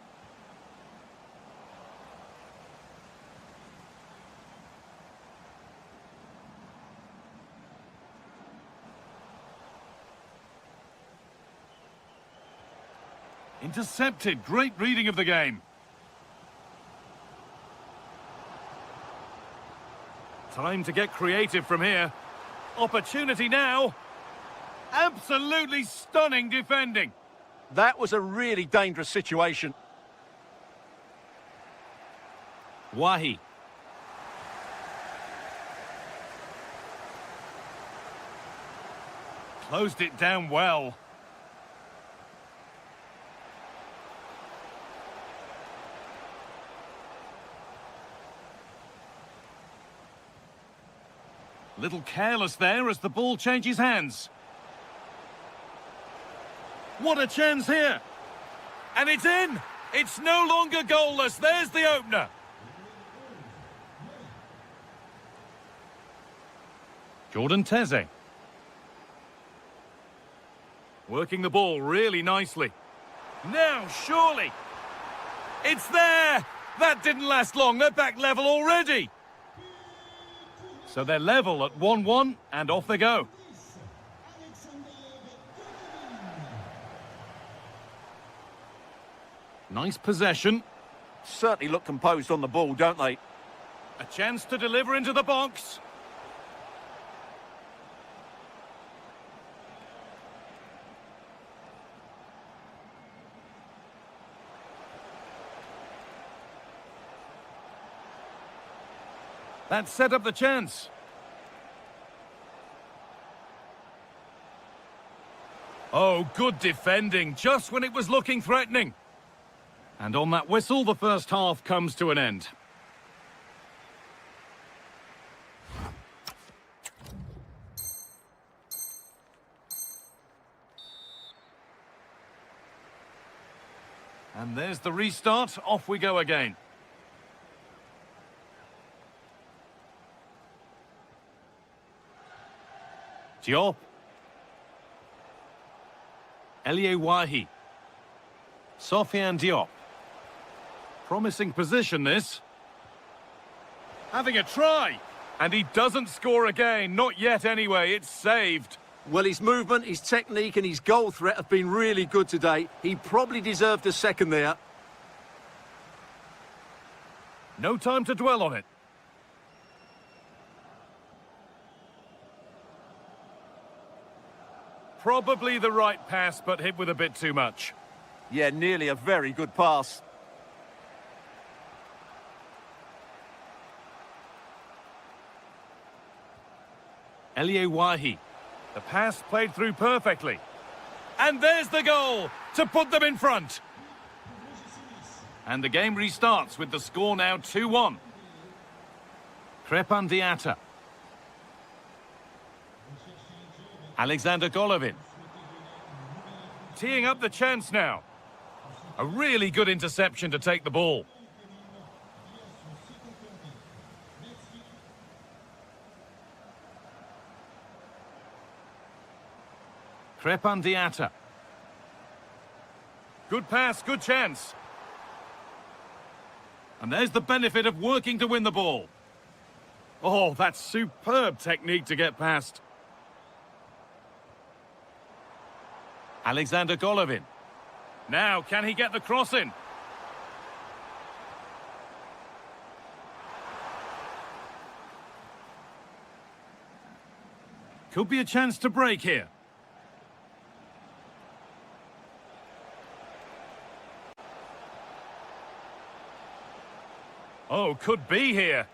Intercepted. Great reading of the game. Time to get creative from here. Opportunity now. Absolutely stunning defending. That was a really dangerous situation. Wahi. Closed it down well. Little careless there as the ball changes hands. What a chance here. And it's in. It's no longer goalless. There's the opener. Jordan Teze. Working the ball really nicely. Now, surely. It's there. That didn't last long. They're back level already. So they're level at 1-1, and off they go. Nice possession. Certainly look composed on the ball, don't they? A chance to deliver into the box. That set up the chance. Oh, good defending, just when it was looking threatening. And on that whistle, the first half comes to an end. And there's the restart. Off we go again. Diop. Wahi. Sofiane Diop. Promising position, this. Having a try. And he doesn't score again. Not yet, anyway. It's saved. Well, his movement, his technique and his goal threat have been really good today. He probably deserved a second there. No time to dwell on it. Probably the right pass, but hit with a bit too much. Yeah, nearly a very good pass. Wahi. The pass played through perfectly. And there's the goal to put them in front. And the game restarts with the score now 2-1. Crépin Diatta. Alexander Golovin. Teeing up the chance now. A really good interception to take the ball. Crépin Diatta. Good pass, good chance. And there's the benefit of working to win the ball. Oh, that's superb technique to get past. Alexander Golovin. Now, can he get the cross in? Could be a chance to break here. Oh, could be here.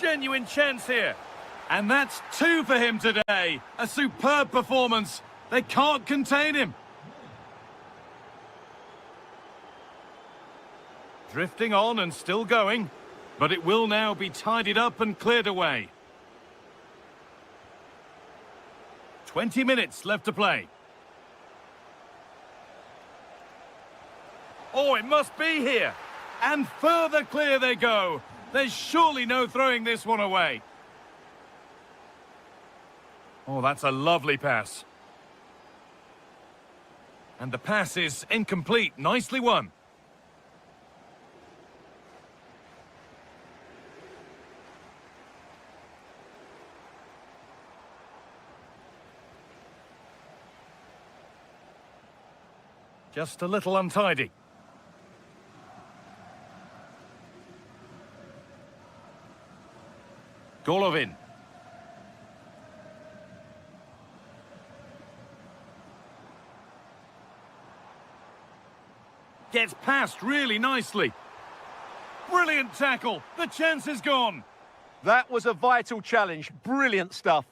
Genuine chance here. And that's 2 for him today. A superb performance. They can't contain him. Drifting on and still going. But it will now be tidied up and cleared away. 20 minutes left to play. Oh, it must be here. And further clear they go. There's surely no throwing this one away. Oh, that's a lovely pass. And the pass is incomplete. Nicely won. Just a little untidy. Golovin. Gets past really nicely. Brilliant tackle. The chance is gone. That was a vital challenge. Brilliant stuff.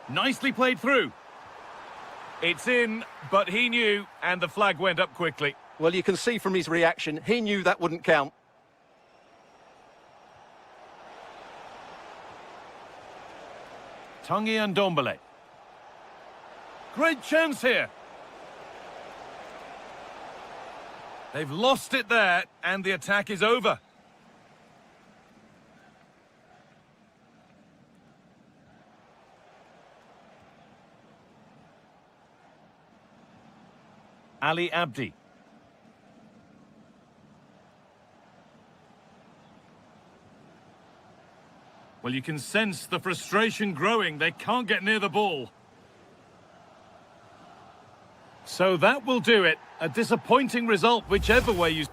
Nicely played through. It's in, but he knew, and the flag went up quickly. Well, you can see from his reaction, he knew that wouldn't count. Tanguy Ndombele. Great chance here. They've lost it there, and the attack is over. Ali Abdi. Well, you can sense the frustration growing. They can't get near the ball. So that will do it. A disappointing result, whichever way you...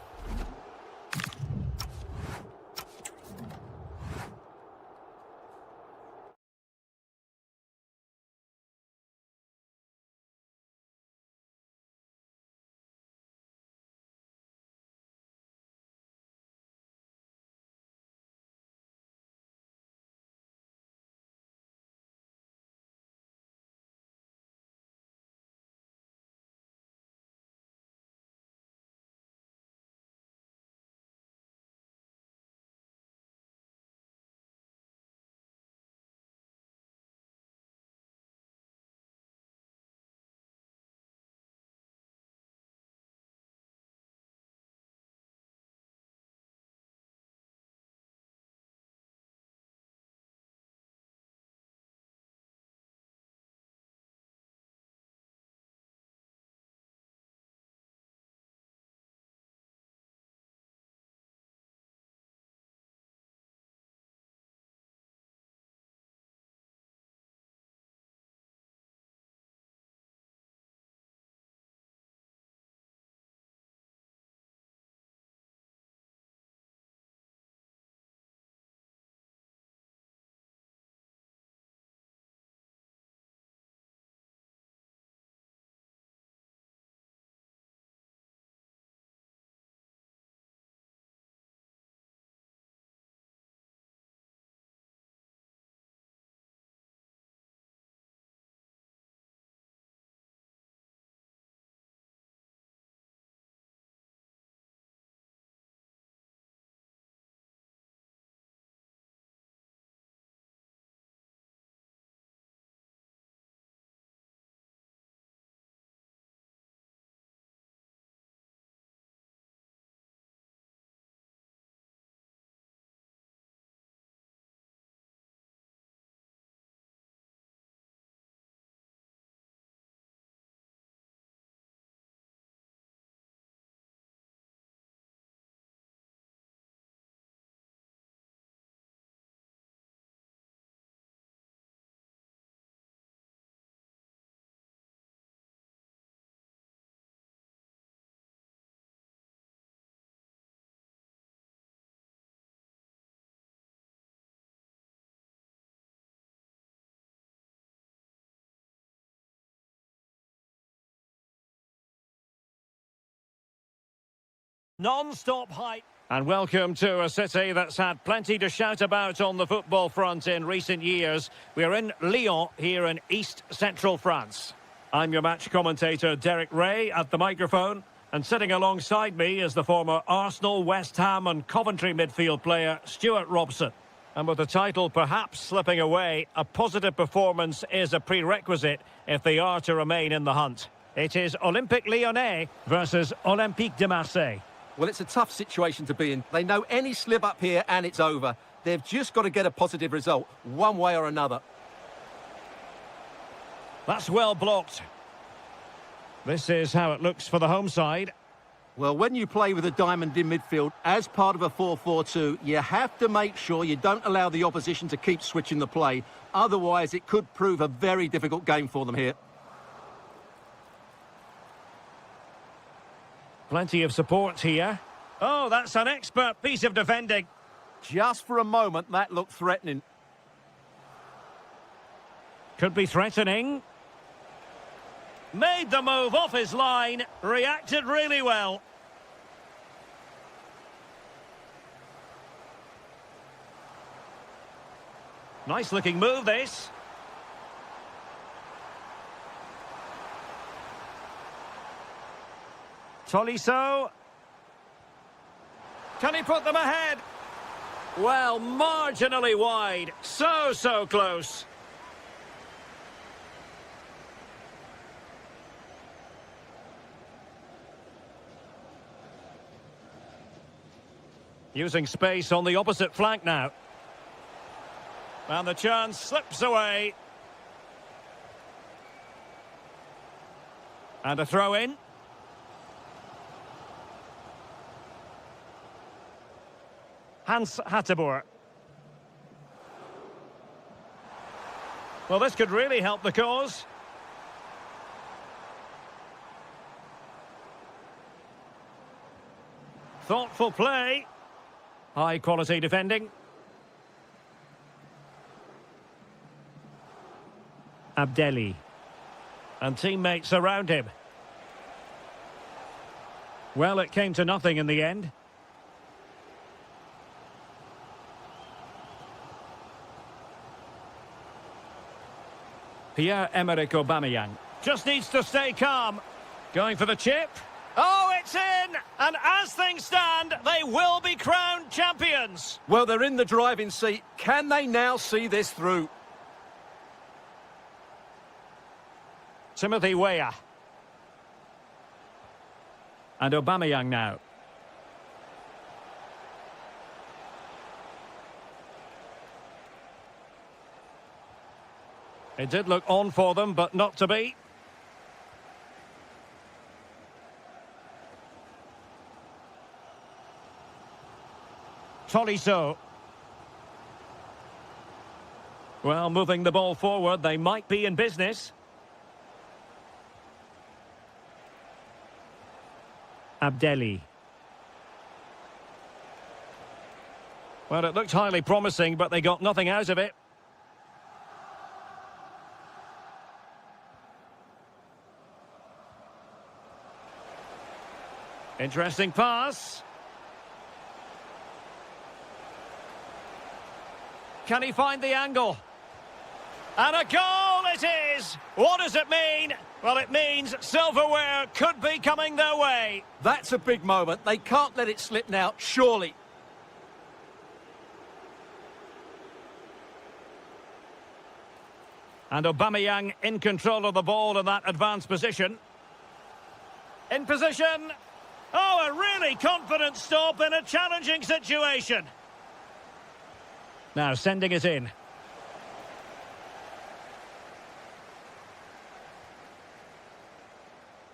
Non-stop hype. And welcome to a city that's had plenty to shout about on the football front in recent years. We're in Lyon, here in East Central France. I'm your match commentator, Derek Ray, at the microphone. And sitting alongside me is the former Arsenal, West Ham and Coventry midfield player, Stuart Robson. And with the title perhaps slipping away, a positive performance is a prerequisite if they are to remain in the hunt. It is Olympique Lyonnais versus Olympique de Marseille. Well, it's a tough situation to be in. They know any slip up here and it's over. They've just got to get a positive result, one way or another. That's well blocked. This is how it looks for the home side. Well, when you play with a diamond in midfield as part of a 4-4-2, you have to make sure you don't allow the opposition to keep switching the play. Otherwise, it could prove a very difficult game for them here. Plenty of support here. Oh, that's an expert piece of defending. Just for a moment, that looked threatening. Could be threatening. Made the move off his line. Reacted really well. Nice looking move, this. Tolisso. Can he put them ahead? Well, marginally wide. So close. Using space on the opposite flank now. And the chance slips away. And a throw in. Hans Hateboer. Well, this could really help the cause. Thoughtful play. High quality defending. Abdelli. And teammates around him. Well, it came to nothing in the end. Pierre-Emerick Aubameyang just needs to stay calm. Going for the chip. Oh, it's in! And as things stand, they will be crowned champions. Well, they're in the driving seat. Can they now see this through? Timothy Weah. And Aubameyang now. It did look on for them, but not to be. Tolisso. Well, moving the ball forward, they might be in business. Abdelli. Well, it looked highly promising, but they got nothing out of it. Interesting pass. Can he find the angle? And a goal it is! What does it mean? Well, it means silverware could be coming their way. That's a big moment. They can't let it slip now, surely. And Aubameyang in control of the ball in that advanced position. In position. Oh, a really confident stop in a challenging situation. Now sending it in.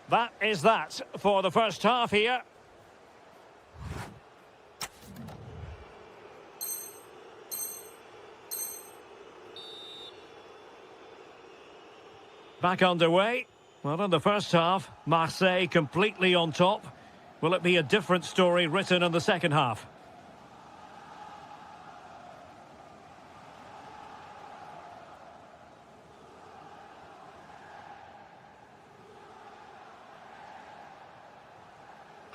That is that for the first half here. Back underway. Well, in the first half, Marseille completely on top. Will it be a different story written in the second half?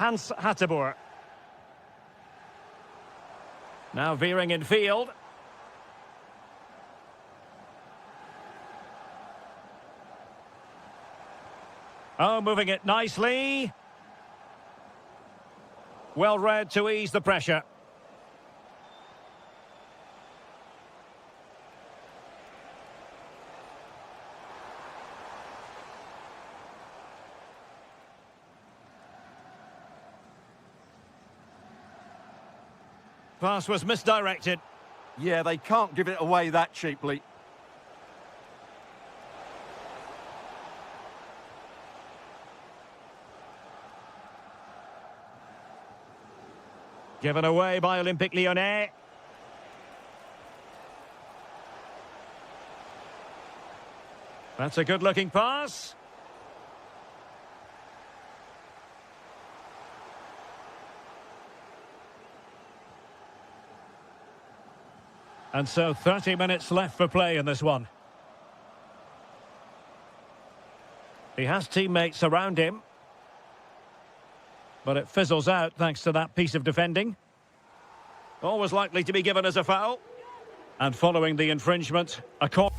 Hans Hateboer. Now veering in field. Oh, moving it nicely. Well read to ease the pressure. Pass was misdirected. Yeah, they can't give it away that cheaply. Given away by Olympique Lyonnais. That's a good-looking pass. And so 30 minutes left for play in this one. He has teammates around him. But it fizzles out thanks to that piece of defending. Always likely to be given as a foul. And following the infringement, a call.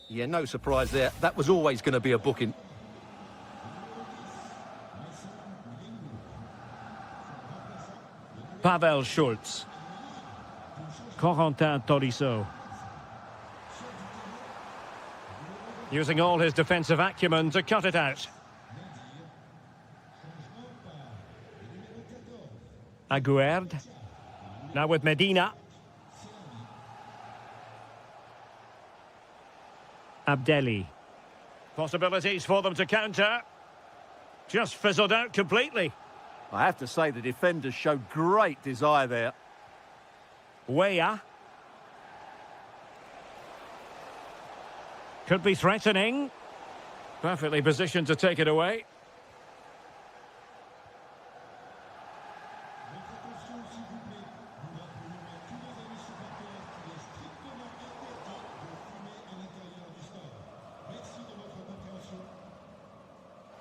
Yeah, no surprise there. That was always going to be a booking. Pavel Schultz. Corentin Tolisso. Using all his defensive acumen to cut it out. Aguerd. Now with Medina. Abdelli. Possibilities for them to counter. Just fizzled out completely. I have to say the defenders showed great desire there. Weah. Could be threatening. Perfectly positioned to take it away.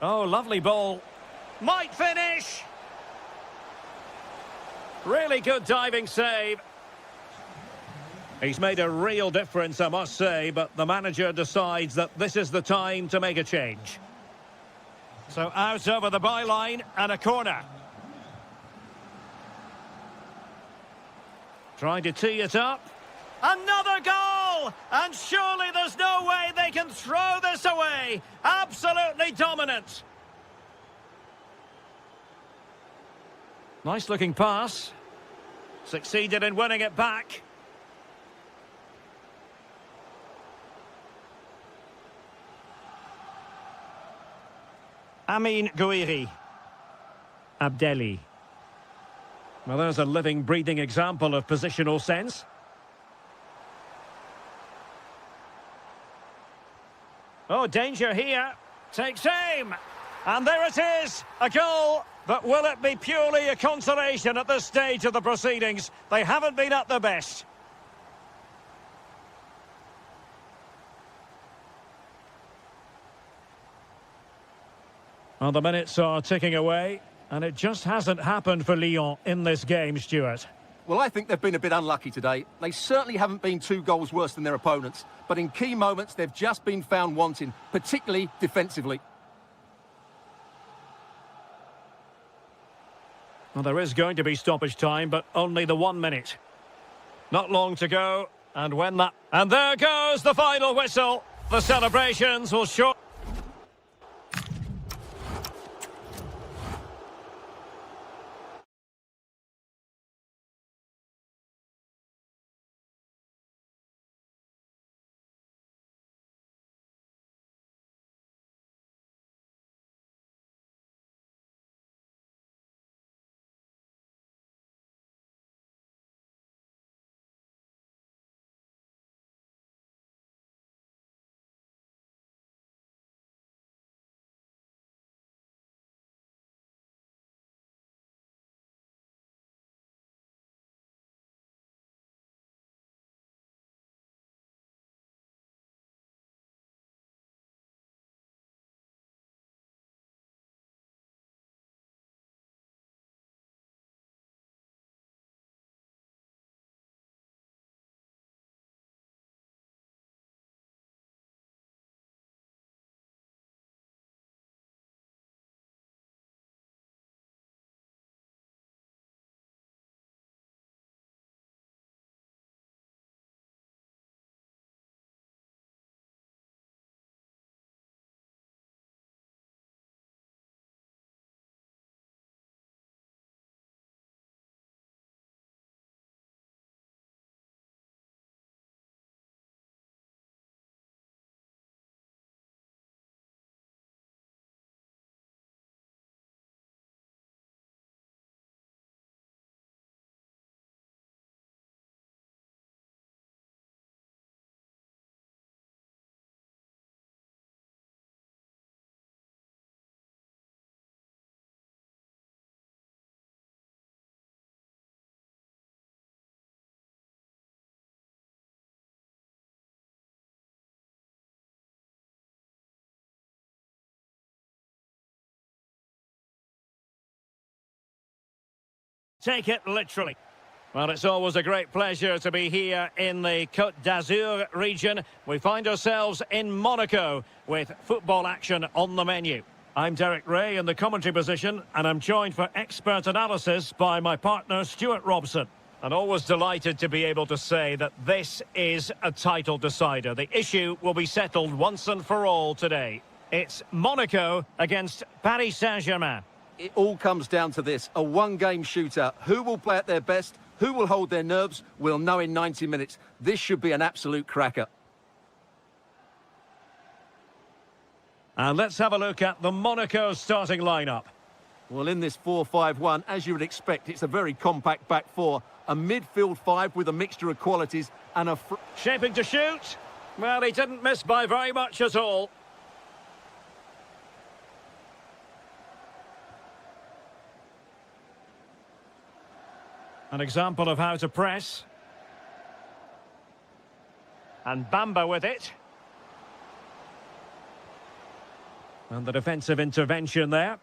Oh, lovely ball. Might finish. Really good diving save. He's made a real difference, I must say, but the manager decides that this is the time to make a change. So out over the byline and a corner. Trying to tee it up. Another goal! And surely there's no way they can throw this away. Absolutely dominant. Nice looking pass. Succeeded in winning it back. Amin Gouiri. Abdelli. Well, there's a living, breathing example of positional sense. Oh, danger here. Takes aim. And there it is, a goal. But will it be purely a consolation at this stage of the proceedings? They haven't been at their best. Well, the minutes are ticking away, and it just hasn't happened for Lyon in this game, Stuart. Well, I think they've been a bit unlucky today. They certainly haven't been 2 goals worse than their opponents, but in key moments they've just been found wanting, particularly defensively. Well, there is going to be stoppage time, but only the 1 minute. Not long to go, and when that... And there goes the final whistle. The celebrations will show... take it literally. Well, it's always a great pleasure to be here in the Côte d'Azur region. We find ourselves in Monaco with football action on the menu. I'm Derek Ray in the commentary position, and I'm joined for expert analysis by my partner Stuart Robson. And always delighted to be able to say that this is a title decider. The issue will be settled once and for all today. It's Monaco against Paris Saint-Germain. It all comes down to this, a one-game shootout. Who will play at their best? Who will hold their nerves? We'll know in 90 minutes. This should be an absolute cracker. And let's have a look at the Monaco starting lineup. Well, in this 4-5-1, as you would expect, it's a very compact back four. A midfield five with a mixture of qualities and a... Shaping to shoot. Well, he didn't miss by very much at all. An example of how to press. And Bamba with it. And the defensive intervention there.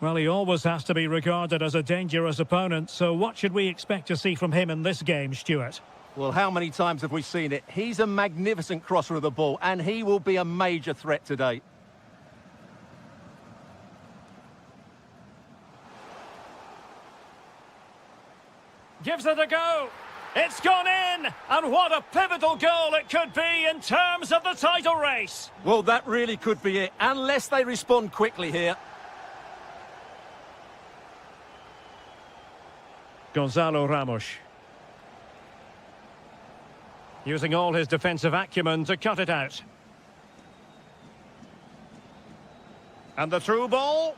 Well, he always has to be regarded as a dangerous opponent, so what should we expect to see from him in this game, Stuart? Well, how many times have we seen it? He's a magnificent crosser of the ball, and he will be a major threat today. Gives it a go. It's gone in, and what a pivotal goal it could be in terms of the title race. Well, that really could be it, unless they respond quickly here. Gonzalo Ramos. Using all his defensive acumen to cut it out. And the through ball.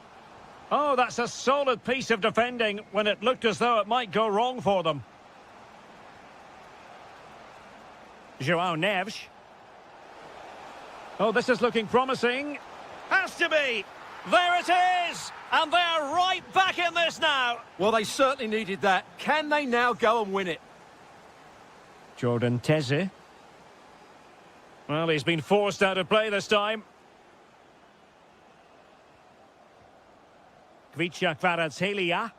Oh, that's a solid piece of defending when it looked as though it might go wrong for them. João Neves. Oh, this is looking promising. Has to be. There it is. And they're right back in this now. Well, they certainly needed that. Can they now go and win it? Jordan Teze. Well, he's been forced out of play this time. Kvicha Kvaratskhelia.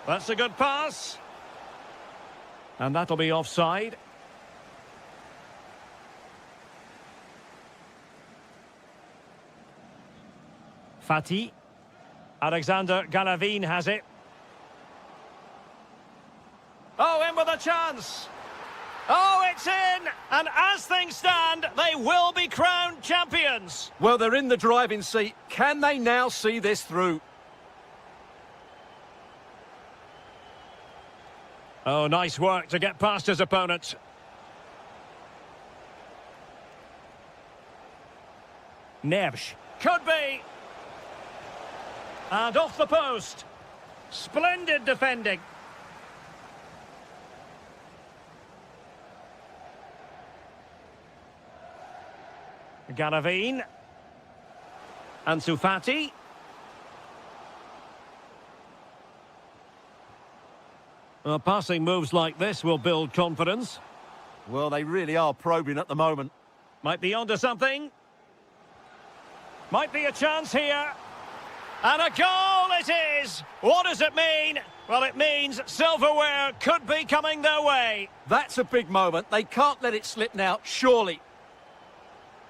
That's a good pass. And that'll be offside. Fati. Alexander Galavin has it. Oh, in with a chance. Oh, it's in! And as things stand, they will be crowned champions. Well, they're in the driving seat. Can they now see this through? Oh, nice work to get past his opponent. Neves. Could be. And off the post. Splendid defending. Galavin. Ansu Fati. Well, passing moves like this will build confidence. Well, they really are probing at the moment. Might be onto something. Might be a chance here. And a goal it is! What does it mean? Well, it means silverware could be coming their way. That's a big moment. They can't let it slip now, surely.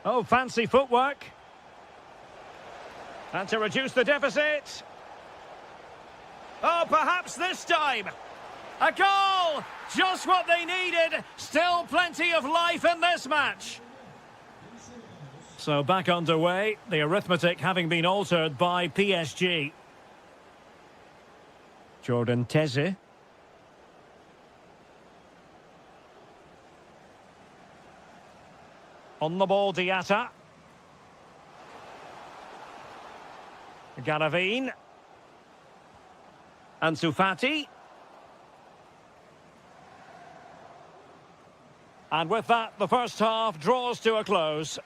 Oh, fancy footwork. And to reduce the deficit. Oh, perhaps this time. A goal! Just what they needed. Still plenty of life in this match. So back underway, the arithmetic having been altered by PSG. Jordan Teze. On the ball, Diatta. Galavin. Ansu Fati. And with that, the first half draws to a close.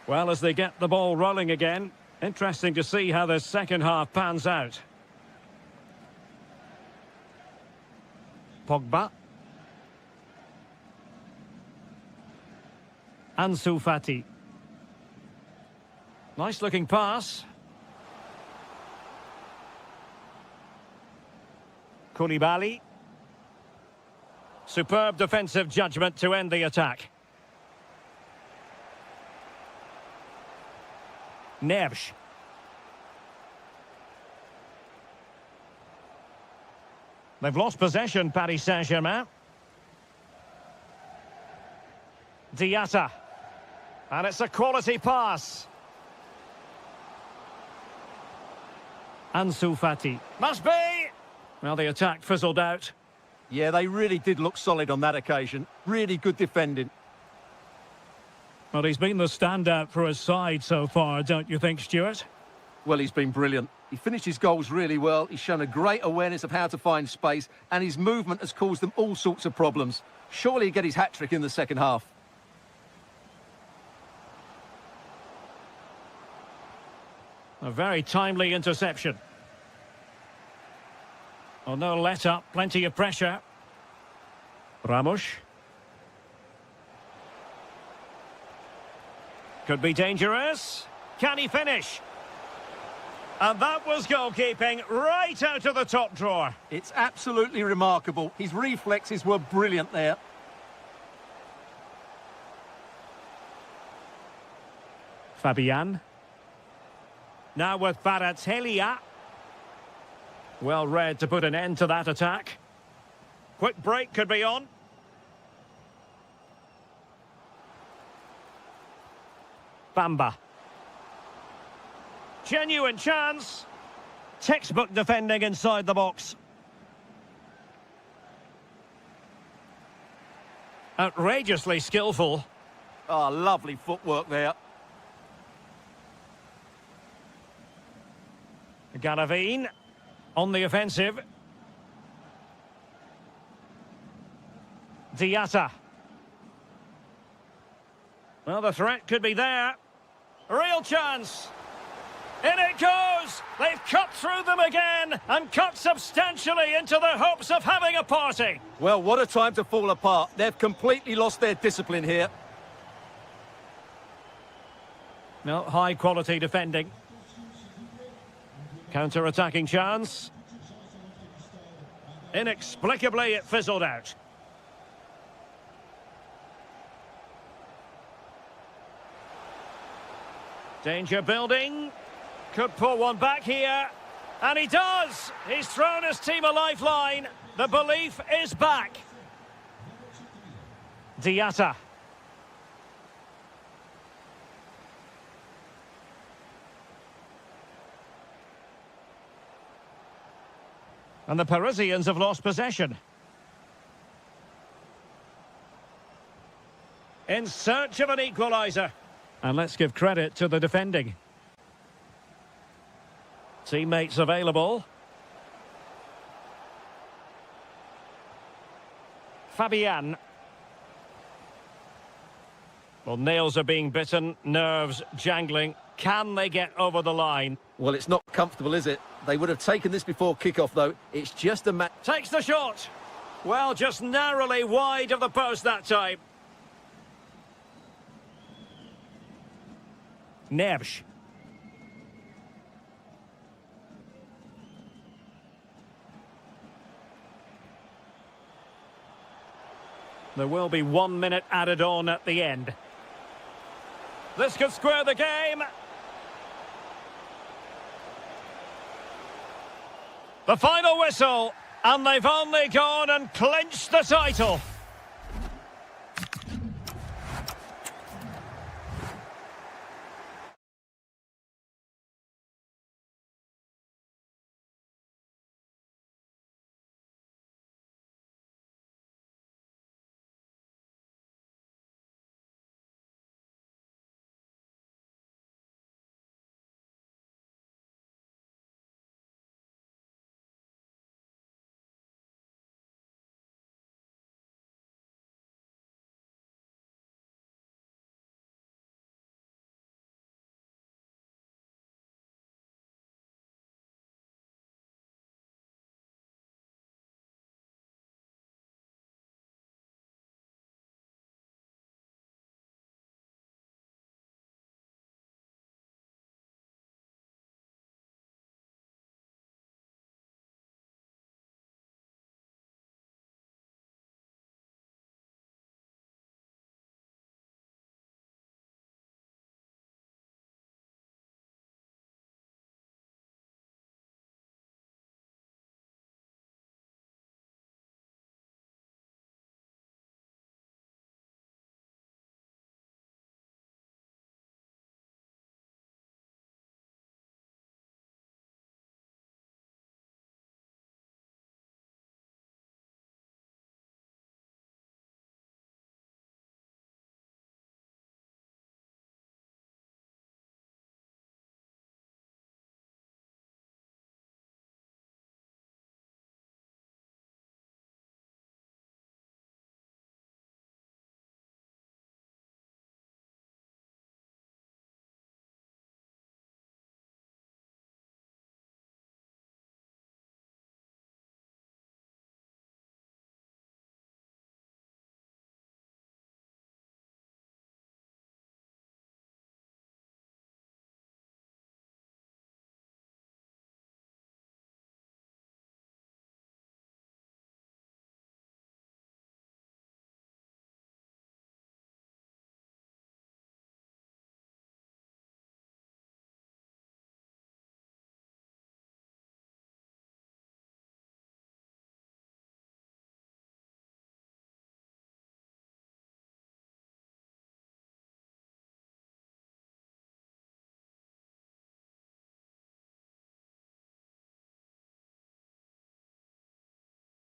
Well, as they get the ball rolling again, interesting to see how the second half pans out. Pogba. Ansu Fati. Nice looking pass. Koulibaly. Superb defensive judgment to end the attack. Neves. They've lost possession, Paris Saint-Germain. Diatta. And it's a quality pass. Ansu Fati. Must be! Well, the attack fizzled out. Yeah, they really did look solid on that occasion. Really good defending. Well, he's been the standout for his side so far, don't you think, Stuart? Well, he's been brilliant. He finished his goals really well. He's shown a great awareness of how to find space, and his movement has caused them all sorts of problems. Surely he'll get his hat-trick in the second half. A very timely interception. Oh, no let-up, plenty of pressure. Ramos. Could be dangerous. Can he finish? And that was goalkeeping right out of the top drawer. It's absolutely remarkable. His reflexes were brilliant there. Fabian. Now with Kvaratskhelia. Well read to put an end to that attack. Quick break could be on. Bamba. Genuine chance. Textbook defending inside the box. Outrageously skillful. Oh, lovely footwork there. Garavine on the offensive. Diatta. Well, the threat could be there. Real chance. In it goes! They've cut through them again and cut substantially into their hopes of having a party. Well, what a time to fall apart. They've completely lost their discipline here. No, high-quality defending. Counter-attacking chance. Inexplicably, it fizzled out. Danger building. Could pull one back here. And he does! He's thrown his team a lifeline. The belief is back. Diatta. And the Parisians have lost possession. In search of an equaliser. And let's give credit to the defending. Teammates available. Fabian. Well, nails are being bitten, nerves jangling. Can they get over the line? Well, it's not comfortable, is it? They would have taken this before kickoff, though. It's just a match. Takes the shot. Well, just narrowly wide of the post that time. Neves. There will be 1 minute added on at the end. This could square the game. The final whistle, and they've only gone and clinched the title.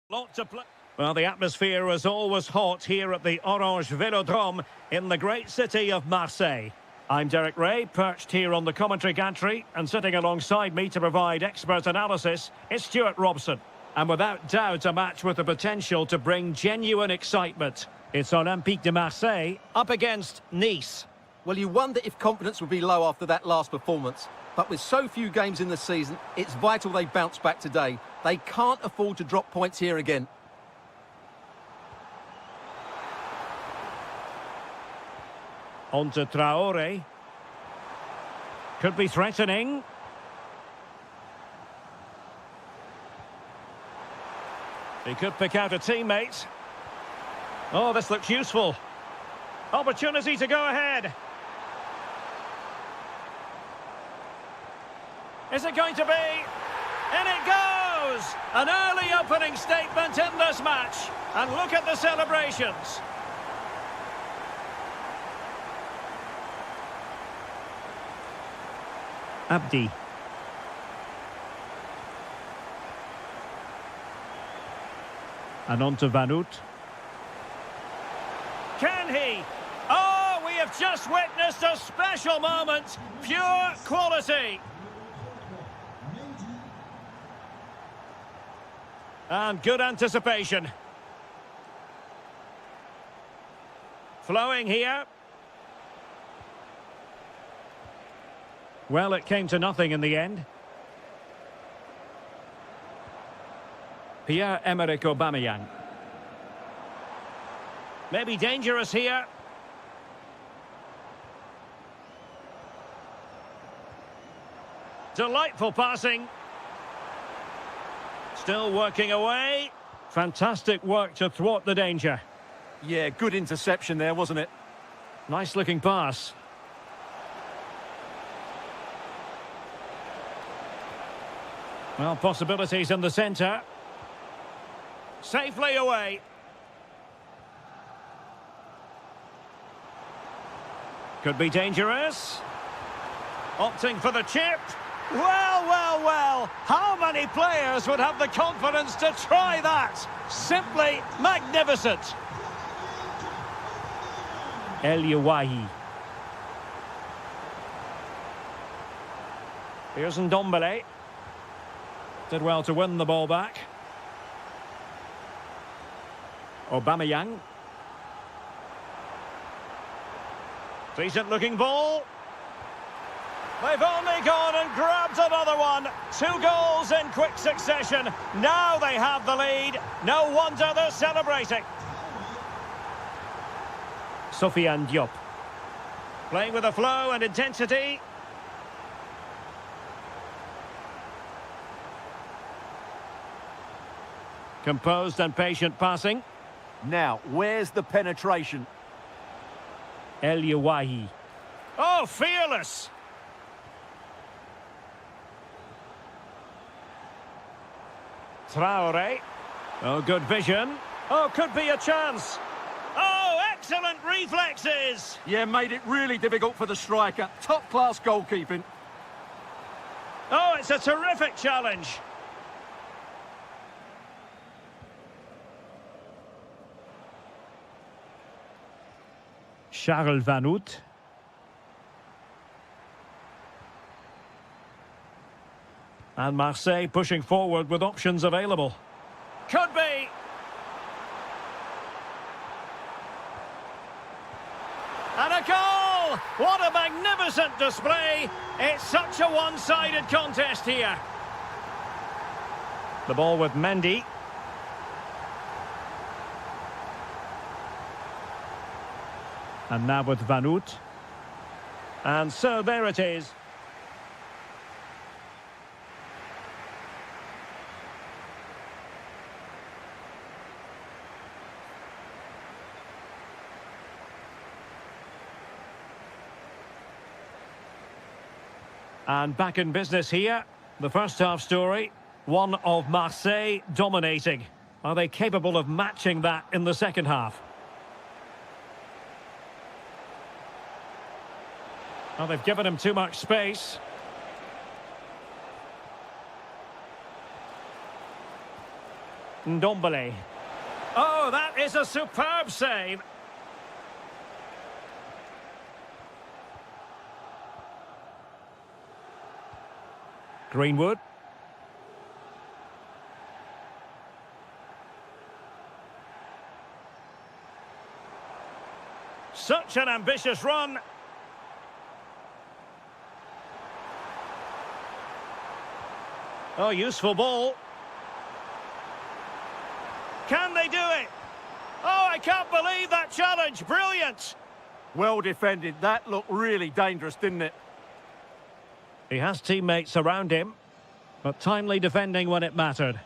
Lot to play. Well, the atmosphere was always hot here at the Orange Velodrome in the great city of Marseille. I'm Derek Ray, perched here on the commentary gantry, and sitting alongside me to provide expert analysis is Stuart Robson. And without doubt, a match with the potential to bring genuine excitement. It's Olympique de Marseille up against Nice. Well, you wonder if confidence would be low after that last performance. But with so few games in the season, it's vital they bounce back today. They can't afford to drop points here again. On to Traore. Could be threatening. He could pick out a teammate. Oh, this looks useful. Opportunity to go ahead. Is it going to be? In it goes! An early opening statement in this match. And look at the celebrations. Abdi. And on to Vanut. Can he? Oh, we have just witnessed a special moment. Pure quality. And good anticipation. Flowing here. Well, it came to nothing in the end. Pierre-Emerick Aubameyang. Maybe dangerous here. Delightful passing. Still working away. Fantastic work to thwart the danger. Yeah, good interception there, wasn't it? Nice looking pass. Well, possibilities in the centre. Safely away. Could be dangerous. Opting for the chip. Well, well, well. How many players would have the confidence to try that? Simply magnificent. El Yawahi. Here's Ndombele. Did well to win the ball back. Aubameyang. Decent looking ball. They've only gone and grabbed another one. 2 goals in quick succession. Now they have the lead. No wonder they're celebrating. Sofiane Diop. Playing with a flow and intensity. Composed and patient passing. Now, where's the penetration? El Yawahi. Oh, fearless! Traore. Oh, good vision. Oh, could be a chance. Oh, excellent reflexes! Yeah, made it really difficult for the striker. Top-class goalkeeping. Oh, it's a terrific challenge. Charles Vanut. And Marseille pushing forward with options available. Could be. And a goal! What a magnificent display! It's such a one-sided contest here. The ball with Mendy. And now with Vanut. And so there it is. And back in business here. The first half story, one of Marseille dominating. Are they capable of matching that in the second half? Well, they've given him too much space. Ndombele. Oh, that is a superb save. Greenwood. Such an ambitious run. Oh, useful ball. Can they do it? Oh, I can't believe that challenge. Brilliant. Well defended. That looked really dangerous, didn't it? He has teammates around him, but timely defending when it mattered.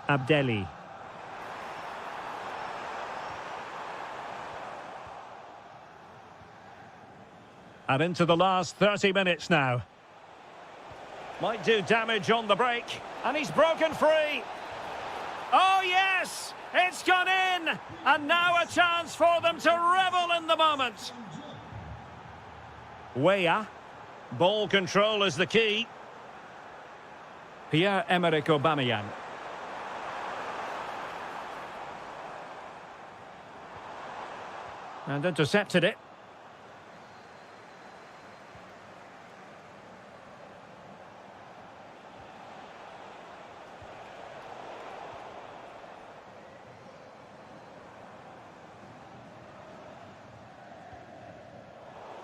Abdelli. And into the last 30 minutes now. Might do damage on the break. And he's broken free. Oh, yes! It's gone in! And now a chance for them to revel in the moment. Weah. Ball control is the key. Pierre-Emerick Aubameyang. And intercepted it.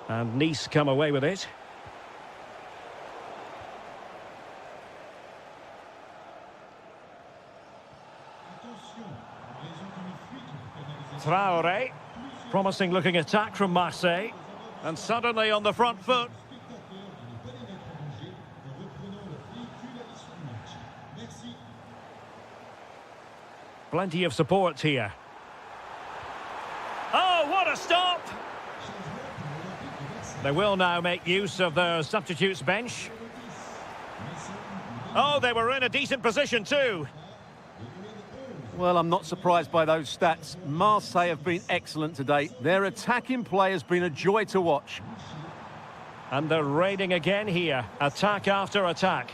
And Nice come away with it. Traoré. Promising looking attack from Marseille. And suddenly on the front foot. Plenty of support here. Oh, what a stop! They will now make use of their substitutes bench. Oh, they were in a decent position too. Well, I'm not surprised by those stats. Marseille have been excellent today. Their attacking play has been a joy to watch. And they're raiding again here. Attack after attack.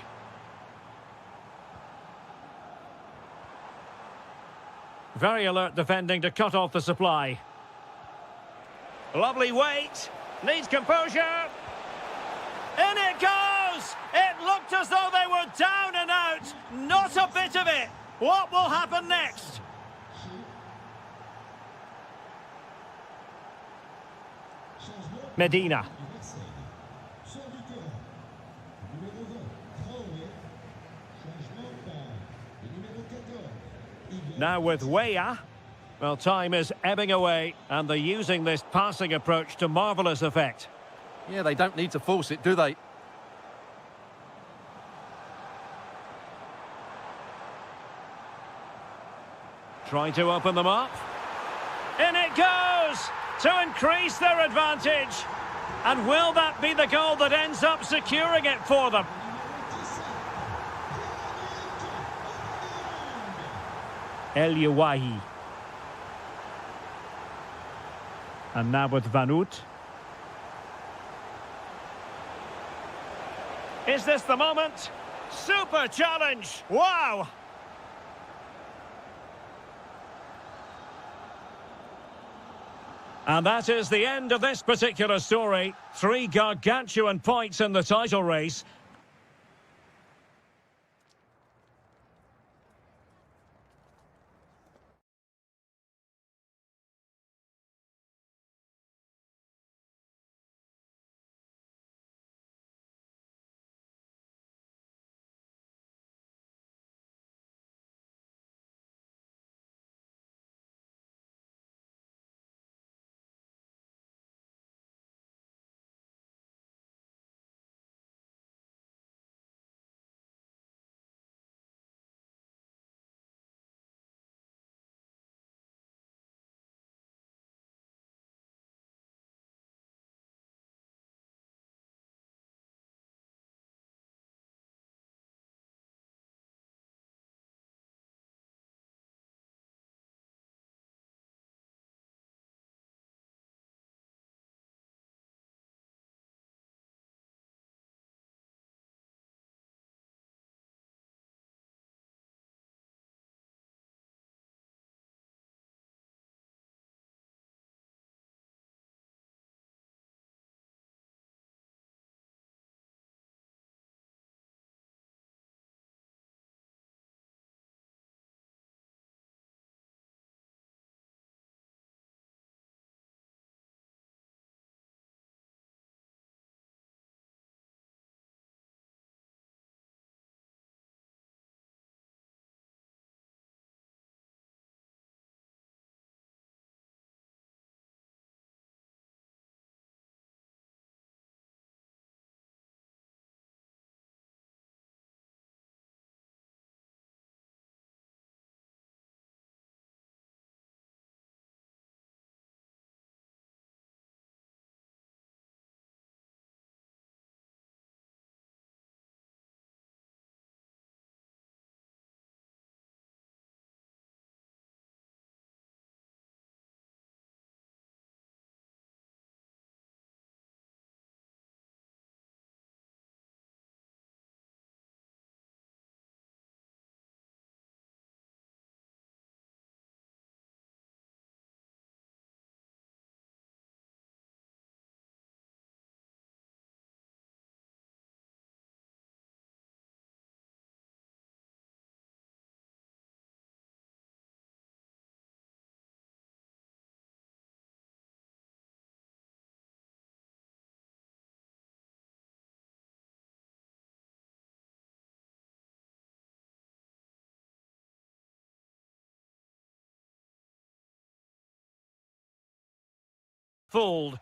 Very alert defending to cut off the supply. Lovely weight. Needs composure. In it goes! It looked as though they were down and out. Not a bit of it. What will happen next? Medina. Now with Weah. Well, time is ebbing away, and they're using this passing approach to marvellous effect. Yeah, they don't need to force it, do they? Trying to open them up. In it goes! To increase their advantage. And will that be the goal that ends up securing it for them? El Yawahi. And now with Van Oot. Is this the moment? Super challenge! Wow! And that is the end of this particular story. 3 gargantuan points in the title race. fooled.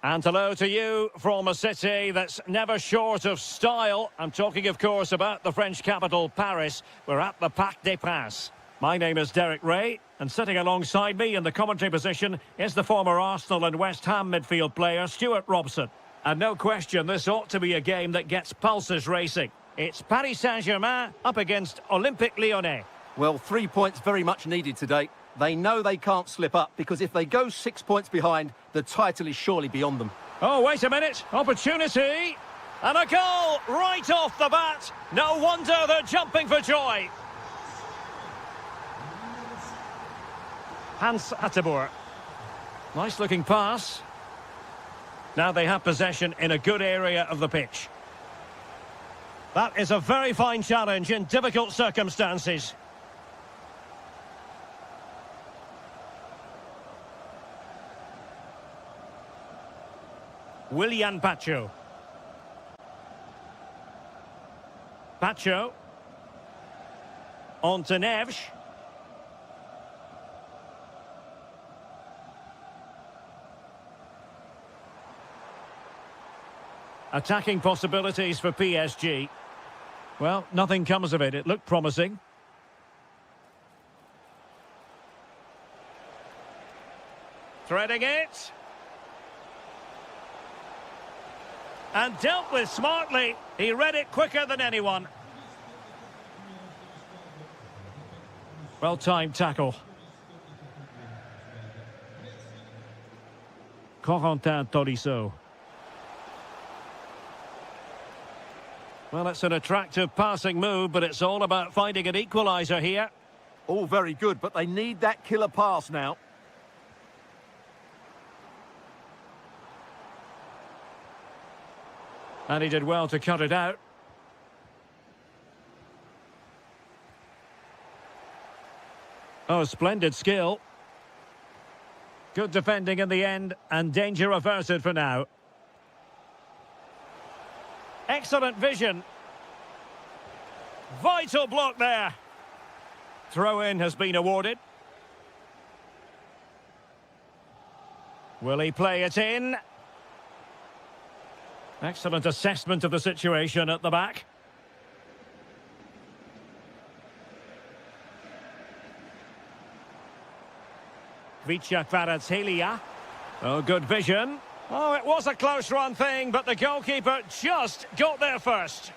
And hello to you from a city that's never short of style. I'm talking, of course, about the French capital, Paris. We're at the Parc des Princes. My name is Derek Ray, and sitting alongside me in the commentary position is the former Arsenal and West Ham midfield player, Stuart Robson. And no question, this ought to be a game that gets pulses racing. It's Paris Saint-Germain up against Olympique Lyonnais. Well, 3 points very much needed today. They know they can't slip up, because if they go 6 points behind, the title is surely beyond them. Oh, wait a minute. Opportunity. And a goal right off the bat. No wonder they're jumping for joy. Hans Hateboer. Nice looking pass. Now they have possession in a good area of the pitch. That is a very fine challenge in difficult circumstances. Willian Pacho. Pacho. On to Neves. Attacking possibilities for PSG. Well, nothing comes of it. It looked promising. Threading it. And dealt with smartly. He read it quicker than anyone. Well-timed tackle. Corentin Tolisso. Well, it's an attractive passing move, but it's all about finding an equaliser here. All very good, but they need that killer pass now. And he did well to cut it out. Oh, splendid skill. Good defending in the end, and danger averted for now. Excellent vision. Vital block there. Throw-in has been awarded. Will he play it in? Excellent assessment of the situation at the back. Vicha Kvaratskhelia. Oh, good vision. Oh, it was a close run thing, but the goalkeeper just got there first.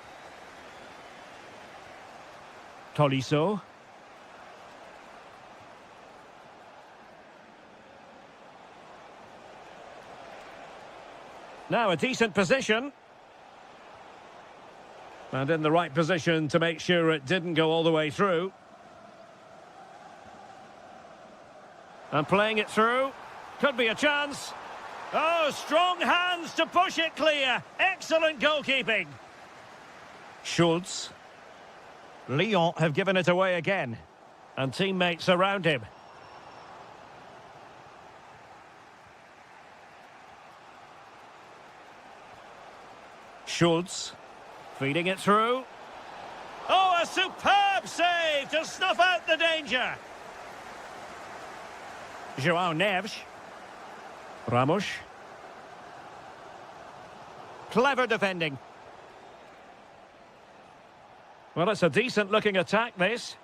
Tolisso. Now a decent position. And in the right position to make sure it didn't go all the way through. And playing it through. Could be a chance. Oh, strong hands to push it clear. Excellent goalkeeping. Schultz. Lyon have given it away again. And teammates around him. Schultz. Feeding it through. Oh, a superb save to snuff out the danger. João Neves. Ramos. Clever defending. Well, it's a decent-looking attack, this.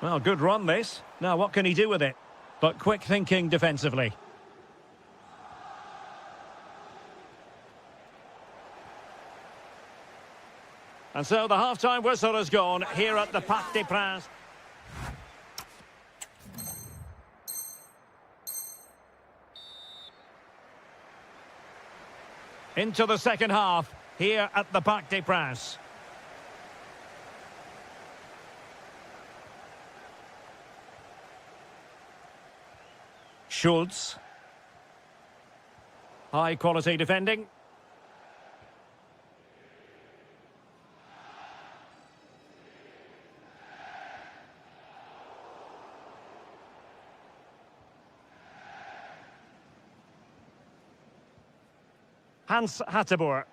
Well, good run, this. Now, what can he do with it? But quick thinking defensively. And so the half-time whistle has gone here at the Parc des Princes. Into the second half here at the Parc des Princes. Schultz. High quality defending. Hans Hateboer.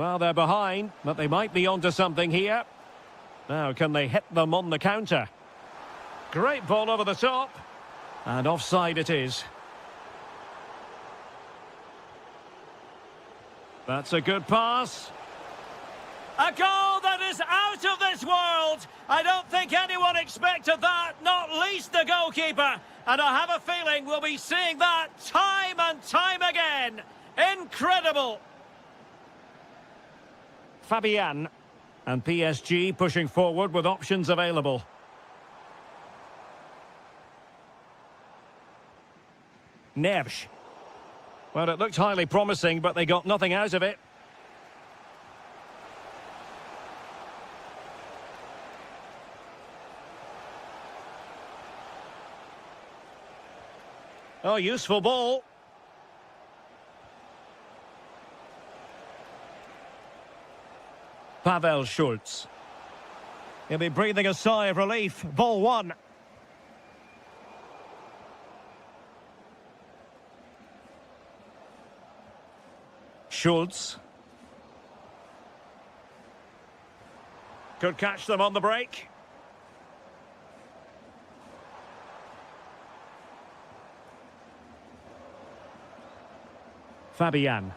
Well, they're behind, but they might be onto something here. Now, can they hit them on the counter? Great ball over the top. And offside it is. That's a good pass. A goal that is out of this world! I don't think anyone expected that, not least the goalkeeper. And I have a feeling we'll be seeing that time and time again. Incredible! Fabian. And PSG pushing forward with options available. Neves. Well, it looked highly promising, but they got nothing out of it. Oh, useful ball. Pavel Schultz. He'll be breathing a sigh of relief. Ball one. Schultz. Could catch them on the break. Fabian.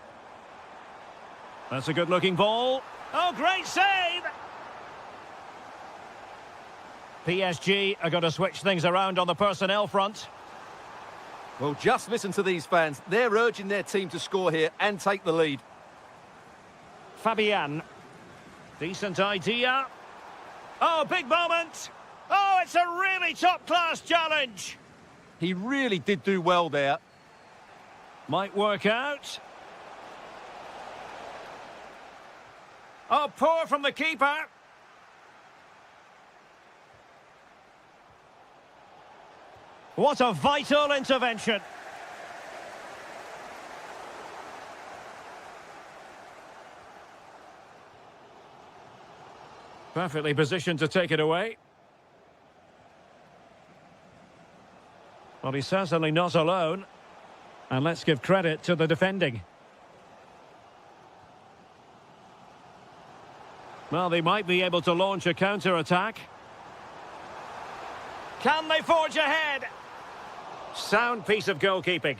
That's a good-looking ball. Oh, great save! PSG are going to switch things around on the personnel front. Well, just listen to these fans. They're urging their team to score here and take the lead. Fabian. Decent idea. Oh, big moment. Oh, it's a really top-class challenge. He really did do well there. Might work out. Oh, poor from the keeper. What a vital intervention. Perfectly positioned to take it away. Well, he's certainly not alone. And let's give credit to the defending. Well, they might be able to launch a counter-attack. Can they forge ahead? Sound piece of goalkeeping.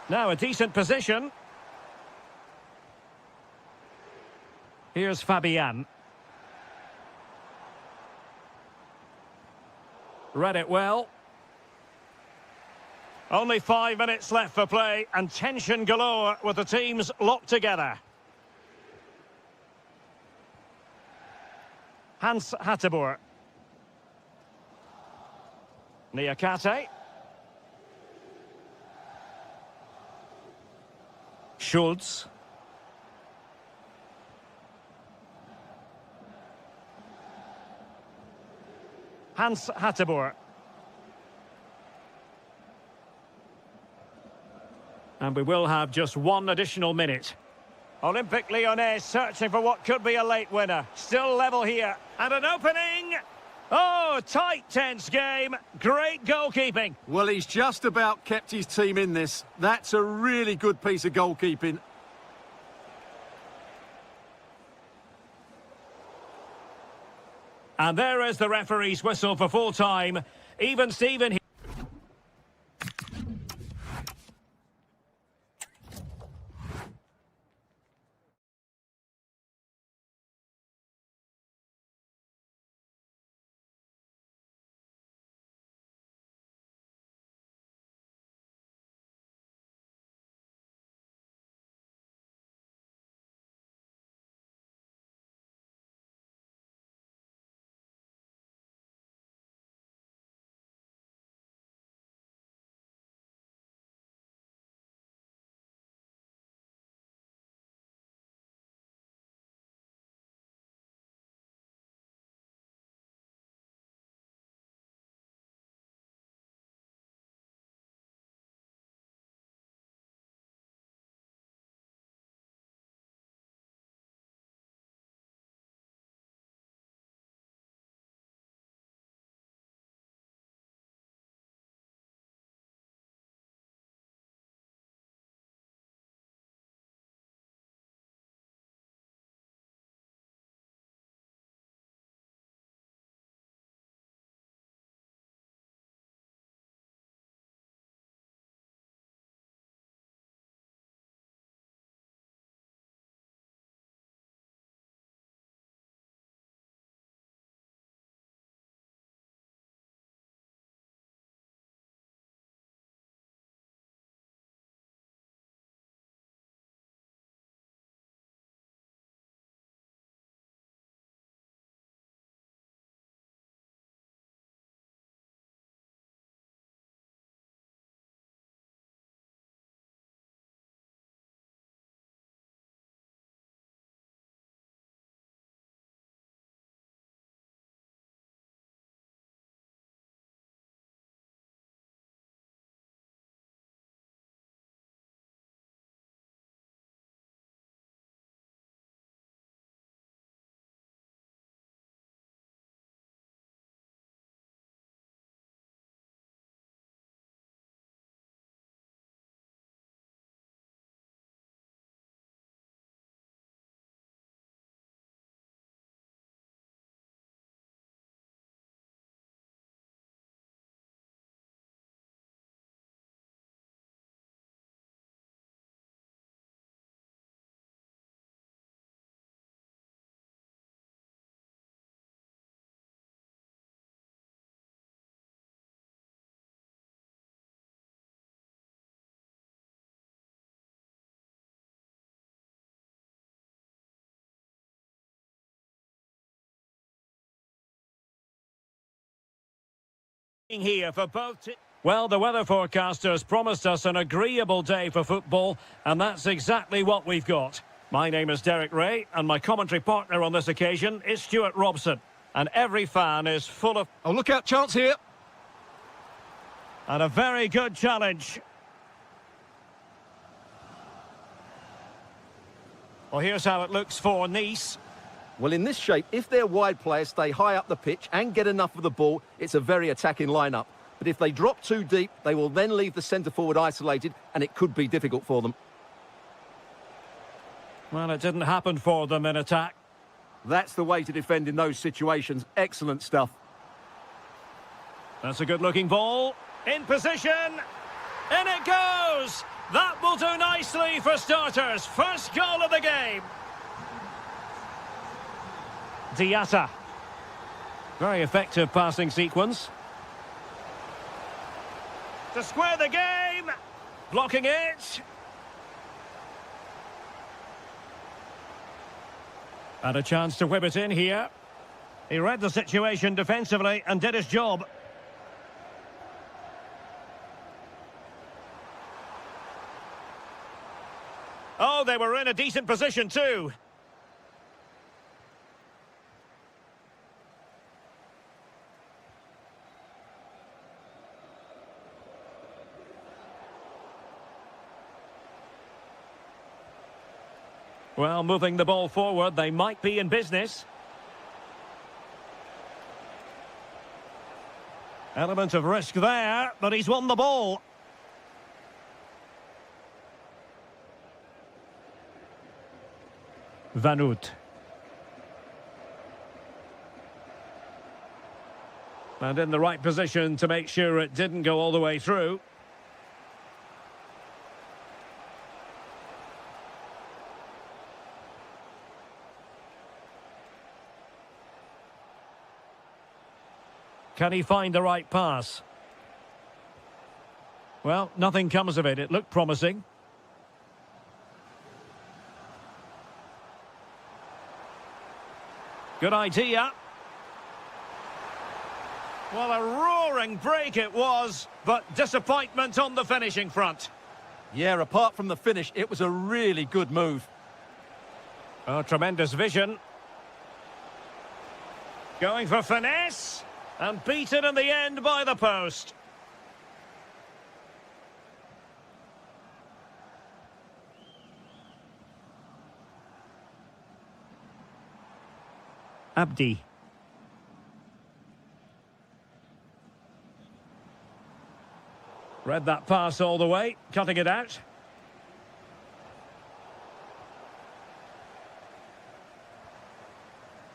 Now a decent position. Here's Fabian. Read it well. Only 5 minutes left for play and tension galore with the teams locked together. Hans Hateboer. Niakate. Schultz. Hans Hateboer. And we will have just one additional minute. Olympique Lyonnais searching for what could be a late winner. Still level here. And an opening. Oh, tight, tense game. Great goalkeeping. Well, he's just about kept his team in this. That's a really good piece of goalkeeping. And there is the referee's whistle for full time. Even Steven Here for both. Well, the weather forecasters promised us an agreeable day for football, and that's exactly what we've got. My name is Derek Ray, and my commentary partner on this occasion is Stuart Robson. And every fan is full of... Oh, look out, chance here. And a very good challenge. Well, here's how it looks for Nice. Well, in this shape, if their wide players stay high up the pitch and get enough of the ball, it's a very attacking lineup. But if they drop too deep, they will then leave the centre-forward isolated, and it could be difficult for them. Well, it didn't happen for them in attack. That's the way to defend in those situations. Excellent stuff. That's a good-looking ball. In position. In it goes! That will do nicely for starters. First goal of the game. Diatta. Very effective passing sequence. To square the game. Blocking it. And a chance to whip it in here. He read the situation defensively and did his job. Oh, they were in a decent position too. Well, moving the ball forward, they might be in business. Element of risk there, but he's won the ball. Van Oot. And in the right position to make sure it didn't go all the way through. Can he find the right pass? Well, nothing comes of it. It looked promising. Good idea. Well, a roaring break it was, but disappointment on the finishing front. Yeah, apart from the finish, it was a really good move. Oh, tremendous vision. Going for finesse. And beaten in the end by the post. Abdi. Read that pass all the way, cutting it out.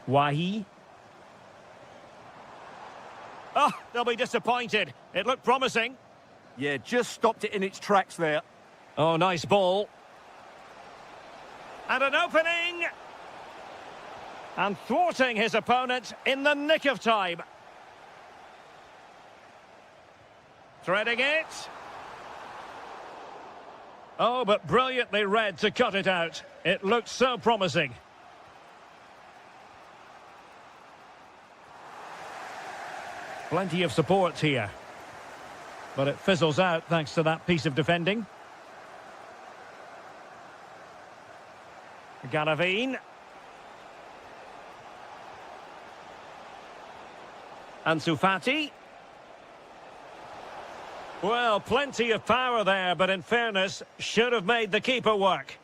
Wahi. Oh, they'll be disappointed. It looked promising. Yeah, just stopped it in its tracks there. Oh, nice ball. And an opening. And thwarting his opponent in the nick of time. Threading it. Oh, but brilliantly read to cut it out. It looked so promising. Plenty of support here. But it fizzles out thanks to that piece of defending. Galavine. Ansu Fati. Well, plenty of power there, but in fairness, should have made the keeper work.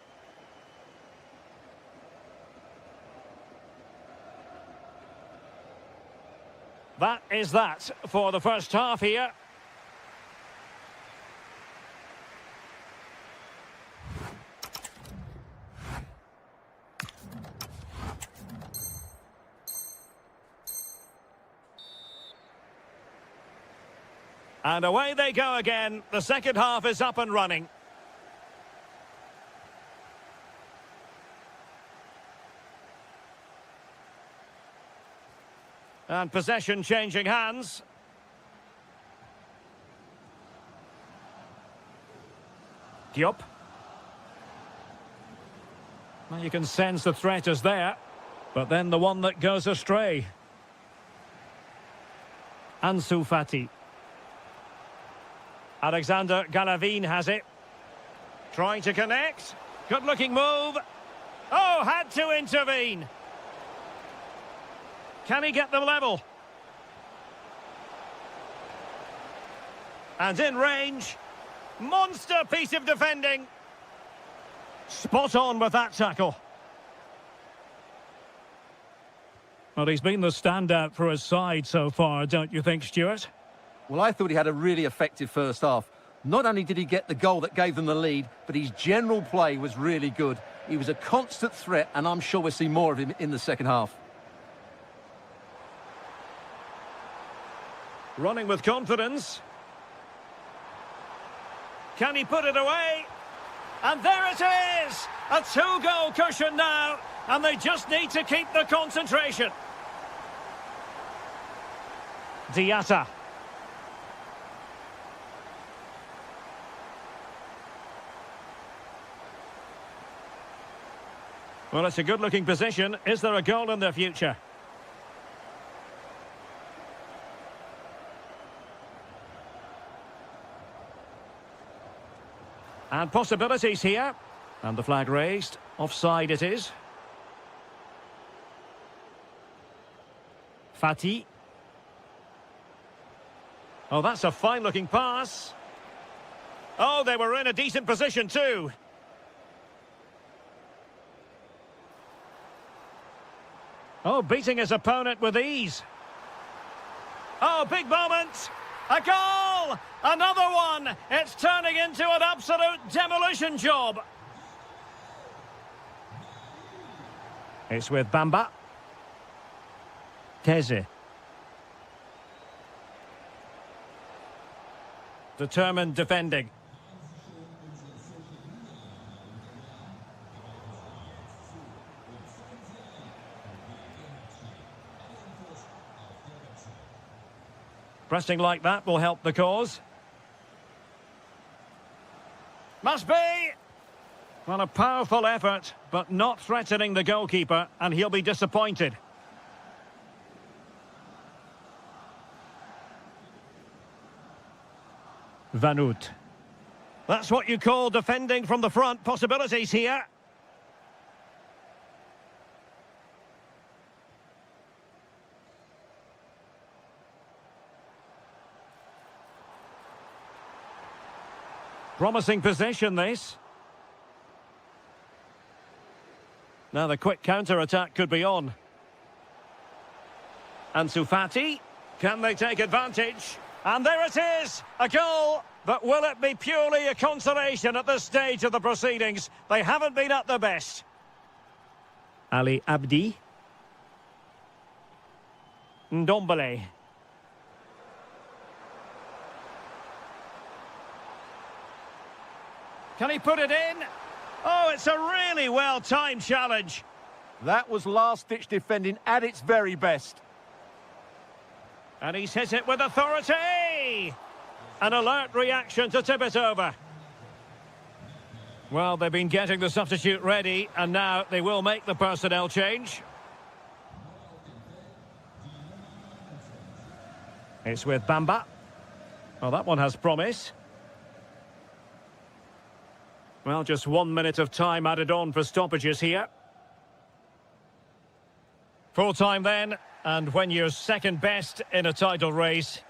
That is that for the first half here. And away they go again. The second half is up and running. And possession changing hands. Diop. Well, you can sense the threat is there, but then the one that goes astray. Ansu Fati. Alexander Galavin has it. Trying to connect. Good-looking move. Oh, had to intervene. Can he get them level? And in range. Monster piece of defending. Spot on with that tackle. Well, he's been the standout for his side so far, don't you think, Stuart? Well, I thought he had a really effective first half. Not only did he get the goal that gave them the lead, but his general play was really good. He was a constant threat, and I'm sure we'll see more of him in the second half. Running with confidence. Can he put it away? And there it is! A two-goal cushion now, and they just need to keep the concentration. Diatta. Well, it's a good-looking position. Is there a goal in their future? And possibilities here. And the flag raised. Offside it is. Fati. Oh, that's a fine-looking pass. Oh, they were in a decent position too. Oh, beating his opponent with ease. Oh, big moment. A goal! Another one! It's turning into an absolute demolition job. It's with Bamba. Teze. Determined defending. Pressing like that will help the cause. Must be! Well, a powerful effort, but not threatening the goalkeeper, and he'll be disappointed. Vanut. That's what you call defending from the front. Possibilities here. Promising position, this. Now the quick counter-attack could be on. Ansu Fati. Can they take advantage? And there it is! A goal! But will it be purely a consolation at this stage of the proceedings? They haven't been at their best. Ali Abdi. Ndombele. Can he put it in? Oh, it's a really well-timed challenge. That was last-ditch defending at its very best. And he's hit it with authority! An alert reaction to tip it over. Well, they've been getting the substitute ready, and now they will make the personnel change. It's with Bamba. Oh, that one has promise. Well, just 1 minute of time added on for stoppages here. Full time then, and when you're second best in a title race,